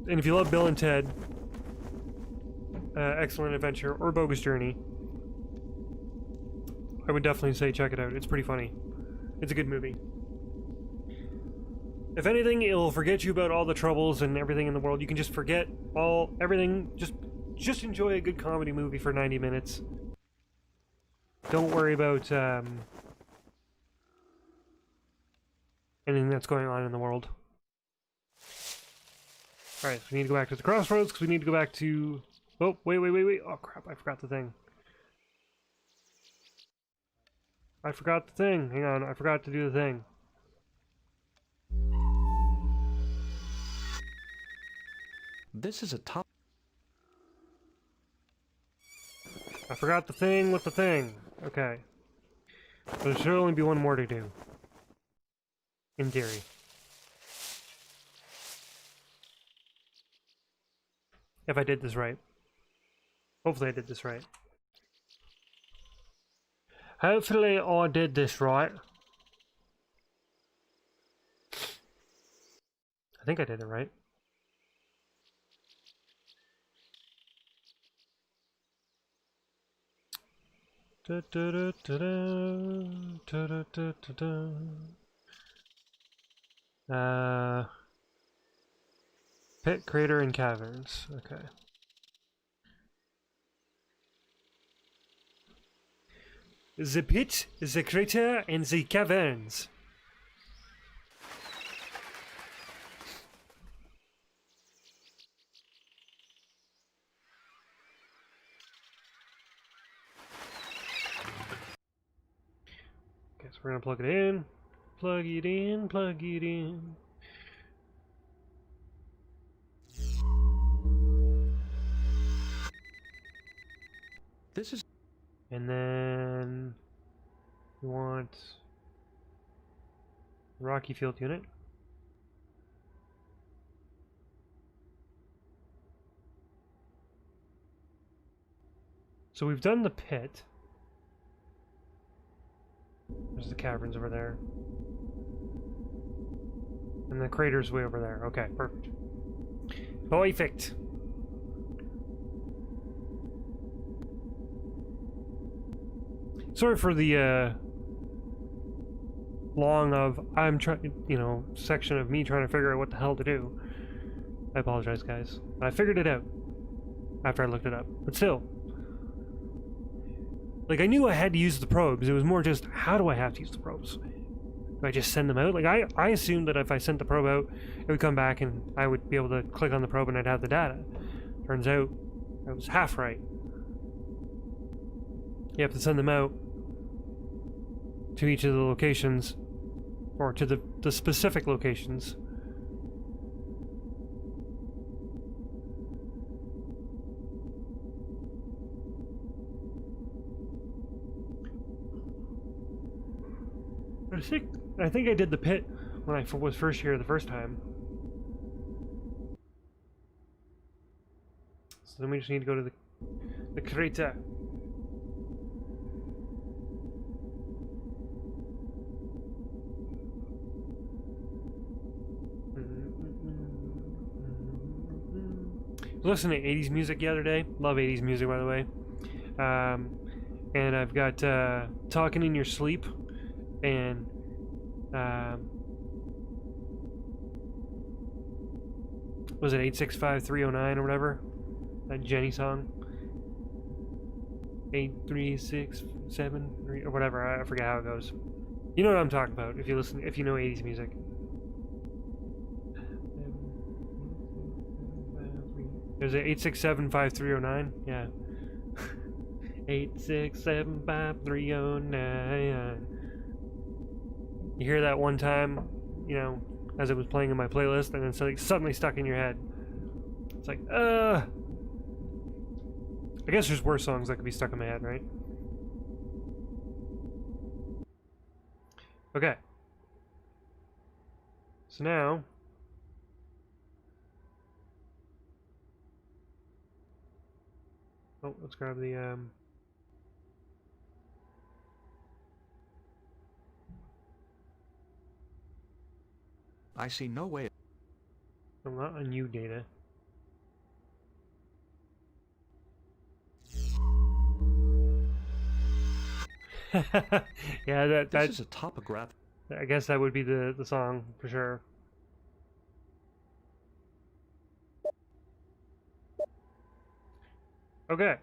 Speaker 1: And if you love Bill and Ted, Excellent Adventure, or Bogus Journey, I would definitely say check it out. It's pretty funny. It's a good movie. If anything, it'll forget you about all the troubles and everything in the world. You can just forget everything. Just enjoy a good comedy movie for 90 minutes. Don't worry about anything that's going on in the world. Alright, so we need to go back to the crossroads because we need to go back to... Oh, wait. Oh, crap, I forgot the thing. Hang on, I forgot to do the thing.
Speaker 7: This is a top...
Speaker 1: I forgot the thing with the thing. Okay. So there should only be one more to do. In theory. If I did this right. Hopefully I did this right. Hopefully I did this right. I think I did it right. Pit, crater, and caverns. Okay. The pit, the crater, and the caverns. Okay, so we're gonna plug it in. Plug it in, plug it in.
Speaker 7: This is...
Speaker 1: And then we want Rocky Field unit. So we've done the pit. There's the caverns over there. And the crater's way over there. Okay, perfect. Perfect. Sorry for the long of section of me trying to figure out what the hell to do. I apologize, guys. I figured it out after I looked it up. But still, like, I knew I had to use the probes. It was more just, how do I have to use the probes? Do I just send them out? Like, I assumed that if I sent the probe out, it would come back and I would be able to click on the probe and I'd have the data. Turns out, I was half right. You have to send them out to each of the locations, or to the specific locations. I think I did the pit when I was first here the first time. So then we just need to go to the crater. Listening to 80s music the other day. Love 80s music, by the way. and I've got Talking in Your Sleep, and was it 865309 or whatever? That Jenny song. 8367 or whatever. I forget how it goes. You know what I'm talking about if you listen, if you know 80s music. There's a 8675309. Yeah. 8675309. You hear that one time, you know, as it was playing in my playlist, and then suddenly stuck in your head. It's like, I guess there's worse songs that could be stuck in my head, right? Okay. So now... Oh, let's grab the,
Speaker 7: I see no way.
Speaker 1: I'm not on you data. Yeah, that
Speaker 7: This is a topograph.
Speaker 1: I guess that would be the song for sure. Okay,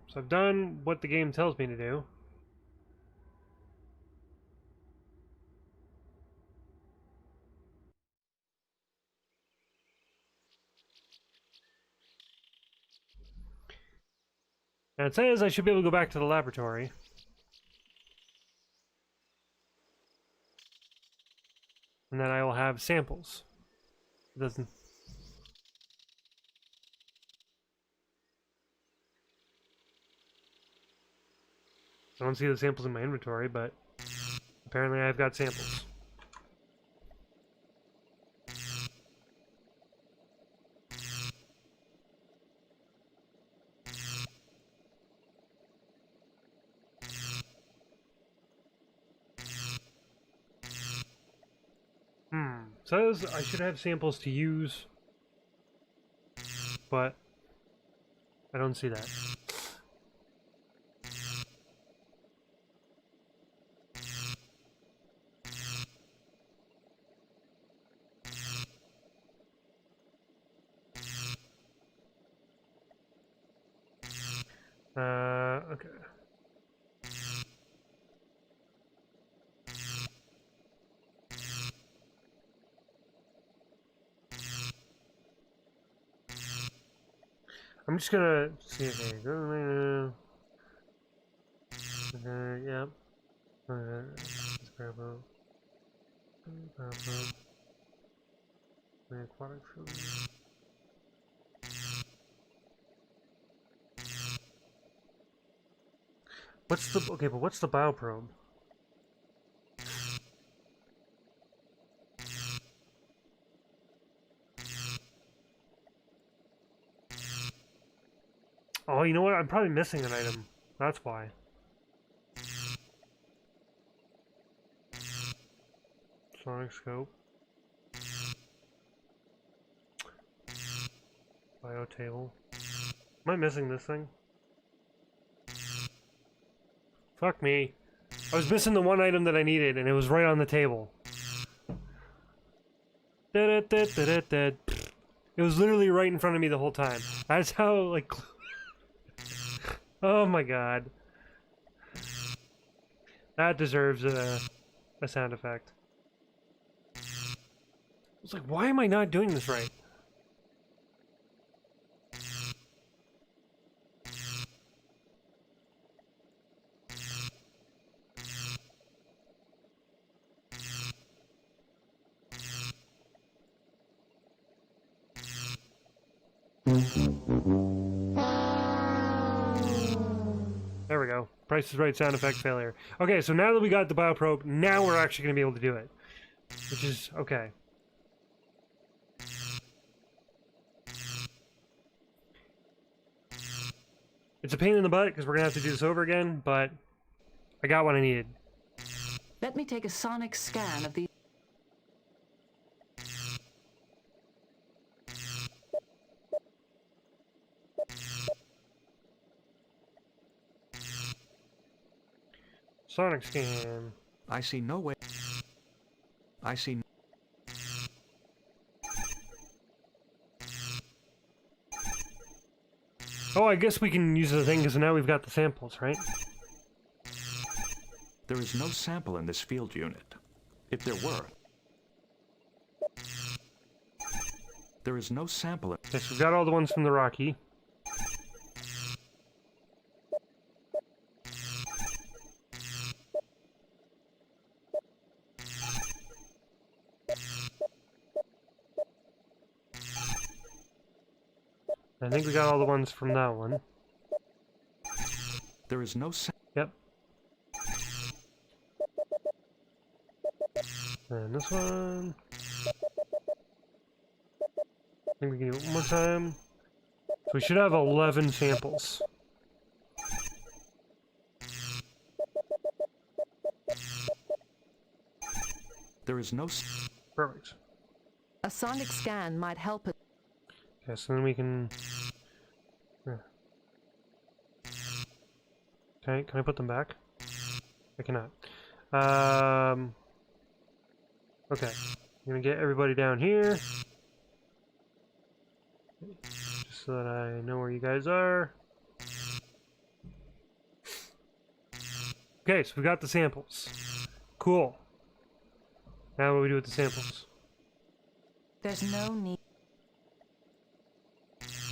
Speaker 1: so I've done what the game tells me to do. And it says I should be able to go back to the laboratory. And then I will have samples. It doesn't... I don't see the samples in my inventory, but apparently I've got samples. Says I should have samples to use, but I don't see that. Okay. I'm just gonna see if I go. Yep. Aquatic food. What's the okay? But what's the bioprobe? Oh, you know what? I'm probably missing an item. That's why. Sonic scope. Bio table. Am I missing this thing? Fuck me. I was missing the one item that I needed, and it was right on the table. It was literally right in front of me the whole time. That's how, like... Oh my god. That deserves a sound effect. It's like, why am I not doing this right? There we go. Price is Right sound effect failure. Okay, so now that we got the bioprobe, now we're actually going to be able to do it. Which is okay. It's a pain in the butt because we're going to have to do this over again, but I got what I needed.
Speaker 17: Let me take a sonic scan of the...
Speaker 1: Sonic scan.
Speaker 7: I see no way. I see.
Speaker 1: Oh, I guess we can use the thing because now we've got the samples, right?
Speaker 7: There is no sample in this field unit. If there were. There is no sample in...
Speaker 1: Okay, so we've got all the ones from the Rocky. I think we got all the ones from that one.
Speaker 7: There is no
Speaker 1: Yep. And this one. I think we can do it one more time. So we should have 11 samples.
Speaker 7: There is no...
Speaker 1: Perfect.
Speaker 16: A sonic scan might help us.
Speaker 1: Okay, so then we can... Okay, can I put them back? I cannot. Okay, I'm gonna get everybody down here. Just so that I know where you guys are. Okay, so we got the samples. Cool. Now what do we do with the samples?
Speaker 17: There's no need.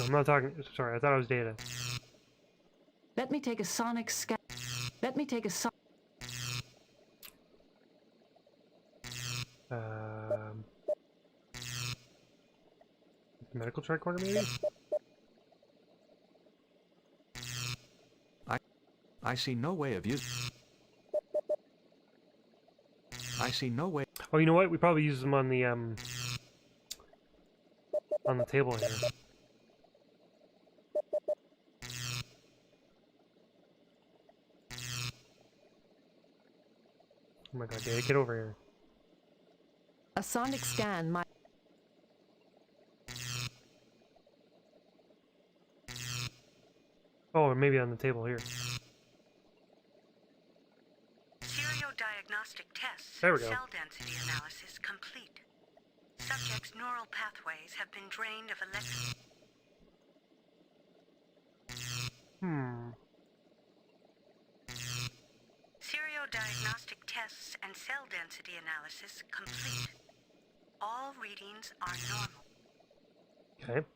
Speaker 1: No, I'm not talking... Sorry, I thought it was data.
Speaker 17: Let me take a sonic scan. Let me take a
Speaker 1: medical tricorder, maybe?
Speaker 7: I see no way of using... I see no way...
Speaker 1: Oh, you know what? We probably use them on the table here. Oh my god, Dad, get over here.
Speaker 16: A sonic scan might...
Speaker 1: Oh, or maybe on the table here.
Speaker 14: Seriodiagnostic tests
Speaker 1: There we
Speaker 14: and
Speaker 1: go.
Speaker 14: cell density analysis complete. Subject's neural pathways have been drained of electric... Seriodiagnostic tests and cell density analysis complete. All readings are normal.
Speaker 1: Okay.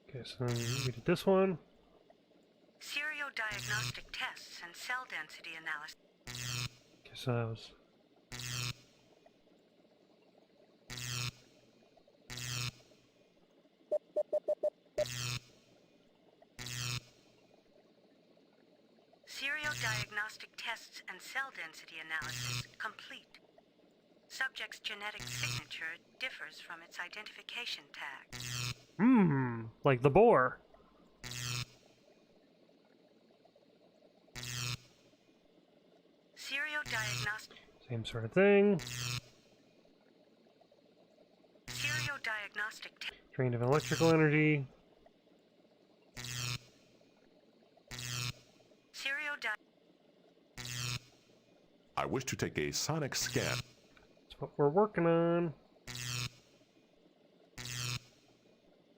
Speaker 1: Okay, so then we did this one.
Speaker 14: Seriodiagnostic tests and cell density analysis.
Speaker 1: Okay, so that was...
Speaker 14: Seriodiagnostic tests and cell density analysis complete. Subject's genetic signature differs from its identification tag.
Speaker 1: Like the boar.
Speaker 14: Seriodiagnostic...
Speaker 1: Same sort of thing.
Speaker 14: Seriodiagnostic...
Speaker 1: Drain of electrical energy.
Speaker 9: I wish to take a sonic scan.
Speaker 1: That's what we're working on.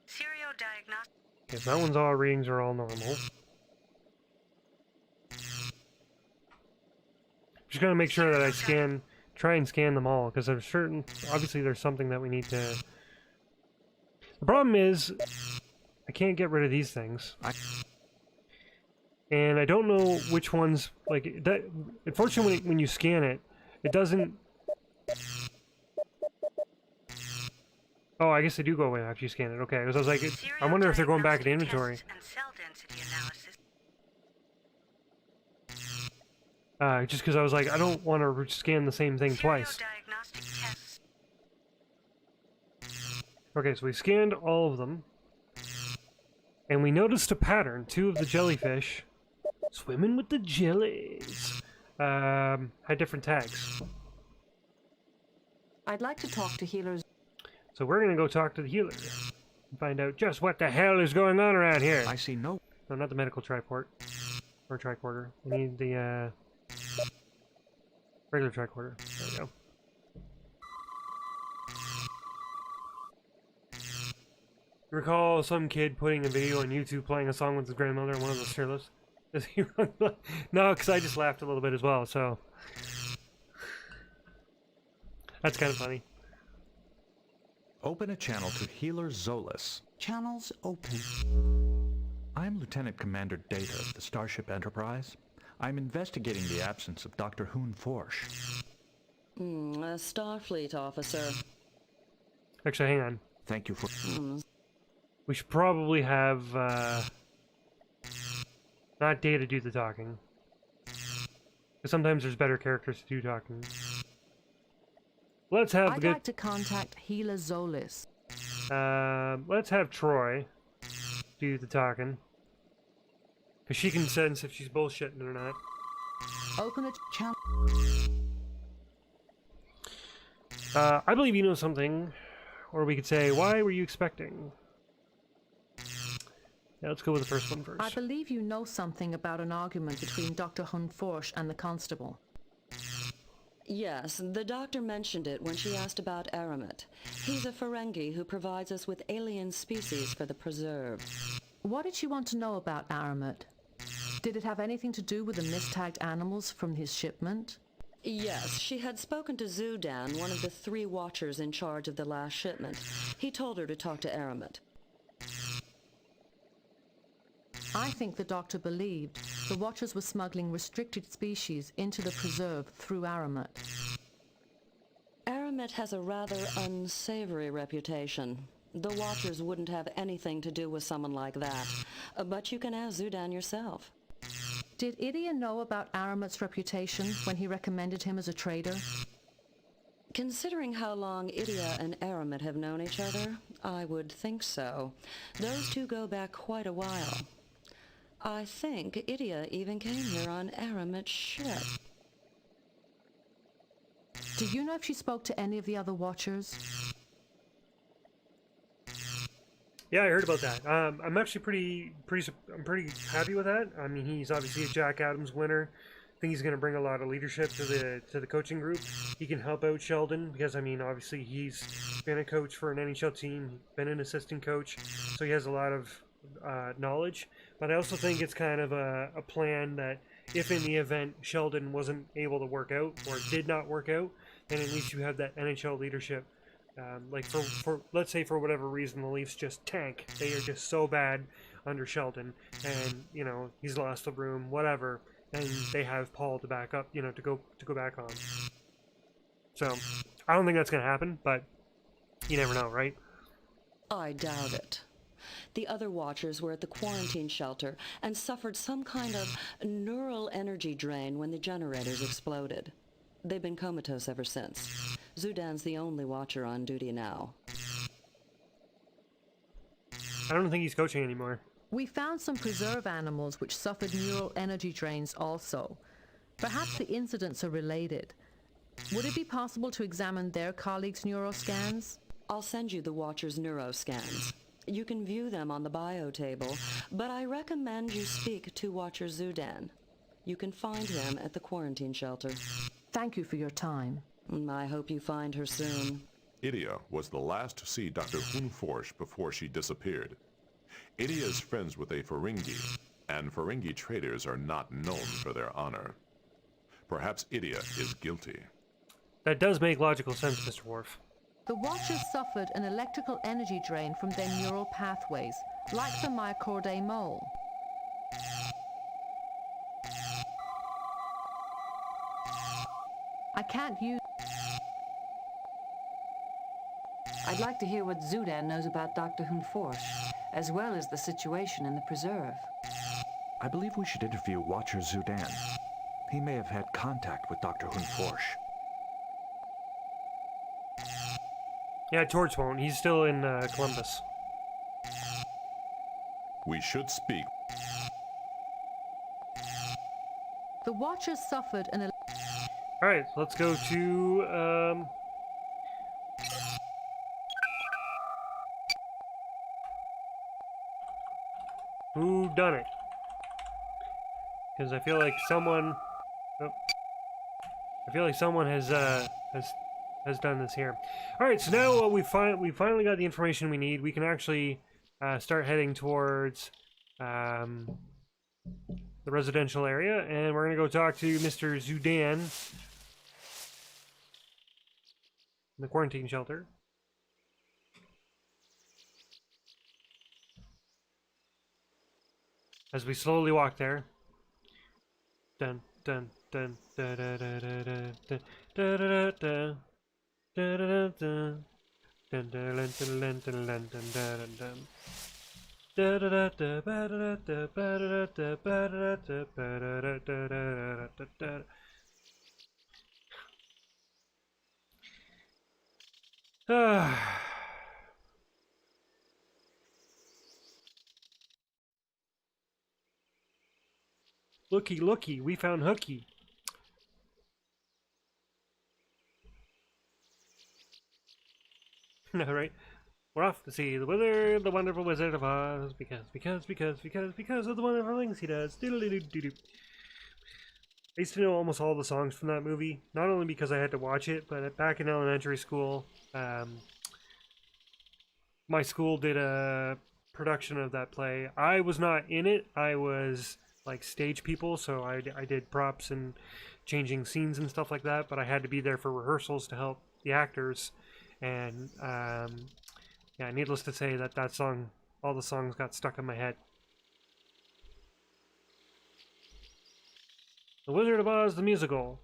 Speaker 14: Seriodiagnostic...
Speaker 1: Okay, so that one's all readings are all normal. Just gotta make sure that I try and scan them all, because there's certain, obviously there's something that we need to... The problem is, I can't get rid of these things. And I don't know which ones, like, that, unfortunately when you scan it, it doesn't... Oh, I guess they do go away after you scan it. Okay, because I was like, I wonder if they're going back to inventory.
Speaker 14: and cell density analysis.
Speaker 1: Just because I was like, I don't want to scan the same thing twice.
Speaker 14: Seriodiagnostic tests.
Speaker 1: Okay, so we scanned all of them. And we noticed a pattern. 2 of the jellyfish swimming with the jellies had different tags.
Speaker 17: I'd like to talk to healers.
Speaker 1: So we're going to go talk to the healer. find out just what the hell is going on around here.
Speaker 7: I see no...
Speaker 1: No, not the medical triport. Or tricorder. We need the, regular tricorder. There we go. Recall some kid putting a video on YouTube playing a song with his grandmother and one of those fearless. Does he run? No, because I just laughed a little bit as well, so... That's kind of funny.
Speaker 7: Open a channel to Healer Zolis.
Speaker 15: Channels open.
Speaker 7: I'm Lieutenant Commander Data of the Starship Enterprise. I'm investigating the absence of Dr. Hyunh-Foetsch.
Speaker 17: A Starfleet officer.
Speaker 1: Actually, hang on.
Speaker 7: Thank you for...
Speaker 1: We should probably have, not Data do the talking. Because sometimes there's better characters to do talking. Let's have
Speaker 16: I'd like to contact Healer Zolis.
Speaker 1: Let's have Troy do the talking. Because she can sense if she's bullshitting or not.
Speaker 16: Open a channel.
Speaker 1: I believe you know something. Or we could say, why were you expecting? Yeah, let's go with the first one first.
Speaker 16: I believe you know something about an argument between Dr. Hyunh-Foetsch and the constable.
Speaker 17: Yes, the doctor mentioned it when she asked about Aramet. He's a Ferengi who provides us with alien species for the preserve.
Speaker 16: What did she want to know about Aramet? Did it have anything to do with the mistagged animals from his shipment?
Speaker 17: Yes, she had spoken to Zudan, one of the 3 watchers in charge of the last shipment. He told her to talk to Aramet.
Speaker 16: I think the doctor believed the Watchers were smuggling restricted species into the preserve through Aramet.
Speaker 17: Aramet has a rather unsavory reputation. The Watchers wouldn't have anything to do with someone like that. But you can ask Zudan yourself.
Speaker 16: Did Idia know about Aramet's reputation when he recommended him as a trader?
Speaker 17: Considering how long Idia and Aramet have known each other, I would think so. Those two go back quite a while. I think Idia even came here on Aramet's ship.
Speaker 16: Do you know if she spoke to any of the other Watchers?
Speaker 1: Yeah, I heard about that. I'm actually pretty happy with that. I mean, he's obviously a Jack Adams winner. I think he's going to bring a lot of leadership to the coaching group. He can help out Sheldon because, I mean, obviously he's been a coach for an NHL team, been an assistant coach, so he has a lot of knowledge. But I also think it's kind of a plan that if in the event Sheldon wasn't able to work out or did not work out, then at least you have that NHL leadership. Like for let's say for whatever reason the Leafs just tank, they are just so bad under Sheldon, and you know he's lost the room, whatever, and they have Paul to back up, you know, to go back on. So I don't think that's gonna happen, but you never know, right?
Speaker 17: I doubt it. The other Watchers were at the quarantine shelter and suffered some kind of neural energy drain when the generators exploded. They've been comatose ever since. Zudan's the only Watcher on duty now.
Speaker 1: I don't think he's coaching anymore.
Speaker 16: We found some preserve animals which suffered neural energy drains also. Perhaps the incidents are related. Would it be possible to examine their colleagues' neuroscans?
Speaker 17: I'll send you the Watcher's neuroscans. You can view them on the bio table, but I recommend you speak to Watcher Zudan. You can find him at the quarantine shelter.
Speaker 16: Thank you for your time.
Speaker 17: I hope you find her soon.
Speaker 9: Idia was the last to see Dr. Hyunh-Foetsch before she disappeared. Idia is friends with a Ferengi, and Ferengi traders are not known for their honor. Perhaps Idia is guilty.
Speaker 1: That does make logical sense, Mr. Worf.
Speaker 16: The Watchers suffered an electrical energy drain from their neural pathways, like the Mycorrhizae mole. I can't use...
Speaker 17: I'd like to hear what Zudan knows about Dr. Hyunh-Foetsch, as well as the situation in the preserve.
Speaker 7: I believe we should interview Watcher Zudan. He may have had contact with Dr. Hyunh-Foetsch.
Speaker 1: Yeah, Torch won't. He's still in Columbus.
Speaker 9: We should speak.
Speaker 16: The Watchers suffered an...
Speaker 1: Alright, let's go to... Who done it? Because I feel like someone... Oh, I feel like someone has done this here. Alright, so now we finally got the information we need. We can actually start heading towards the residential area, and we're going to go talk to Mr. Zudan in the quarantine shelter. As we slowly walk there. Dun dun dun da da da da da da da da da da da da dun dun dun dun dun dun dun dun dun da da da da ba da da ba da da ba da da ba da da da da da. Ah. Looky, looky, we found Hooky. No, right? We're off to see the wizard, the wonderful Wizard of Oz, because of the wonderful things he does. Doodle-doo-doo-doo-doo. I used to know almost all the songs from that movie, not only because I had to watch it, but back in elementary school, my school did a production of that play. I was not in it. I was like stage people, so I did props and changing scenes and stuff like that, but I had to be there for rehearsals to help the actors. And yeah, needless to say that song, all the songs got stuck in my head. The Wizard of Oz, the musical.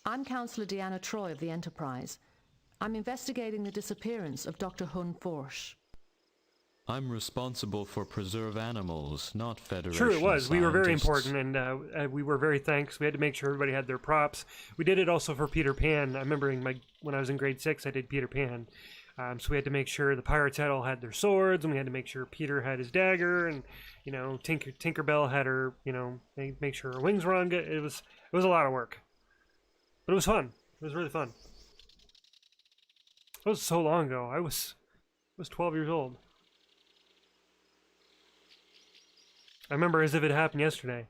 Speaker 16: I'm Counselor Deanna Troy of the Enterprise. I'm investigating the disappearance of Dr. Hyunh-Foetsch.
Speaker 19: I'm responsible for preserve animals, not Federation
Speaker 1: True, it was. We were very
Speaker 19: scientists.
Speaker 1: important, and we were very thanks. We had to make sure everybody had their props. We did it also for Peter Pan. I remember when I was in grade 6, I did Peter Pan. So we had to make sure the pirates all had their swords, and we had to make sure Peter had his dagger, and Tinkerbell had her, make sure her wings were on good. It was a lot of work, but it was fun. It was really fun. It was so long ago. I was 12 years old. I remember as if it happened yesterday.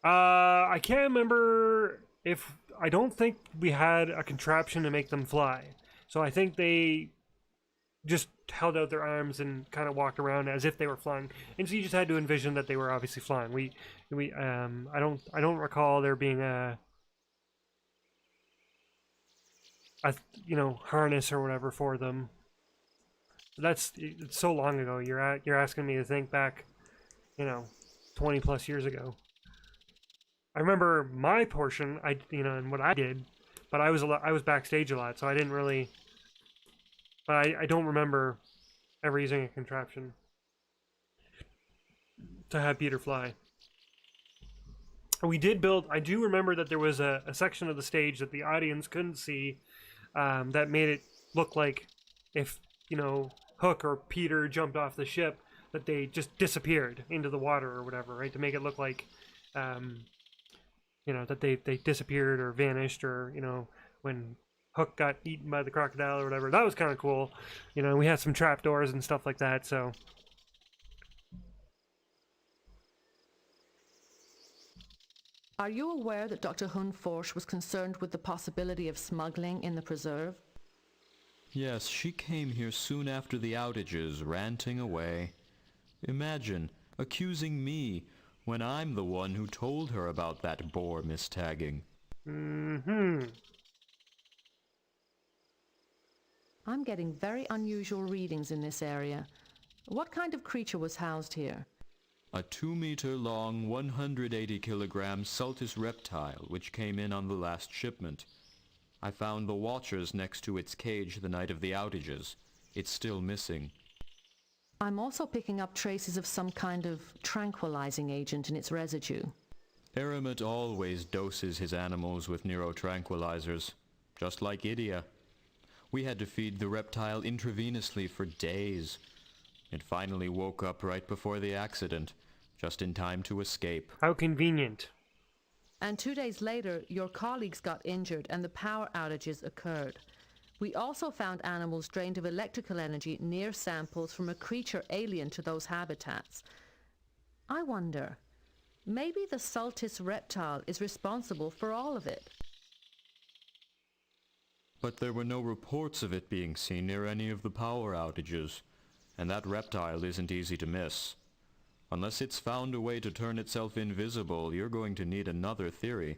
Speaker 1: I can't remember if... I don't think we had a contraption to make them fly. So I think they just held out their arms and kind of walked around as if they were flying. And so you just had to envision that they were obviously flying. I don't recall there being a harness or whatever for them. It's so long ago. You're asking me to think back, 20 plus years ago. I remember my portion, and what I did, but I was backstage a lot, so I didn't really. But I don't remember ever using a contraption to have Peter fly. We did build. I do remember that there was a section of the stage that the audience couldn't see. That made it look like if, Hook or Peter jumped off the ship, that they just disappeared into the water or whatever, right? To make it look like, that they disappeared or vanished, or, when Hook got eaten by the crocodile or whatever. That was kind of cool. We had some trapdoors and stuff like that, so.
Speaker 16: Are you aware that Dr. Hyunh-Foetsch was concerned with the possibility of smuggling in the preserve?
Speaker 19: Yes, she came here soon after the outages, ranting away. Imagine, accusing me, when I'm the one who told her about that Bohr mistagging.
Speaker 16: Mm-hmm. I'm getting very unusual readings in this area. What kind of creature was housed here?
Speaker 19: A 2-meter-long, 180-kilogram Sultus reptile, which came in on the last shipment. I found the watchers next to its cage the night of the outages. It's still missing.
Speaker 16: I'm also picking up traces of some kind of tranquilizing agent in its residue.
Speaker 19: Eramet always doses his animals with neurotranquilizers, just like Idia. We had to feed the reptile intravenously for days. It finally woke up right before the accident, just in time to escape.
Speaker 1: How convenient.
Speaker 16: And 2 days later, your colleagues got injured and the power outages occurred. We also found animals drained of electrical energy near samples from a creature alien to those habitats. I wonder, maybe the Saltis reptile is responsible for all of it.
Speaker 19: But there were no reports of it being seen near any of the power outages, and that reptile isn't easy to miss. Unless it's found a way to turn itself invisible, you're going to need another theory.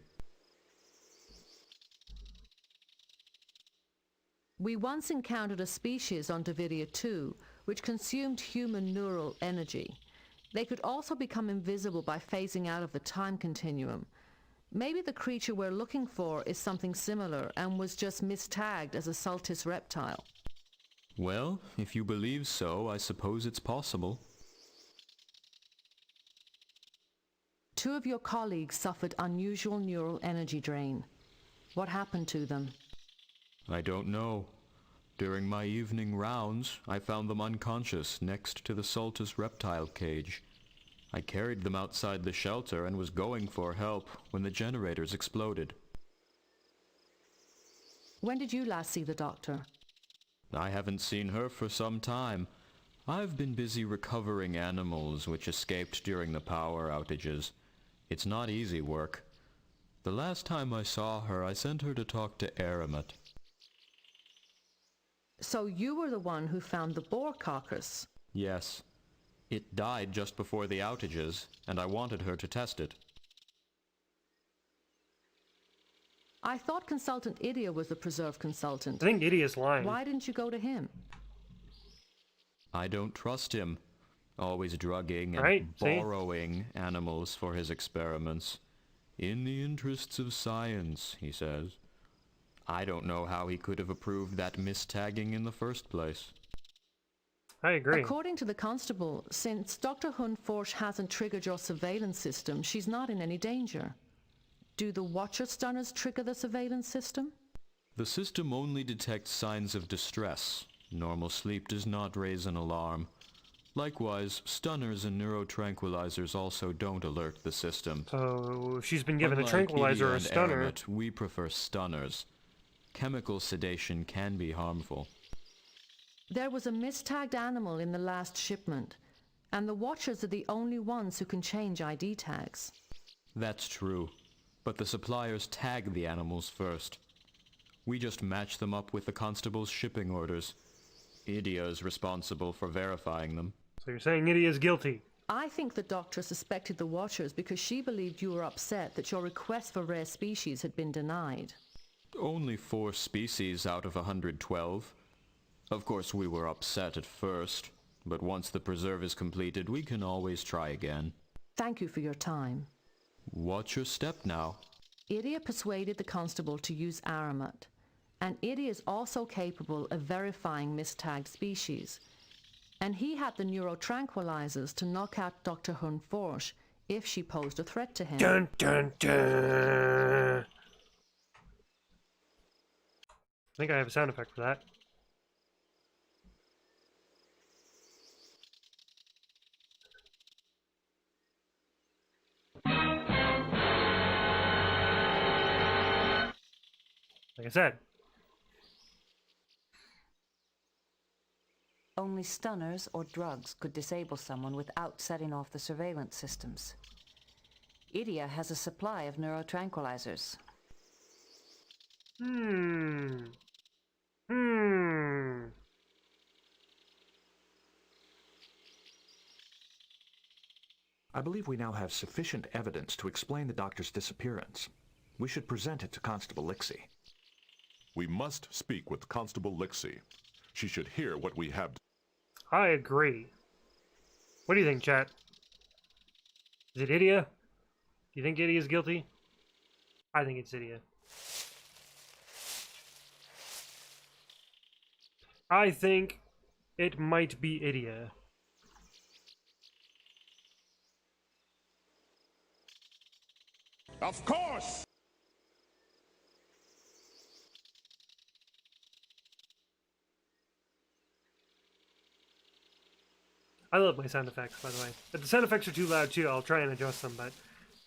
Speaker 16: We once encountered a species on Davidia 2 which consumed human neural energy. They could also become invisible by phasing out of the time continuum. Maybe the creature we're looking for is something similar and was just mistagged as a Saltis reptile.
Speaker 19: Well, if you believe so, I suppose it's possible.
Speaker 16: 2 of your colleagues suffered unusual neural energy drain. What happened to them?
Speaker 19: I don't know. During my evening rounds, I found them unconscious next to the Saltis reptile cage. I carried them outside the shelter and was going for help when the generators exploded.
Speaker 16: When did you last see the doctor?
Speaker 19: I haven't seen her for some time. I've been busy recovering animals which escaped during the power outages. It's not easy work. The last time I saw her, I sent her to talk to Aramat.
Speaker 16: So you were the one who found the boar carcass?
Speaker 19: Yes. It died just before the outages, and I wanted her to test it.
Speaker 16: I thought Consultant Idia was the preserve consultant.
Speaker 1: I think Idia's lying.
Speaker 16: Why didn't you go to him?
Speaker 19: I don't trust him. Always drugging and borrowing animals for his experiments. In the interests of science, he says. I don't know how he could have approved that mistagging in the first place.
Speaker 1: I agree.
Speaker 16: According to the constable, since Dr. Hyunh-Foetsch hasn't triggered your surveillance system, she's not in any danger. Do the Watcher stunners trigger the surveillance system?
Speaker 19: The system only detects signs of distress. Normal sleep does not raise an alarm. Likewise, stunners and neurotranquilizers also don't alert the system.
Speaker 1: So she's been given
Speaker 19: Unlike
Speaker 1: a tranquilizer or a
Speaker 19: Idia and
Speaker 1: stunner.
Speaker 19: Aramat, we prefer stunners. Chemical sedation can be harmful.
Speaker 16: There was a mistagged animal in the last shipment, and the Watchers are the only ones who can change ID tags.
Speaker 19: That's true, but the suppliers tag the animals first. We just match them up with the constable's shipping orders. Idia is responsible for verifying them.
Speaker 1: So you're saying Idia's guilty?
Speaker 16: I think the doctor suspected the Watchers because she believed you were upset that your request for rare species had been denied.
Speaker 19: Only 4 species out of 112. Of course, we were upset at first, but once the preserve is completed, we can always try again.
Speaker 16: Thank you for your time.
Speaker 19: What's your step now?
Speaker 16: Idia persuaded the constable to use Aramat, and Idia is also capable of verifying mistagged species. And he had the neurotranquilizers to knock out Dr. Hyunh-Foetsch if she posed a threat to him.
Speaker 1: Dun dun dun! I think I have a sound effect for that. Like I said.
Speaker 20: Only stunners or drugs could disable someone without setting off the surveillance systems. Idia has a supply of neurotranquilizers.
Speaker 7: I believe we now have sufficient evidence to explain the doctor's disappearance. We should present it to Constable Lixie.
Speaker 9: We must speak with Constable Lixie. She should hear what we have.
Speaker 1: I agree. What do you think, chat? Is it Idia? Do you think Idia's guilty? I think it's Idia. I think it might be Idia.
Speaker 2: Of course!
Speaker 1: I I love my sound effects, by the way. If the sound effects are too loud too, I'll try and adjust them, but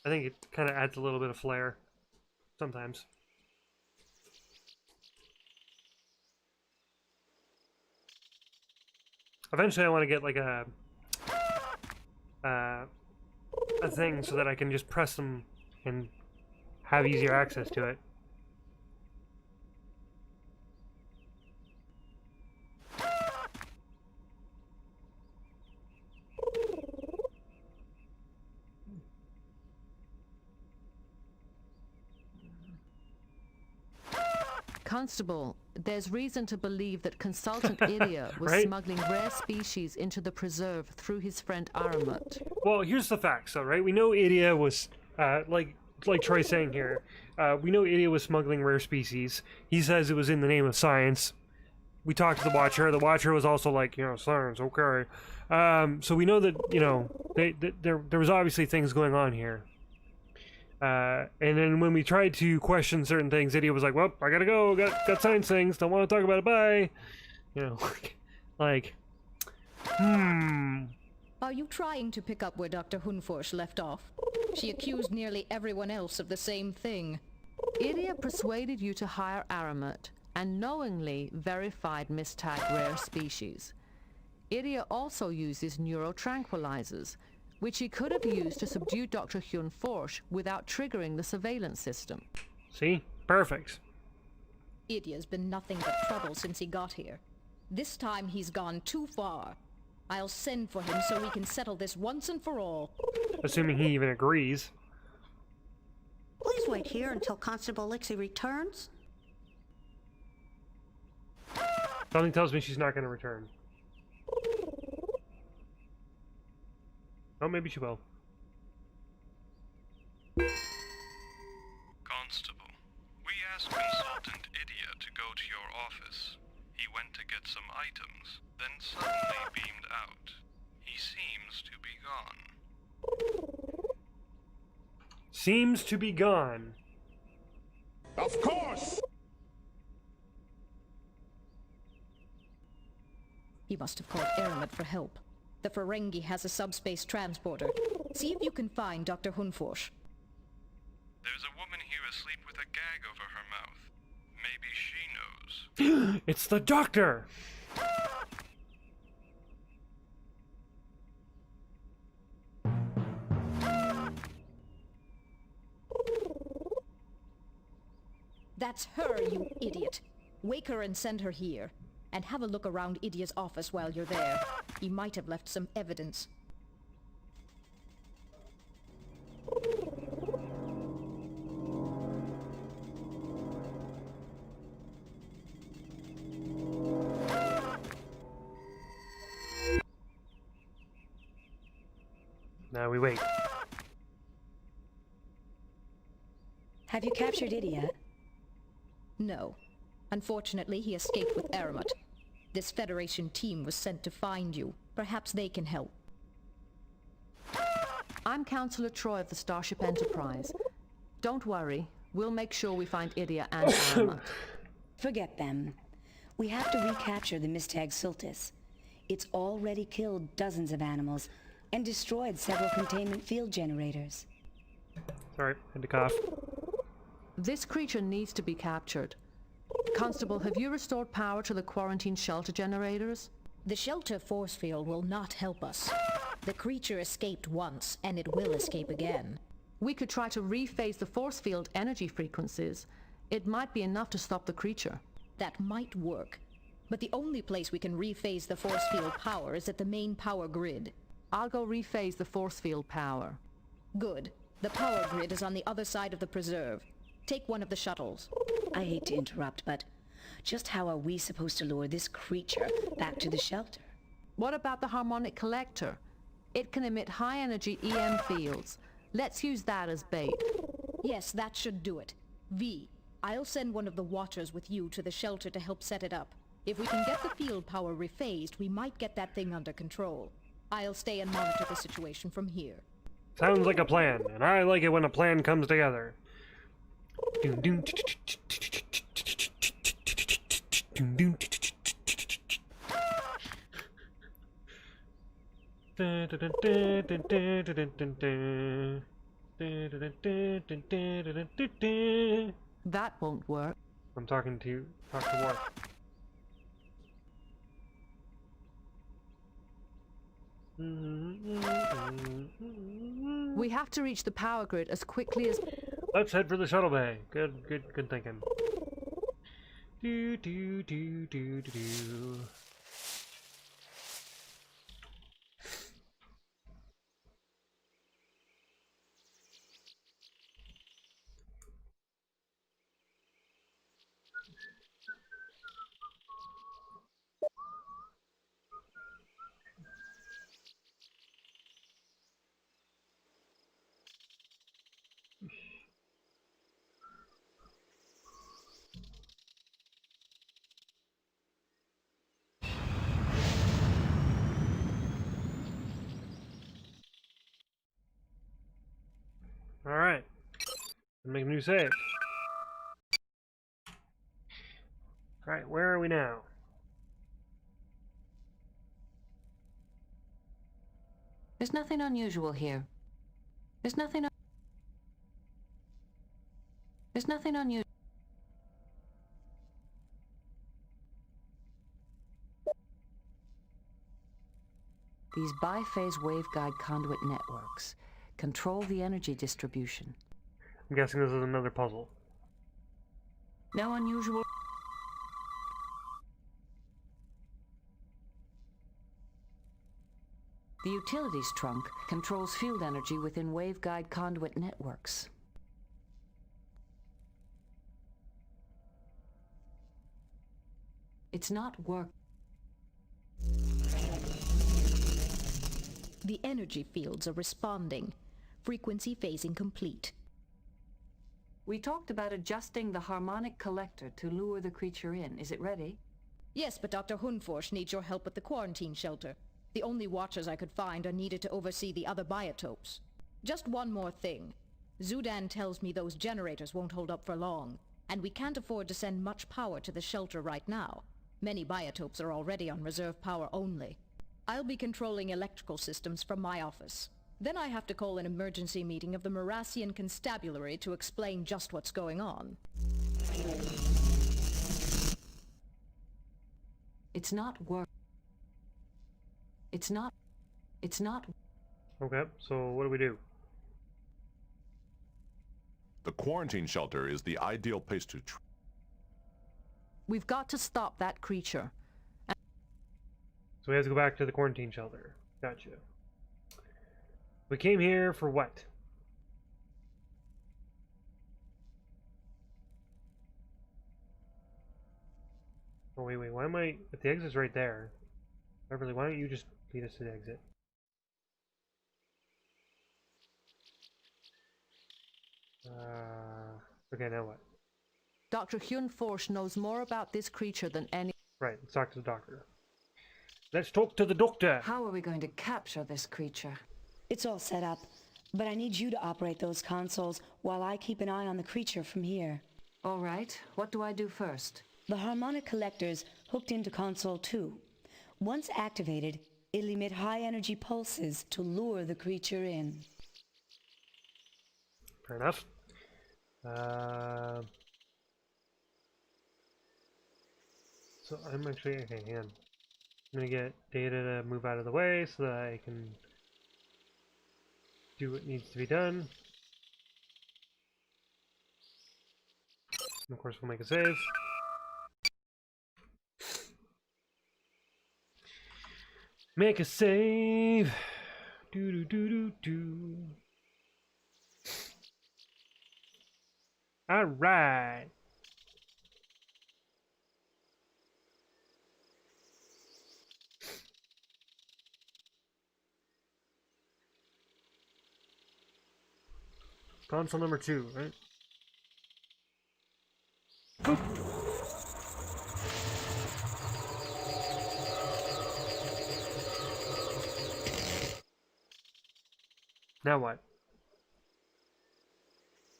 Speaker 1: I think it kind of adds a little bit of flair sometimes. Eventually I want to get like a thing so that I can just press them and have easier access to it.
Speaker 16: Constable, there's reason to believe that Consultant Idia was
Speaker 1: Right?
Speaker 16: smuggling rare species into the preserve through his friend Aramat.
Speaker 1: Well, here's the facts, though, right? We know Idia was, like Troy's saying here, we know Idia was smuggling rare species. He says it was in the name of science. We talked to the Watcher. The Watcher was also like, you know, science, okay. So we know that, you know, there was obviously things going on here. And then when we tried to question certain things, Idia was like, well, I gotta go, got science things, don't want to talk about it, bye. You know, like,
Speaker 4: Are you trying to pick up where Dr. Hyunh-Foetsch left off? She accused nearly everyone else of the same thing.
Speaker 16: Idia persuaded you to hire Aramat and knowingly verified mistagged rare species. Idia also uses neurotranquilizers, which he could have used to subdue Dr. Hyunh-Foetsch without triggering the surveillance system.
Speaker 1: See? Perfect.
Speaker 4: Idia's been nothing but trouble since he got here. This time he's gone too far. I'll send for him so we can settle this once and for all.
Speaker 1: Assuming he even agrees.
Speaker 14: Please wait here until Constable Lixie returns.
Speaker 1: Something tells me she's not going to return. Oh, maybe she will.
Speaker 21: Constable, we asked Consultant Idia to go to your office. He went to get some items, then suddenly beamed out. He seems to be gone.
Speaker 1: Seems to be gone.
Speaker 12: Of course!
Speaker 4: He must have called Aramat for help. The Ferengi has a subspace transporter. See if you can find Dr. Hyunh-Foetsch.
Speaker 21: There's a woman here asleep with a gag over her mouth. Maybe she knows.
Speaker 1: It's the Doctor!
Speaker 4: That's her, you idiot. Wake her and send her here. And have a look around Idia's office while you're there. He might have left some evidence.
Speaker 1: Now we wait.
Speaker 22: Have you captured Idia?
Speaker 4: No. Unfortunately, he escaped with Aramat. This Federation team was sent to find you. Perhaps they can help.
Speaker 16: I'm Counselor Troy of the Starship Enterprise. Don't worry, we'll make sure we find Idia and Aramat.
Speaker 22: Forget them. We have to recapture the Mistag Sultus. It's already killed dozens of animals and destroyed several containment field generators.
Speaker 1: Sorry, had to cough.
Speaker 16: This creature needs to be captured. Constable, have you restored power to the quarantine shelter generators?
Speaker 4: The shelter force field will not help us. The creature escaped once, and it will escape again.
Speaker 16: We could try to rephase the force field energy frequencies. It might be enough to stop the creature.
Speaker 4: That might work. But the only place we can rephase the force field power is at the main power grid.
Speaker 16: I'll go rephase the force field power.
Speaker 4: Good. The power grid is on the other side of the preserve. Take one of the shuttles.
Speaker 22: I hate to interrupt, but just how are we supposed to lure this creature back to the shelter?
Speaker 16: What about the harmonic collector? It can emit high-energy EM fields. Let's use that as bait.
Speaker 4: Yes, that should do it. V, I'll send one of the Watchers with you to the shelter to help set it up. If we can get the field power rephased, we might get that thing under control. I'll stay and monitor the situation from here.
Speaker 1: Sounds like a plan, and I like it when a plan comes together.
Speaker 16: That won't work.
Speaker 1: I'm talking to what?
Speaker 16: We have to reach the power grid as quickly as...
Speaker 1: Let's head for the shuttle bay. Good thinking. Do do do do do do. Alright. Make a new save. Alright, where are we now?
Speaker 20: There's nothing unusual here. There's nothing unusual. These biphase waveguide conduit networks control the energy distribution.
Speaker 1: I'm guessing this is another puzzle.
Speaker 20: No unusual. The utilities trunk controls field energy within waveguide conduit networks. It's not work.
Speaker 4: The energy fields are responding. Frequency phasing complete.
Speaker 20: We talked about adjusting the harmonic collector to lure the creature in. Is it ready?
Speaker 4: Yes, but Dr. Hyunh-Foetsch needs your help at the quarantine shelter. The only watchers I could find are needed to oversee the other biotopes. Just one more thing. Zudan tells me those generators won't hold up for long, and we can't afford to send much power to the shelter right now. Many biotopes are already on reserve power only. I'll be controlling electrical systems from my office. Then I have to call an emergency meeting of the Morassian Constabulary to explain just what's going on.
Speaker 20: It's not work. It's not.
Speaker 1: Okay, so what do we do?
Speaker 9: The quarantine shelter is the ideal place to...
Speaker 16: We've got to stop that creature.
Speaker 1: So we have to go back to the quarantine shelter. Gotcha. We came here for what? Oh, wait, why am I... If the exit's right there... Beverly, why don't you just lead us to the exit? Okay, now what?
Speaker 16: Dr. Hyunh-Foetsch knows more about this creature than any...
Speaker 1: Right, let's talk to the doctor. Let's talk to the doctor!
Speaker 20: How are we going to capture this creature?
Speaker 22: It's all set up, but I need you to operate those consoles while I keep an eye on the creature from here.
Speaker 20: All right. What do I do first?
Speaker 22: The harmonic collector's hooked into console 2. Once activated, it'll emit high-energy pulses to lure the creature in.
Speaker 1: Fair enough. So I'm actually... Okay, hang on. I'm gonna get data to move out of the way so that I can do what needs to be done. And of course, we'll make a save. Make a save. Do do do do do. All right. Console number 2, right? Boop. Now what?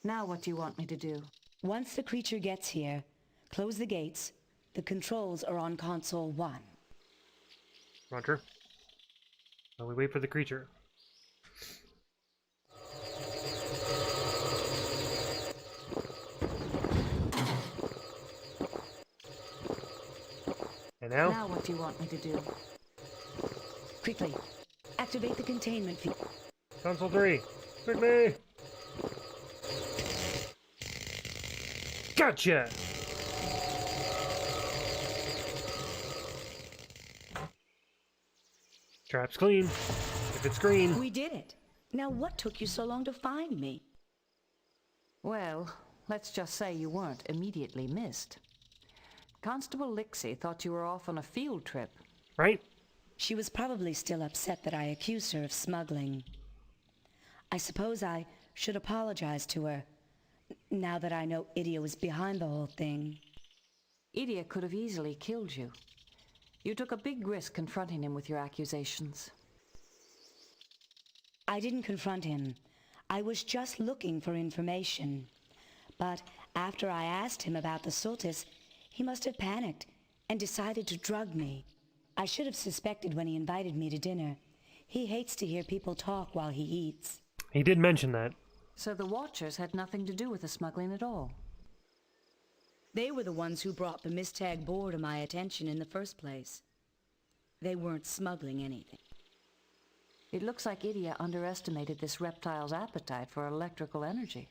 Speaker 20: Now what do you want me to do?
Speaker 22: Once the creature gets here, close the gates. The controls are on console 1.
Speaker 1: Roger. While we wait for the creature. And now?
Speaker 20: Now what do you want me to do?
Speaker 22: Quickly, activate the containment field.
Speaker 1: Console 3, quickly! Gotcha! Trap's clean. If it's green.
Speaker 22: We did it. Now what took you so long to find me?
Speaker 20: Well, let's just say you weren't immediately missed. Constable Lixie thought you were off on a field trip.
Speaker 1: Right?
Speaker 22: She was probably still upset that I accused her of smuggling. I suppose I should apologize to her, now that I know Idia was behind the whole thing.
Speaker 20: Idia could have easily killed you. You took a big risk confronting him with your accusations.
Speaker 22: I didn't confront him. I was just looking for information. But after I asked him about the Sultus, he must have panicked and decided to drug me. I should have suspected when he invited me to dinner. He hates to hear people talk while he eats.
Speaker 1: He did mention that.
Speaker 20: So the Watchers had nothing to do with the smuggling at all?
Speaker 22: They were the ones who brought the Mistag boar to my attention in the first place. They weren't smuggling anything.
Speaker 20: It looks like Idia underestimated this reptile's appetite for electrical energy.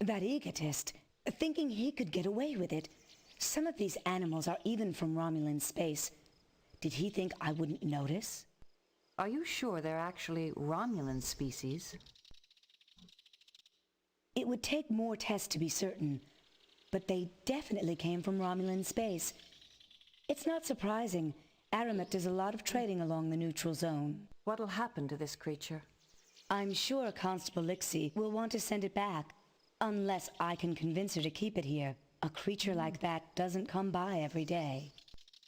Speaker 22: That egotist, thinking he could get away with it. Some of these animals are even from Romulan space. Did he think I wouldn't notice?
Speaker 20: Are you sure they're actually Romulan species?
Speaker 22: It would take more tests to be certain, but they definitely came from Romulan space. It's not surprising. Aramet does a lot of trading along the neutral zone.
Speaker 20: What'll happen to this creature?
Speaker 22: I'm sure Constable Lixie will want to send it back, unless I can convince her to keep it here. A creature like that doesn't come by every day.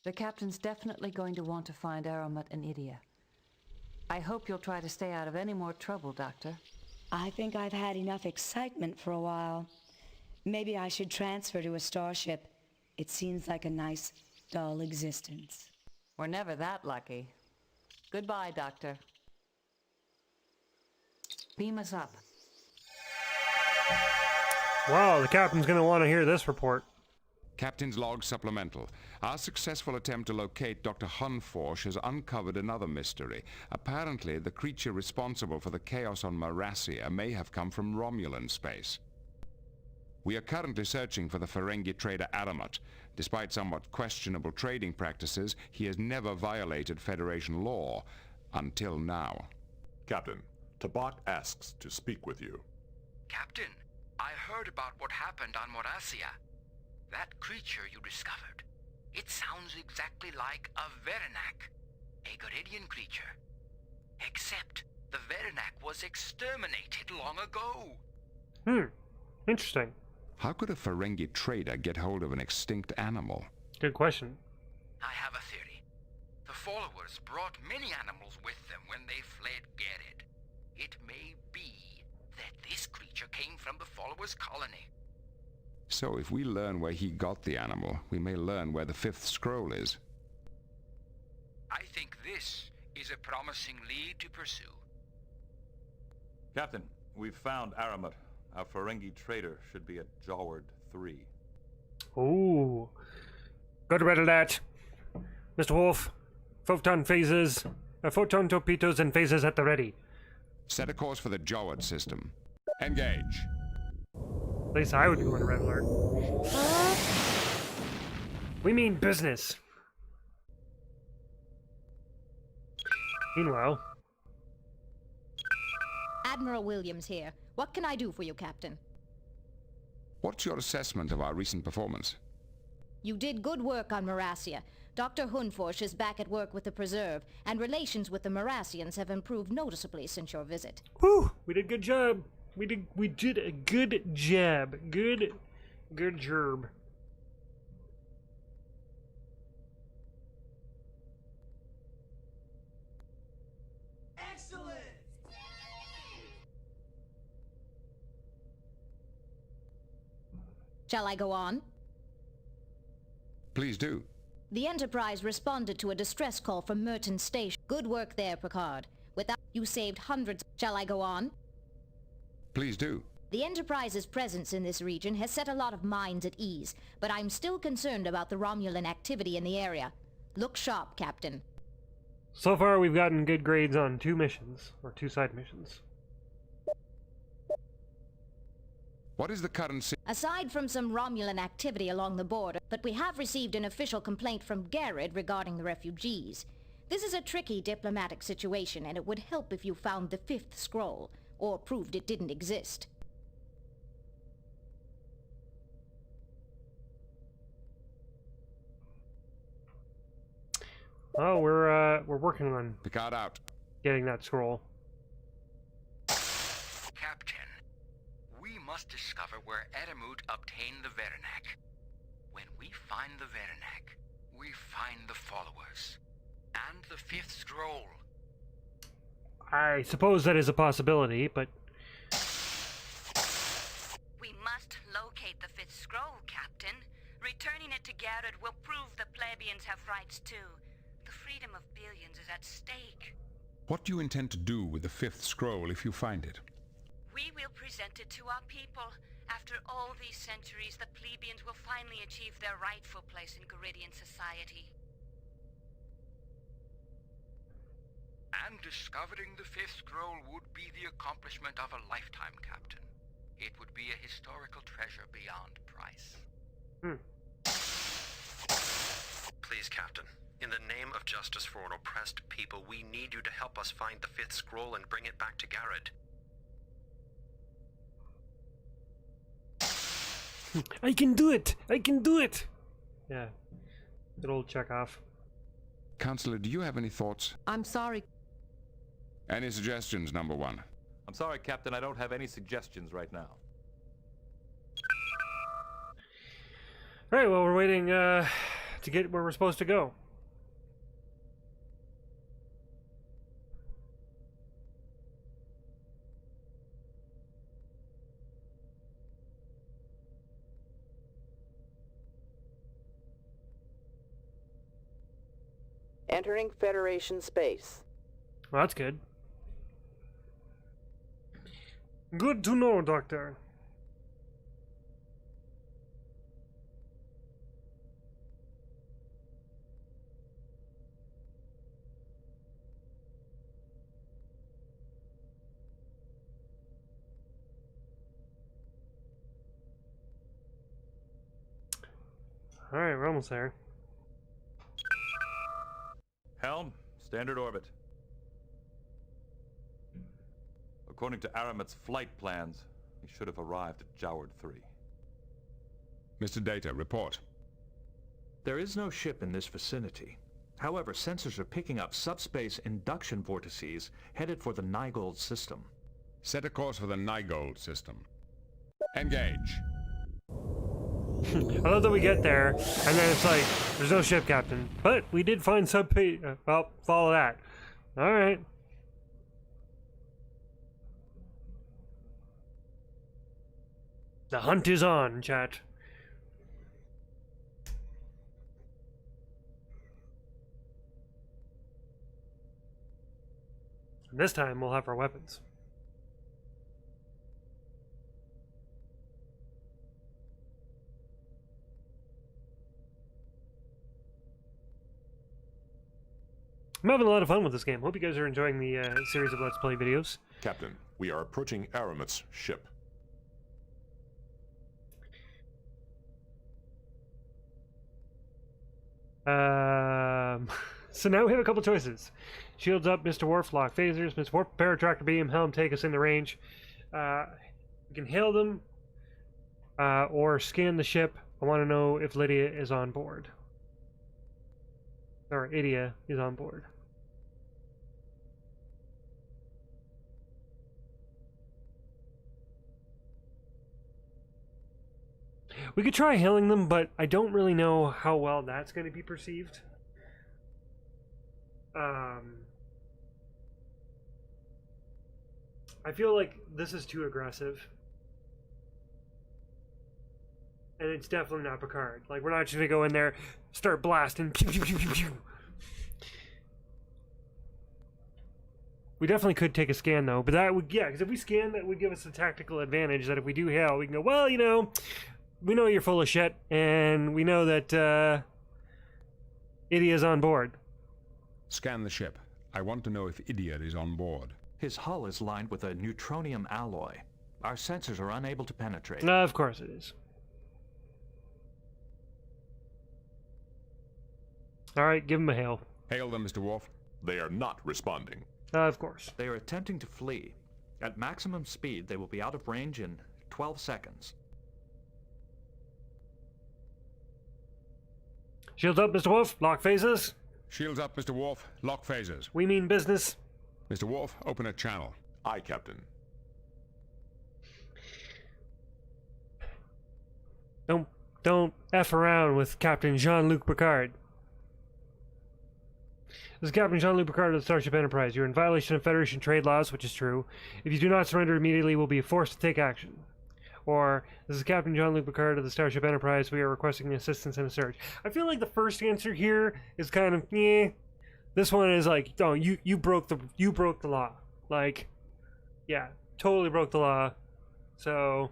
Speaker 20: The captain's definitely going to want to find Aramet and Idia. I hope you'll try to stay out of any more trouble, Doctor.
Speaker 22: I think I've had enough excitement for a while. Maybe I should transfer to a starship. It seems like a nice, dull existence.
Speaker 20: We're never that lucky. Goodbye, Doctor. Beam us up.
Speaker 1: Wow, the captain's gonna want to hear this report.
Speaker 2: Captain's log supplemental. Our successful attempt to locate Dr. Hyunh-Foetsch has uncovered another mystery. Apparently, the creature responsible for the chaos on Morassia may have come from Romulan space. We are currently searching for the Ferengi trader Aramet. Despite somewhat questionable trading practices, he has never violated Federation law. Until now.
Speaker 9: Captain, Tabak asks to speak with you.
Speaker 11: Captain, I heard about what happened on Morassia. That creature you discovered, it sounds exactly like a Verenak, a Garidian creature. Except the Verenak was exterminated long ago.
Speaker 1: Interesting.
Speaker 2: How could a Ferengi trader get hold of an extinct animal?
Speaker 1: Good question.
Speaker 11: I have a theory. The followers brought many animals with them when they fled Garid. It may be that this creature came from the followers' colony.
Speaker 2: So if we learn where he got the animal, we may learn where the fifth scroll is.
Speaker 11: I think this is a promising lead to pursue.
Speaker 3: Captain, we've found Aramet. Our Ferengi trader should be at Jaward 3.
Speaker 1: Ooh. Good riddle that. Mr. Wolf, photon torpedoes and phasers at the ready.
Speaker 2: Set a course for the Jaward system. Engage.
Speaker 1: At least I would be going to red alert. We mean business. Meanwhile,
Speaker 4: Admiral Williams here. What can I do for you, Captain?
Speaker 2: What's your assessment of our recent performance?
Speaker 4: You did good work on Morassia. Dr. Hyunh-Foetsch is back at work with the Preserve, and relations with the Morassians have improved noticeably since your visit.
Speaker 1: Whew! We did a good job. We did a good job. Good job.
Speaker 5: Excellent!
Speaker 4: Shall I go on?
Speaker 2: Please do.
Speaker 4: The Enterprise responded to a distress call from Merton Station. Good work there, Picard. Without you saved hundreds. Shall I go on?
Speaker 2: Please do.
Speaker 4: The Enterprise's presence in this region has set a lot of minds at ease, but I'm still concerned about the Romulan activity in the area. Look sharp, Captain.
Speaker 1: So far, we've gotten good grades on 2 missions, or 2 side missions.
Speaker 2: What is the current
Speaker 4: Aside from some Romulan activity along the border, but we have received an official complaint from Garrid regarding the refugees. This is a tricky diplomatic situation, and it would help if you found the 5th scroll, or proved it didn't exist.
Speaker 1: Oh, we're working on
Speaker 2: Picard out.
Speaker 1: Getting that scroll.
Speaker 11: Captain, we must discover where Edamut obtained the Verenak. When we find the Verenak, we find the followers. And the 5th scroll.
Speaker 1: I suppose that is a possibility, but...
Speaker 14: We must locate the 5th scroll, Captain. Returning it to Garrid will prove the plebeians have rights too. The freedom of billions is at stake.
Speaker 2: What do you intend to do with the 5th scroll if you find it?
Speaker 14: We will present it to our people. After all these centuries, the plebeians will finally achieve their rightful place in Garidian society.
Speaker 11: And discovering the 5th scroll would be the accomplishment of a lifetime, Captain. It would be a historical treasure beyond price.
Speaker 5: Please, Captain. In the name of justice for an oppressed people, we need you to help us find the 5th scroll and bring it back to Garrid.
Speaker 1: I can do it! I can do it! Yeah. Good old Chekhov.
Speaker 2: Counselor, do you have any thoughts?
Speaker 16: I'm sorry.
Speaker 2: Any suggestions, number 1?
Speaker 3: I'm sorry, Captain, I don't have any suggestions right now.
Speaker 1: Alright, well, we're waiting to get where we're supposed to go.
Speaker 13: Entering Federation space.
Speaker 1: Well, that's good. Good to know, Doctor. Alright, we're almost there.
Speaker 3: Helm, standard orbit. According to Aramit's flight plans, he should have arrived at Joward 3.
Speaker 2: Mr. Data, report.
Speaker 7: There is no ship in this vicinity. However, sensors are picking up subspace induction vortices headed for the Nygold system.
Speaker 2: Set a course for the Nygold system. Engage.
Speaker 1: I love that we get there, and then it's like, there's no ship, Captain. But we did find well, follow that. Alright. The hunt is on, chat. And this time, we'll have our weapons. I'm having a lot of fun with this game. Hope you guys are enjoying the series of Let's Play videos.
Speaker 9: Captain, we are approaching Aramit's ship.
Speaker 1: So now we have a couple choices. Shields up, Mr. Worf, lock phasers. Mr. Worf, prepare a tractor beam, helm, take us into range. We can hail them, or scan the ship. I want to know if Lydia is on board. Or Idia is on board. We could try hailing them, but I don't really know how well that's going to be perceived. I feel like this is too aggressive. And it's definitely not Picard. Like, we're not just gonna go in there, start blasting. Pew, pew, pew, pew, pew. We definitely could take a scan, though. But that would, yeah, because if we scan, that would give us a tactical advantage that if we do hail, we can go, well, you know, we know you're full of shit, and we know that Idia's on board.
Speaker 2: Scan the ship. I want to know if Idia is on board.
Speaker 7: His hull is lined with a neutronium alloy. Our sensors are unable to penetrate.
Speaker 1: Of course it is. Alright, give him a hail.
Speaker 2: Hail them, Mr. Worf.
Speaker 9: They are not responding.
Speaker 1: Of course.
Speaker 7: They are attempting to flee. At maximum speed, they will be out of range in 12 seconds.
Speaker 1: Shields up, Mr. Wolf. Lock phasers.
Speaker 2: Shields up, Mr. Worf. Lock phasers.
Speaker 1: We mean business.
Speaker 2: Mr. Worf, open a channel.
Speaker 9: Aye, Captain.
Speaker 1: Don't F around with Captain Jean-Luc Picard. This is Captain Jean-Luc Picard of the Starship Enterprise. You're in violation of Federation trade laws, which is true. If you do not surrender immediately, we'll be forced to take action. Or, this is Captain Jean-Luc Picard of the Starship Enterprise. We are requesting assistance in a search. I feel like the first answer here is kind of, yeah. This one is like, oh, you broke the law. Like, yeah, totally broke the law. So,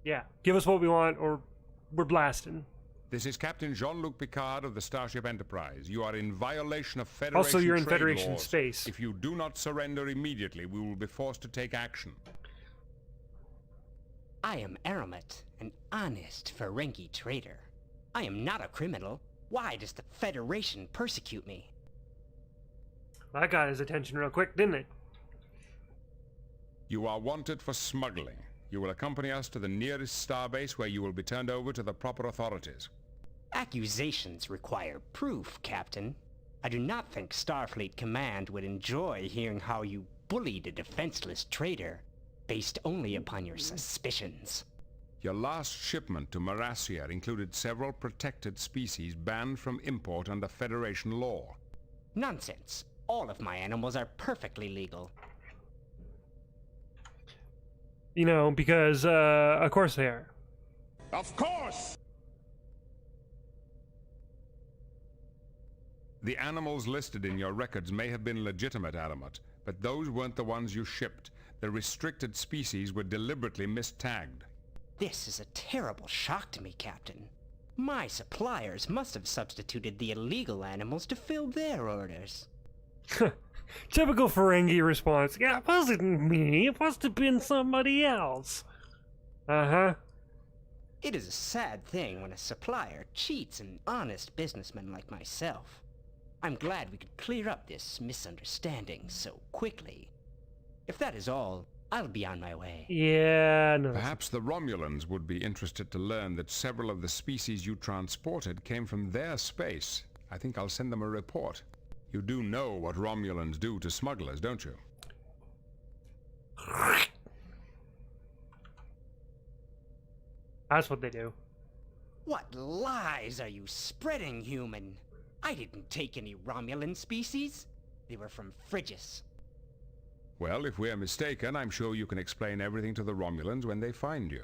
Speaker 1: yeah, give us what we want, or we're blasting.
Speaker 2: This is Captain Jean-Luc Picard of the Starship Enterprise. You are in violation of Federation
Speaker 1: Also, you're in
Speaker 2: trade
Speaker 1: Federation
Speaker 2: laws.
Speaker 1: space.
Speaker 2: If you do not surrender immediately, we will be forced to take action.
Speaker 8: I am Aramat, an honest Ferengi trader. I am not a criminal. Why does the Federation persecute me?
Speaker 1: That got his attention real quick, didn't it?
Speaker 2: You are wanted for smuggling. You will accompany us to the nearest starbase where you will be turned over to the proper authorities.
Speaker 8: Accusations require proof, Captain. I do not think Starfleet Command would enjoy hearing how you bullied a defenseless trader, based only upon your suspicions.
Speaker 2: Your last shipment to Morassia included several protected species banned from import under Federation law.
Speaker 8: Nonsense. All of my animals are perfectly legal.
Speaker 1: You know, because, of course they are.
Speaker 2: Of course! The animals listed in your records may have been legitimate, Aramat, but those weren't the ones you shipped. The restricted species were deliberately mistagged.
Speaker 8: This is a terrible shock to me, Captain. My suppliers must have substituted the illegal animals to fill their orders.
Speaker 1: Typical Ferengi response. Yeah, it wasn't me. It must have been somebody else. Uh-huh.
Speaker 8: It is a sad thing when a supplier cheats an honest businessman like myself. I'm glad we could clear up this misunderstanding so quickly. If that is all, I'll be on my way.
Speaker 1: Yeah, no.
Speaker 2: Perhaps the Romulans would be interested to learn that several of the species you transported came from their space. I think I'll send them a report. You do know what Romulans do to smugglers, don't you?
Speaker 1: That's what they do.
Speaker 8: What lies are you spreading, human? I didn't take any Romulan species. They were from Frigis.
Speaker 2: Well, if we're mistaken, I'm sure you can explain everything to the Romulans when they find you.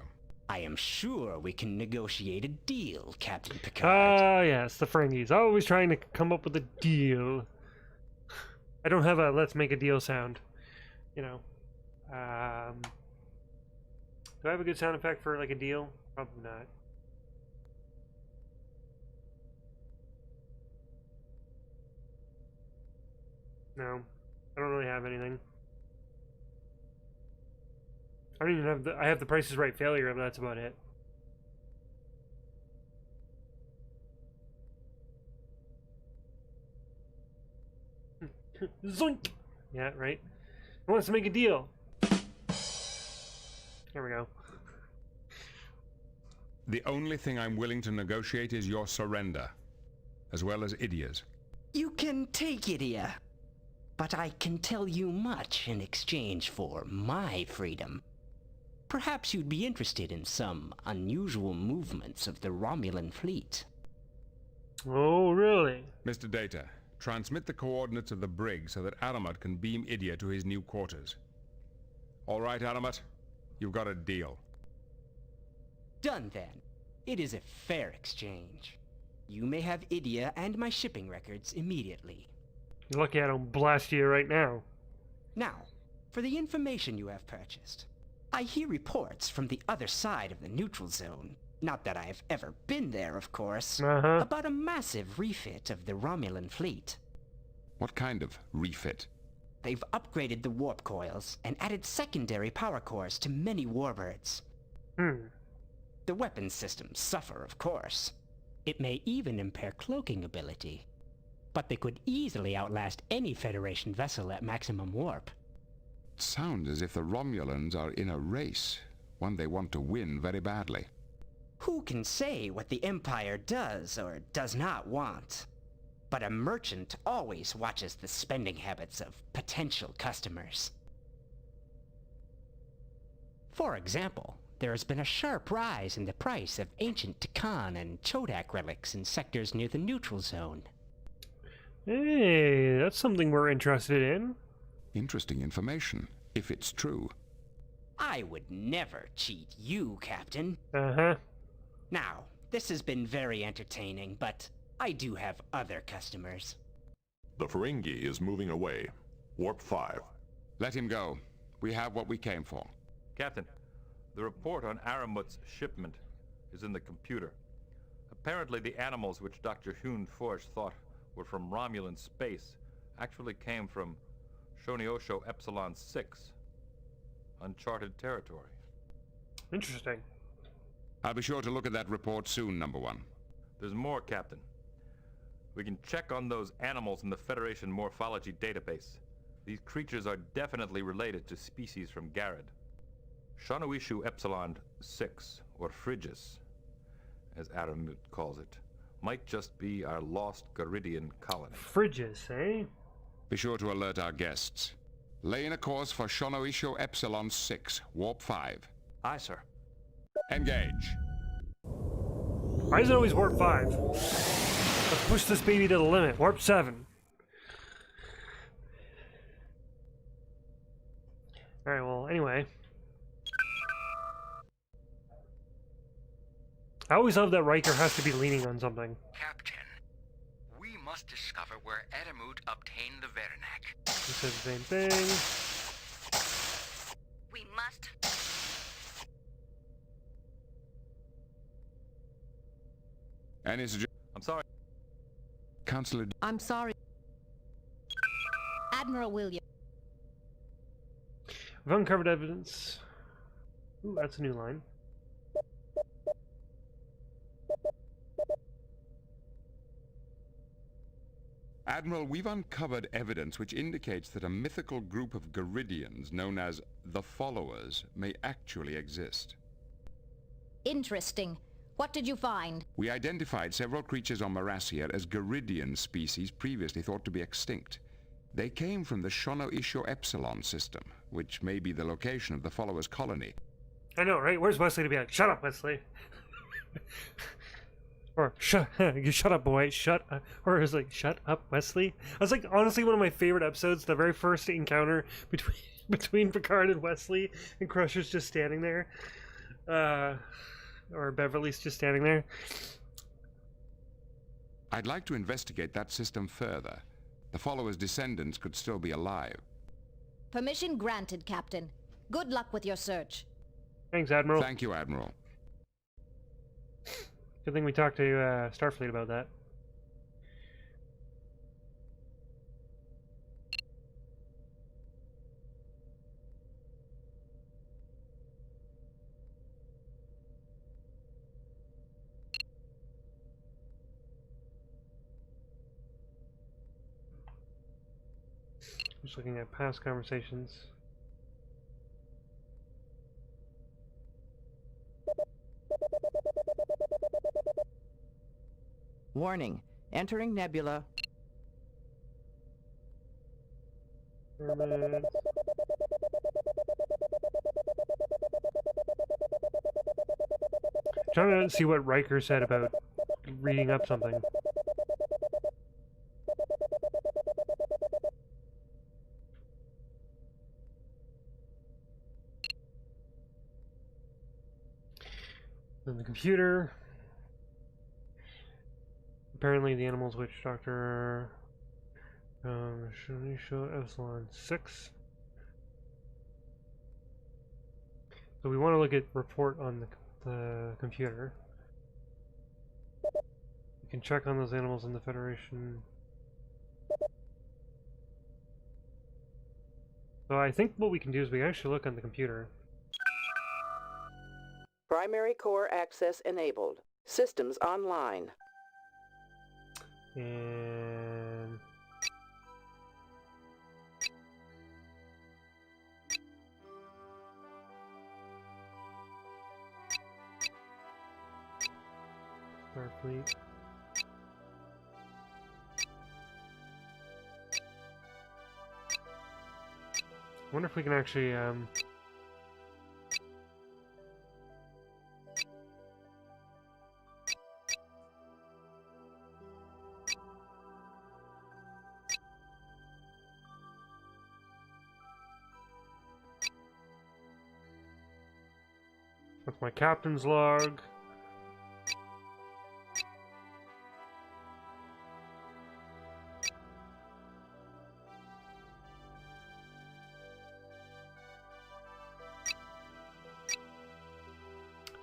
Speaker 8: I am sure we can negotiate a deal, Captain Picard.
Speaker 1: Ah, yes, the Ferengis. Always trying to come up with a deal. I don't have a let's make a deal sound. You know. Do I have a good sound effect for, like, a deal? Probably not. No. I don't really have anything. I don't even have I have the Price is Right failure, but that's about it. Zoink! Yeah, right. He wants to make a deal. There we go.
Speaker 2: The only thing I'm willing to negotiate is your surrender, as well as Idia's.
Speaker 8: You can take Idia, but I can tell you much in exchange for my freedom. Perhaps you'd be interested in some unusual movements of the Romulan fleet.
Speaker 1: Oh, really?
Speaker 2: Mr. Data, transmit the coordinates of the brig so that Aramat can beam Idia to his new quarters. All right, Aramat, you've got a deal.
Speaker 8: Done then. It is a fair exchange. You may have Idia and my shipping records immediately.
Speaker 1: You're lucky I don't blast you right now.
Speaker 8: Now, for the information you have purchased. I hear reports from the other side of the neutral zone, not that I have ever been there, of course, about a massive refit of the Romulan fleet.
Speaker 2: What kind of refit?
Speaker 8: They've upgraded the warp coils and added secondary power cores to many warbirds. The weapon systems suffer, of course. It may even impair cloaking ability. But they could easily outlast any Federation vessel at maximum warp.
Speaker 2: It sounds as if the Romulans are in a race, one they want to win very badly.
Speaker 8: Who can say what the Empire does or does not want? But a merchant always watches the spending habits of potential customers. For example, there has been a sharp rise in the price of ancient Tikan and Chodak relics in sectors near the neutral zone.
Speaker 1: Hey, that's something we're interested in.
Speaker 2: Interesting information, if it's true.
Speaker 8: I would never cheat you, Captain. Now, this has been very entertaining, but I do have other customers.
Speaker 9: The Ferengi is moving away. Warp 5.
Speaker 2: Let him go. We have what we came for.
Speaker 3: Captain, the report on Aramut's shipment is in the computer. Apparently the animals which Dr. Hyunh-Foetsch thought were from Romulan space actually came from Shoniosho Epsilon 6, uncharted territory.
Speaker 1: Interesting.
Speaker 2: I'll be sure to look at that report soon, number one.
Speaker 3: There's more, Captain. We can check on those animals in the Federation morphology database. These creatures are definitely related to species from Garid. Shanoishu Epsilon 6, or Frigus, as Aramut calls it, might just be our lost Garidian colony.
Speaker 1: Frigus, eh?
Speaker 2: Be sure to alert our guests. Lay in a course for Shanoisho Epsilon 6, Warp 5.
Speaker 3: Aye, sir.
Speaker 2: Engage.
Speaker 1: Why is it always Warp 5? Let's push this baby to the limit. Warp 7. Alright, well, anyway. I always love that Riker has to be leaning on something.
Speaker 11: Captain, we must discover where Adamut obtained the Verenak.
Speaker 1: He says the same thing.
Speaker 14: We must.
Speaker 2: Any suggestions?
Speaker 3: I'm sorry.
Speaker 2: Counselor...
Speaker 16: I'm sorry.
Speaker 4: Admiral William.
Speaker 1: We've uncovered evidence. Ooh, that's a new line.
Speaker 2: Admiral, we've uncovered evidence which indicates that a mythical group of Garidians known as the Followers may actually exist.
Speaker 4: Interesting. What did you find?
Speaker 2: We identified several creatures on Morassia as Garidian species previously thought to be extinct. They came from the Shanoisho Epsilon system, which may be the location of the Followers' colony.
Speaker 1: I know, right? Where's Wesley to be like, shut up, Wesley? Or, you shut up, boy, shut up. Or is like, shut up, Wesley? That's like, honestly, one of my favorite episodes, the very first encounter between Picard and Wesley, and Crusher's just standing there. Or Beverly's just standing there.
Speaker 2: I'd like to investigate that system further. The Followers' descendants could still be alive.
Speaker 4: Permission granted, Captain. Good luck with your search.
Speaker 1: Thanks, Admiral.
Speaker 2: Thank you, Admiral.
Speaker 1: Good thing we talked to Starfleet about that. Just looking at past conversations.
Speaker 13: Warning. Entering nebula.
Speaker 1: Trying to see what Riker said about reading up something. Then the computer. Apparently the animals which Dr. Shanock Epsilon 6. So we want to look at report on the computer. We can check on those animals in the Federation. So I think what we can do is we can actually look on the computer.
Speaker 13: Primary core access enabled. Systems online.
Speaker 1: And Starfleet. I wonder if we can actually that's my captain's log.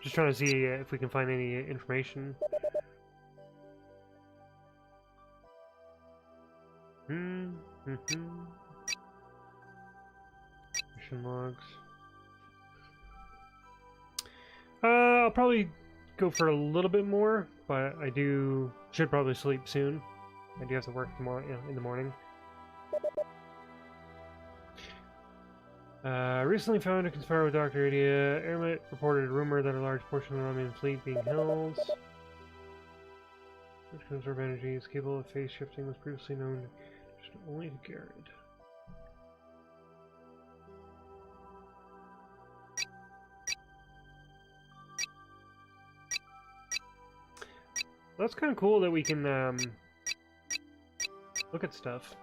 Speaker 1: Just trying to see if we can find any information. Mission logs. I'll probably go for a little bit more, but I should probably sleep soon. I do have to work tomorrow, in the morning. Recently found to conspire with Dr. Idia. Airmet reported a rumor that a large portion of the Romulan fleet being held. Which conserve energy is capable of phase shifting was previously known just only to Garid. That's kind of cool that we can look at stuff.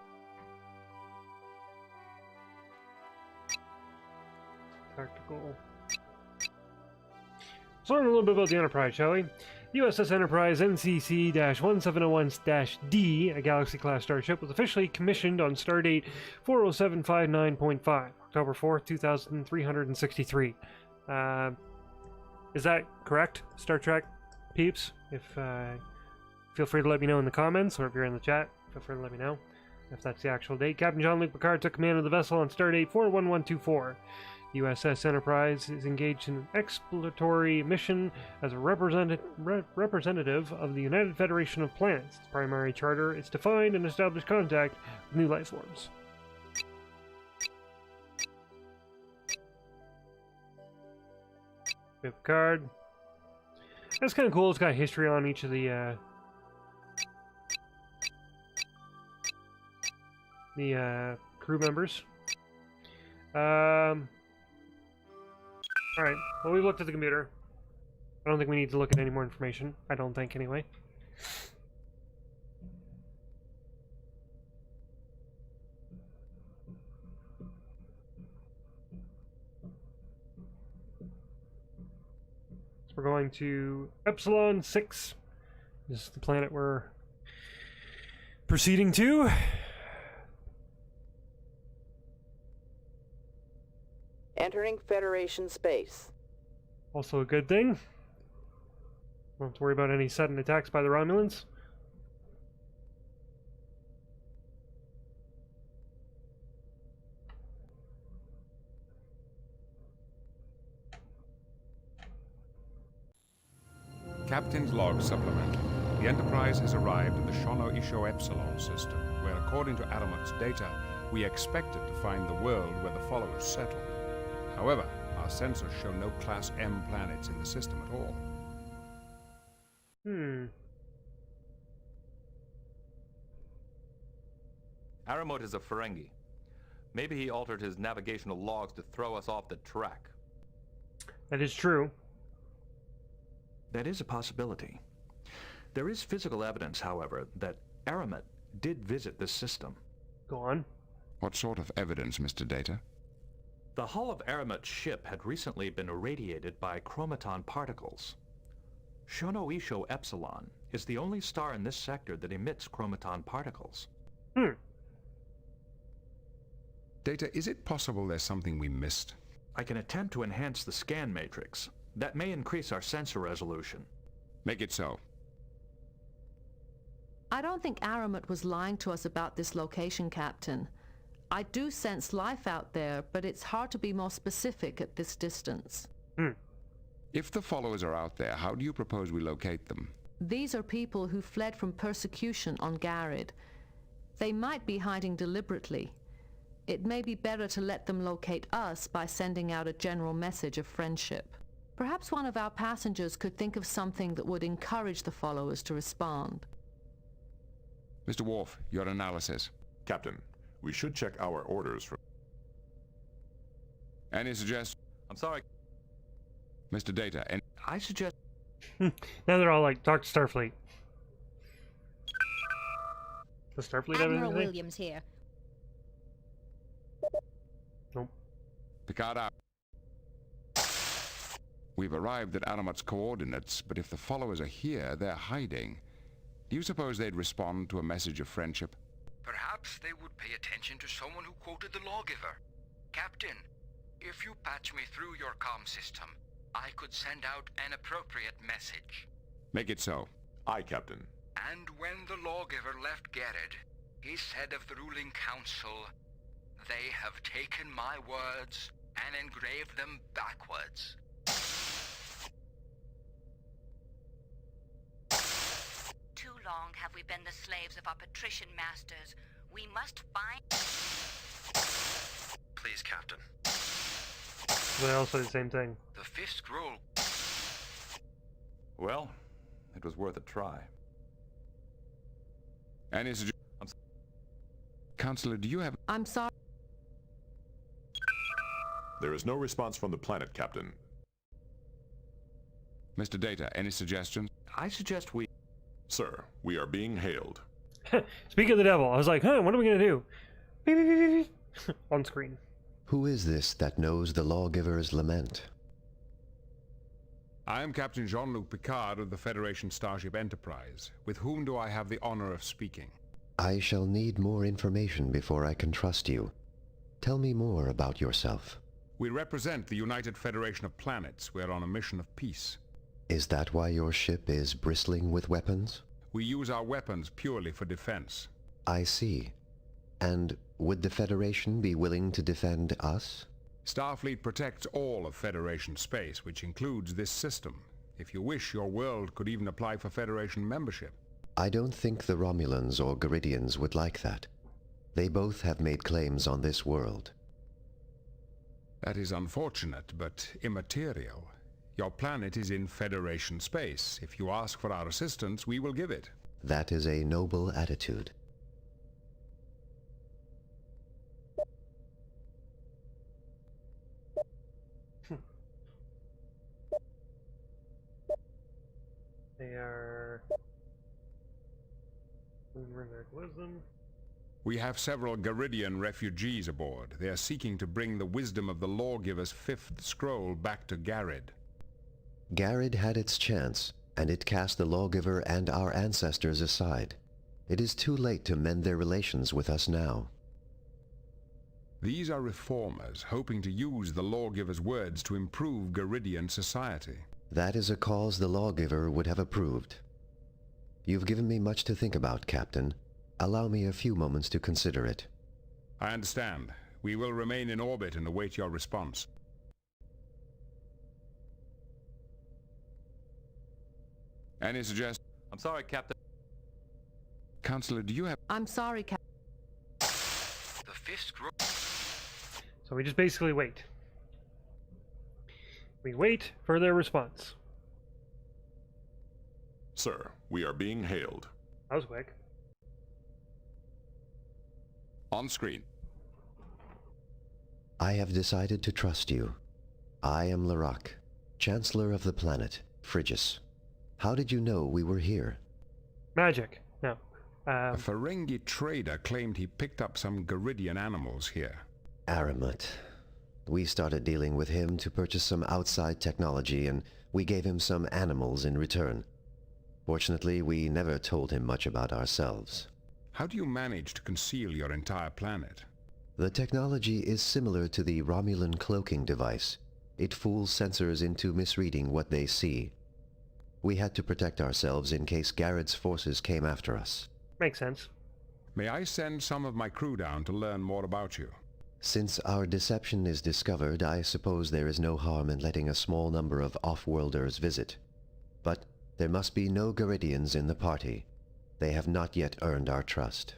Speaker 1: Tactical. Let's learn a little bit about the Enterprise, shall we? USS Enterprise NCC-1701-D, a Galaxy-class starship, was officially commissioned on stardate 40759.5, October 4th, 2363. Is that correct, Star Trek peeps? If feel free to let me know in the comments, or if you're in the chat, feel free to let me know if that's the actual date. Captain Jean-Luc Picard took command of the vessel on stardate 41124. USS Enterprise is engaged in an exploratory mission as a representative of the United Federation of Planets. Its primary charter is to find and establish contact with new life forms. Picard. That's kind of cool. It's got history on each of the crew members. Alright, well, we looked at the computer. I don't think we need to look at any more information. I don't think, anyway. So we're going to Epsilon 6. This is the planet we're proceeding to.
Speaker 13: Entering Federation space.
Speaker 1: Also a good thing. Don't have to worry about any sudden attacks by the Romulans.
Speaker 2: Captain's log supplement. The Enterprise has arrived at the Shanock Epsilon system, where, according to Aramat's data, we expected to find the world where the followers settled. However, our sensors show no Class M planets in the system at all.
Speaker 3: Aramot is a Ferengi. Maybe he altered his navigational logs to throw us off the track.
Speaker 1: That is true.
Speaker 7: That is a possibility. There is physical evidence, however, that Aramat did visit this system.
Speaker 1: Go on.
Speaker 2: What sort of evidence, Mr. Data?
Speaker 7: The hull of Aramat's ship had recently been irradiated by chromaton particles. Shanock Epsilon is the only star in this sector that emits chromaton particles.
Speaker 2: Data, is it possible there's something we missed?
Speaker 7: I can attempt to enhance the scan matrix. That may increase our sensor resolution.
Speaker 2: Make it so.
Speaker 16: I don't think Aramat was lying to us about this location, Captain. I do sense life out there, but it's hard to be more specific at this distance.
Speaker 2: If the followers are out there, how do you propose we locate them?
Speaker 16: These are people who fled from persecution on Garid. They might be hiding deliberately. It may be better to let them locate us by sending out a general message of friendship. Perhaps one of our passengers could think of something that would encourage the followers to respond.
Speaker 2: Mr. Worf, your analysis.
Speaker 9: Captain, we should check our orders for...
Speaker 2: Any suggestions?
Speaker 3: I'm sorry.
Speaker 2: Mr. Data, and
Speaker 7: I suggest...
Speaker 1: Now they're all like, talk to Starfleet. Does Starfleet have
Speaker 4: Admiral
Speaker 1: anything?
Speaker 4: Williams here.
Speaker 1: Nope.
Speaker 2: Picard out. We've arrived at Aramat's coordinates, but if the followers are here, they're hiding. Do you suppose they'd respond to a message of friendship?
Speaker 11: Perhaps they would pay attention to someone who quoted the lawgiver. Captain, if you patch me through your comm system, I could send out an appropriate message.
Speaker 2: Make it so.
Speaker 9: Aye, Captain.
Speaker 11: And when the lawgiver left Garid, he said of the ruling council, "They have taken my words and engraved them backwards."
Speaker 14: Too long have we been the slaves of our patrician masters. We must find...
Speaker 5: Please, Captain.
Speaker 1: They all say the same thing.
Speaker 11: The fifth scroll.
Speaker 3: Well, it was worth a try.
Speaker 2: Any suggestions? Counselor, do you have...
Speaker 16: I'm sorry.
Speaker 9: There is no response from the planet, Captain.
Speaker 2: Mr. Data, any suggestions?
Speaker 7: I suggest we...
Speaker 9: Sir, we are being hailed.
Speaker 1: Speak of the devil. I was like, what are we going to do? Beep, beep, beep, beep, beep. On screen.
Speaker 6: Who is this that knows the lawgiver's lament?
Speaker 2: I am Captain Jean-Luc Picard of the Federation Starship Enterprise. With whom do I have the honor of speaking?
Speaker 6: I shall need more information before I can trust you. Tell me more about yourself.
Speaker 2: We represent the United Federation of Planets. We are on a mission of peace.
Speaker 6: Is that why your ship is bristling with weapons?
Speaker 2: We use our weapons purely for defense.
Speaker 6: I see. And would the Federation be willing to defend us?
Speaker 2: Starfleet protects all of Federation space, which includes this system. If you wish, your world could even apply for Federation membership.
Speaker 6: I don't think the Romulans or Garidians would like that. They both have made claims on this world.
Speaker 2: That is unfortunate, but immaterial. Your planet is in Federation space. If you ask for our assistance, we will give it.
Speaker 6: That is a noble attitude.
Speaker 1: They are... Wisdom.
Speaker 2: We have several Garidian refugees aboard. They are seeking to bring the wisdom of the lawgiver's fifth scroll back to Garid.
Speaker 6: Garid had its chance, and it cast the lawgiver and our ancestors aside. It is too late to mend their relations with us now.
Speaker 2: These are reformers, hoping to use the lawgiver's words to improve Garidian society.
Speaker 6: That is a cause the lawgiver would have approved. You've given me much to think about, Captain. Allow me a few moments to consider it.
Speaker 2: I understand. We will remain in orbit and await your response. Any suggestions?
Speaker 3: I'm sorry, Captain.
Speaker 2: Counselor, do you have...
Speaker 16: I'm sorry, Captain.
Speaker 11: The fifth scroll.
Speaker 1: So we just basically wait. We wait for their response.
Speaker 9: Sir, we are being hailed.
Speaker 1: That was quick.
Speaker 2: On screen.
Speaker 6: I have decided to trust you. I am Larak, Chancellor of the planet, Phrygia. How did you know we were here?
Speaker 1: Magic. No.
Speaker 2: A Ferengi trader claimed he picked up some Garidian animals here.
Speaker 6: Aramat. We started dealing with him to purchase some outside technology, and We gave him some animals in return. Fortunately, we never told him much about ourselves.
Speaker 2: How do you manage to conceal your entire planet?
Speaker 6: The technology is similar to the Romulan cloaking device. It fools sensors into misreading what they see. We had to protect ourselves in case Garrett's forces came after us.
Speaker 1: Makes sense.
Speaker 2: May I send some of my crew down to learn more about you?
Speaker 6: Since our deception is discovered, I suppose there is no harm in letting a small number of off-worlders visit. But there must be no Garidians in the party. They have not yet earned our trust.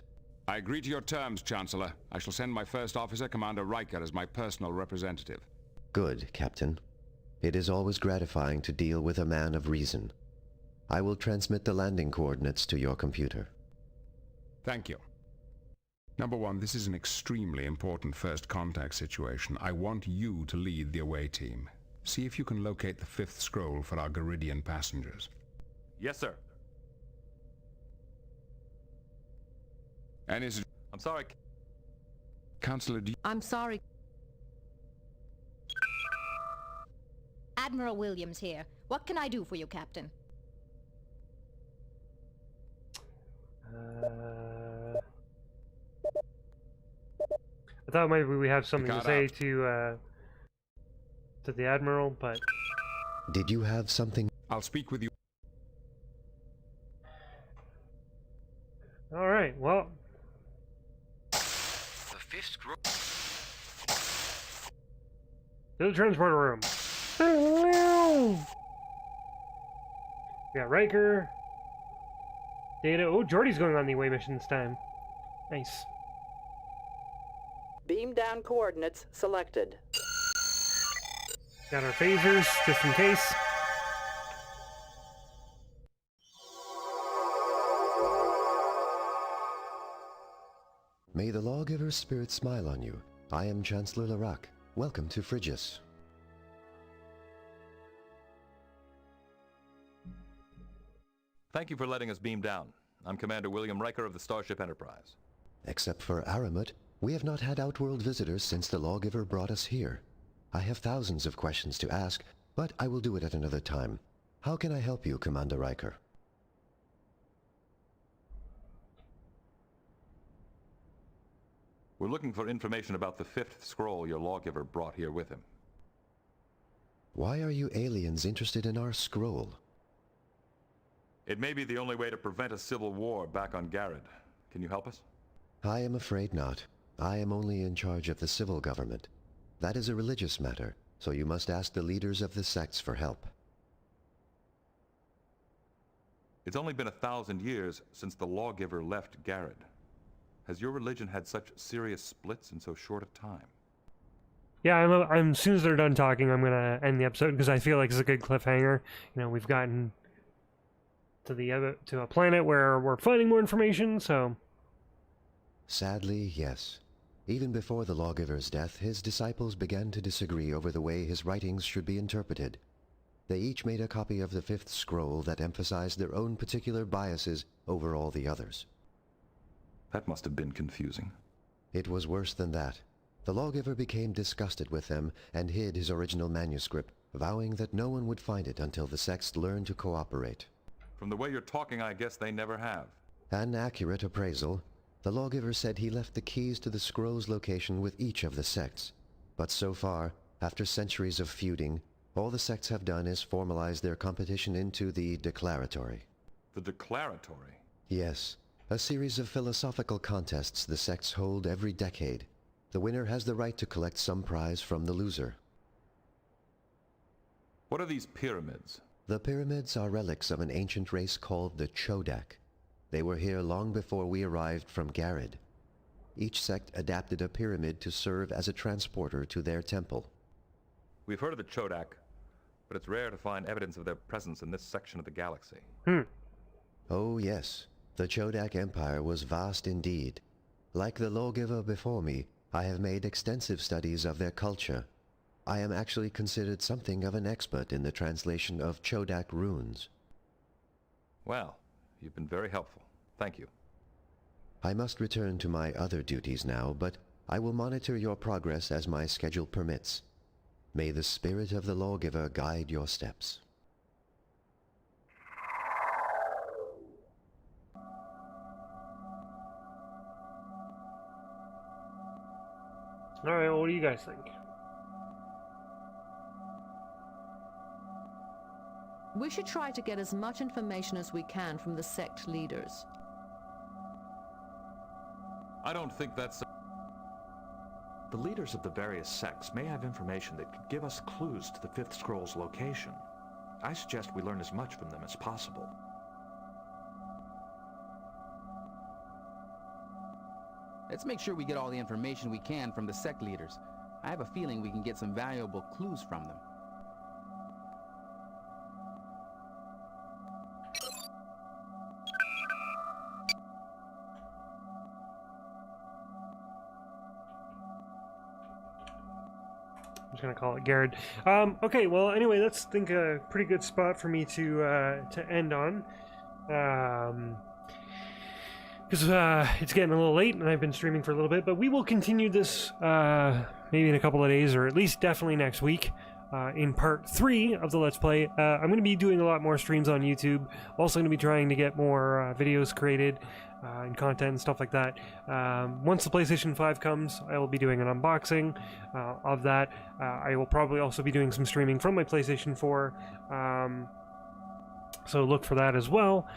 Speaker 2: I agree to your terms, Chancellor. I shall send my first officer, Commander Riker, as my personal representative.
Speaker 6: Good, Captain. It is always gratifying to deal with a man of reason. I will transmit the landing coordinates to your computer.
Speaker 2: Thank you. Number one, this is an extremely important first contact situation. I want you to lead the away team. See if you can locate the fifth scroll for our Garidian passengers.
Speaker 3: Yes, sir.
Speaker 2: And is it...
Speaker 3: I'm sorry.
Speaker 2: Counselor, do you...
Speaker 16: I'm sorry.
Speaker 4: Admiral Williams here. What can I do for you, Captain?
Speaker 1: I thought maybe we have something to say
Speaker 2: Picard
Speaker 1: to the Admiral, but...
Speaker 6: Did you have something?
Speaker 2: I'll speak with you.
Speaker 1: Alright, well...
Speaker 11: The fifth scroll.
Speaker 1: To the transporter room. We got Riker. Data. Oh, Geordi's going on the away mission this time. Nice.
Speaker 13: Beam down coordinates selected.
Speaker 1: Got our phasers, just in case.
Speaker 6: May the lawgiver's spirit smile on you. I am Chancellor Larac. Welcome to Phrygius.
Speaker 3: Thank you for letting us beam down. I'm Commander William Riker of the Starship Enterprise.
Speaker 6: Except for Aramut, we have not had outworld visitors since the lawgiver brought us here. I have thousands of questions to ask, but I will do it at another time. How can I help you, Commander Riker?
Speaker 3: We're looking for information about the fifth scroll your lawgiver brought here with him.
Speaker 6: Why are you aliens interested in our scroll?
Speaker 3: It may be the only way to prevent a civil war back on Garid. Can you help us?
Speaker 6: I am afraid not. I am only in charge of the civil government. That is a religious matter, so you must ask the leaders of the sects for help.
Speaker 3: It's only been 1,000 years since the lawgiver left Garid. Has your religion had such serious splits in so short a time?
Speaker 1: Yeah, I'm as soon as they're done talking, I'm gonna end the episode because I feel like it's a good cliffhanger. You know, we've gotten to a planet where we're finding more information, so...
Speaker 6: Sadly, yes. Even before the lawgiver's death, his disciples began to disagree over the way his writings should be interpreted. They each made a copy of the fifth scroll that emphasized their own particular biases over all the others.
Speaker 3: That must have been confusing.
Speaker 6: It was worse than that. The lawgiver became disgusted with them and hid his original manuscript, vowing that no one would find it until the sects learned to cooperate.
Speaker 3: From the way you're talking, I guess they never have.
Speaker 6: An accurate appraisal. The lawgiver said he left the keys to the scroll's location with each of the sects. But so far, after centuries of feuding, all the sects have done is formalize their competition into the Declaratory.
Speaker 3: The Declaratory?
Speaker 6: Yes. A series of philosophical contests the sects hold every decade. The winner has the right to collect some prize from the loser.
Speaker 3: What are these pyramids?
Speaker 6: The pyramids are relics of an ancient race called the Chodak. They were here long before we arrived from Garid. Each sect adapted a pyramid to serve as a transporter to their temple.
Speaker 3: We've heard of the Chodak, but it's rare to find evidence of their presence in this section of the galaxy.
Speaker 6: Oh yes, the Chodak Empire was vast indeed. Like the lawgiver before me, I have made extensive studies of their culture. I am actually considered something of an expert in the translation of Chodak runes.
Speaker 3: Well, you've been very helpful. Thank you.
Speaker 6: I must return to my other duties now, but I will monitor your progress as my schedule permits. May the spirit of the lawgiver guide your steps.
Speaker 1: Alright, well, what do you guys think?
Speaker 16: We should try to get as much information as we can from the sect leaders.
Speaker 3: I don't think that's...
Speaker 7: The leaders of the various sects may have information that could give us clues to the Fifth Scroll's location. I suggest we learn as much from them as possible.
Speaker 10: Let's make sure we get all the information we can from the sect leaders. I have a feeling we can get some valuable clues from them.
Speaker 1: I'm just gonna call it Garrett. Okay, well, anyway, that's I think a pretty good spot for me to end on, because it's getting a little late and I've been streaming for a little bit. But we will continue this maybe in a couple of days, or at least definitely next week. In part 3 of the Let's Play. I'm going to be doing a lot more streams on YouTube. Also going to be trying to get more videos created and content and stuff like that. Once the PlayStation 5 comes, I will be doing an unboxing of that. I will probably also be doing some streaming from my PlayStation 4. So look for that as well.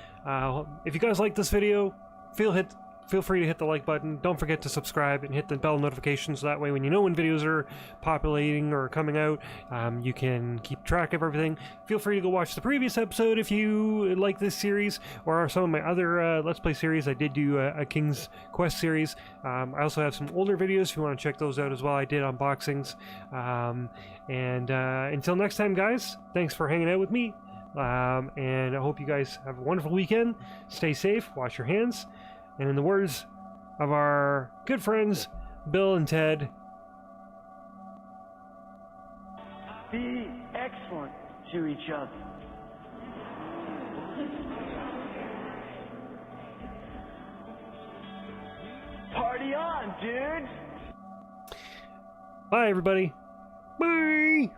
Speaker 1: If you guys like this video, feel free to hit the like button. Don't forget to subscribe and hit the bell notification, so that way when you know when videos are populating or coming out, you can keep track of everything. Feel free to go watch the previous episode if you like this series, or some of my other Let's Play series. I did do a King's Quest series. I also have some older videos if you want to check those out as well. I did unboxings. And until next time, guys, thanks for hanging out with me. And I hope you guys have a wonderful weekend. Stay safe, wash your hands. And in the words of our good friends, Bill and Ted,
Speaker 18: be excellent to each other. Party on, dudes!
Speaker 1: Bye, everybody. Bye!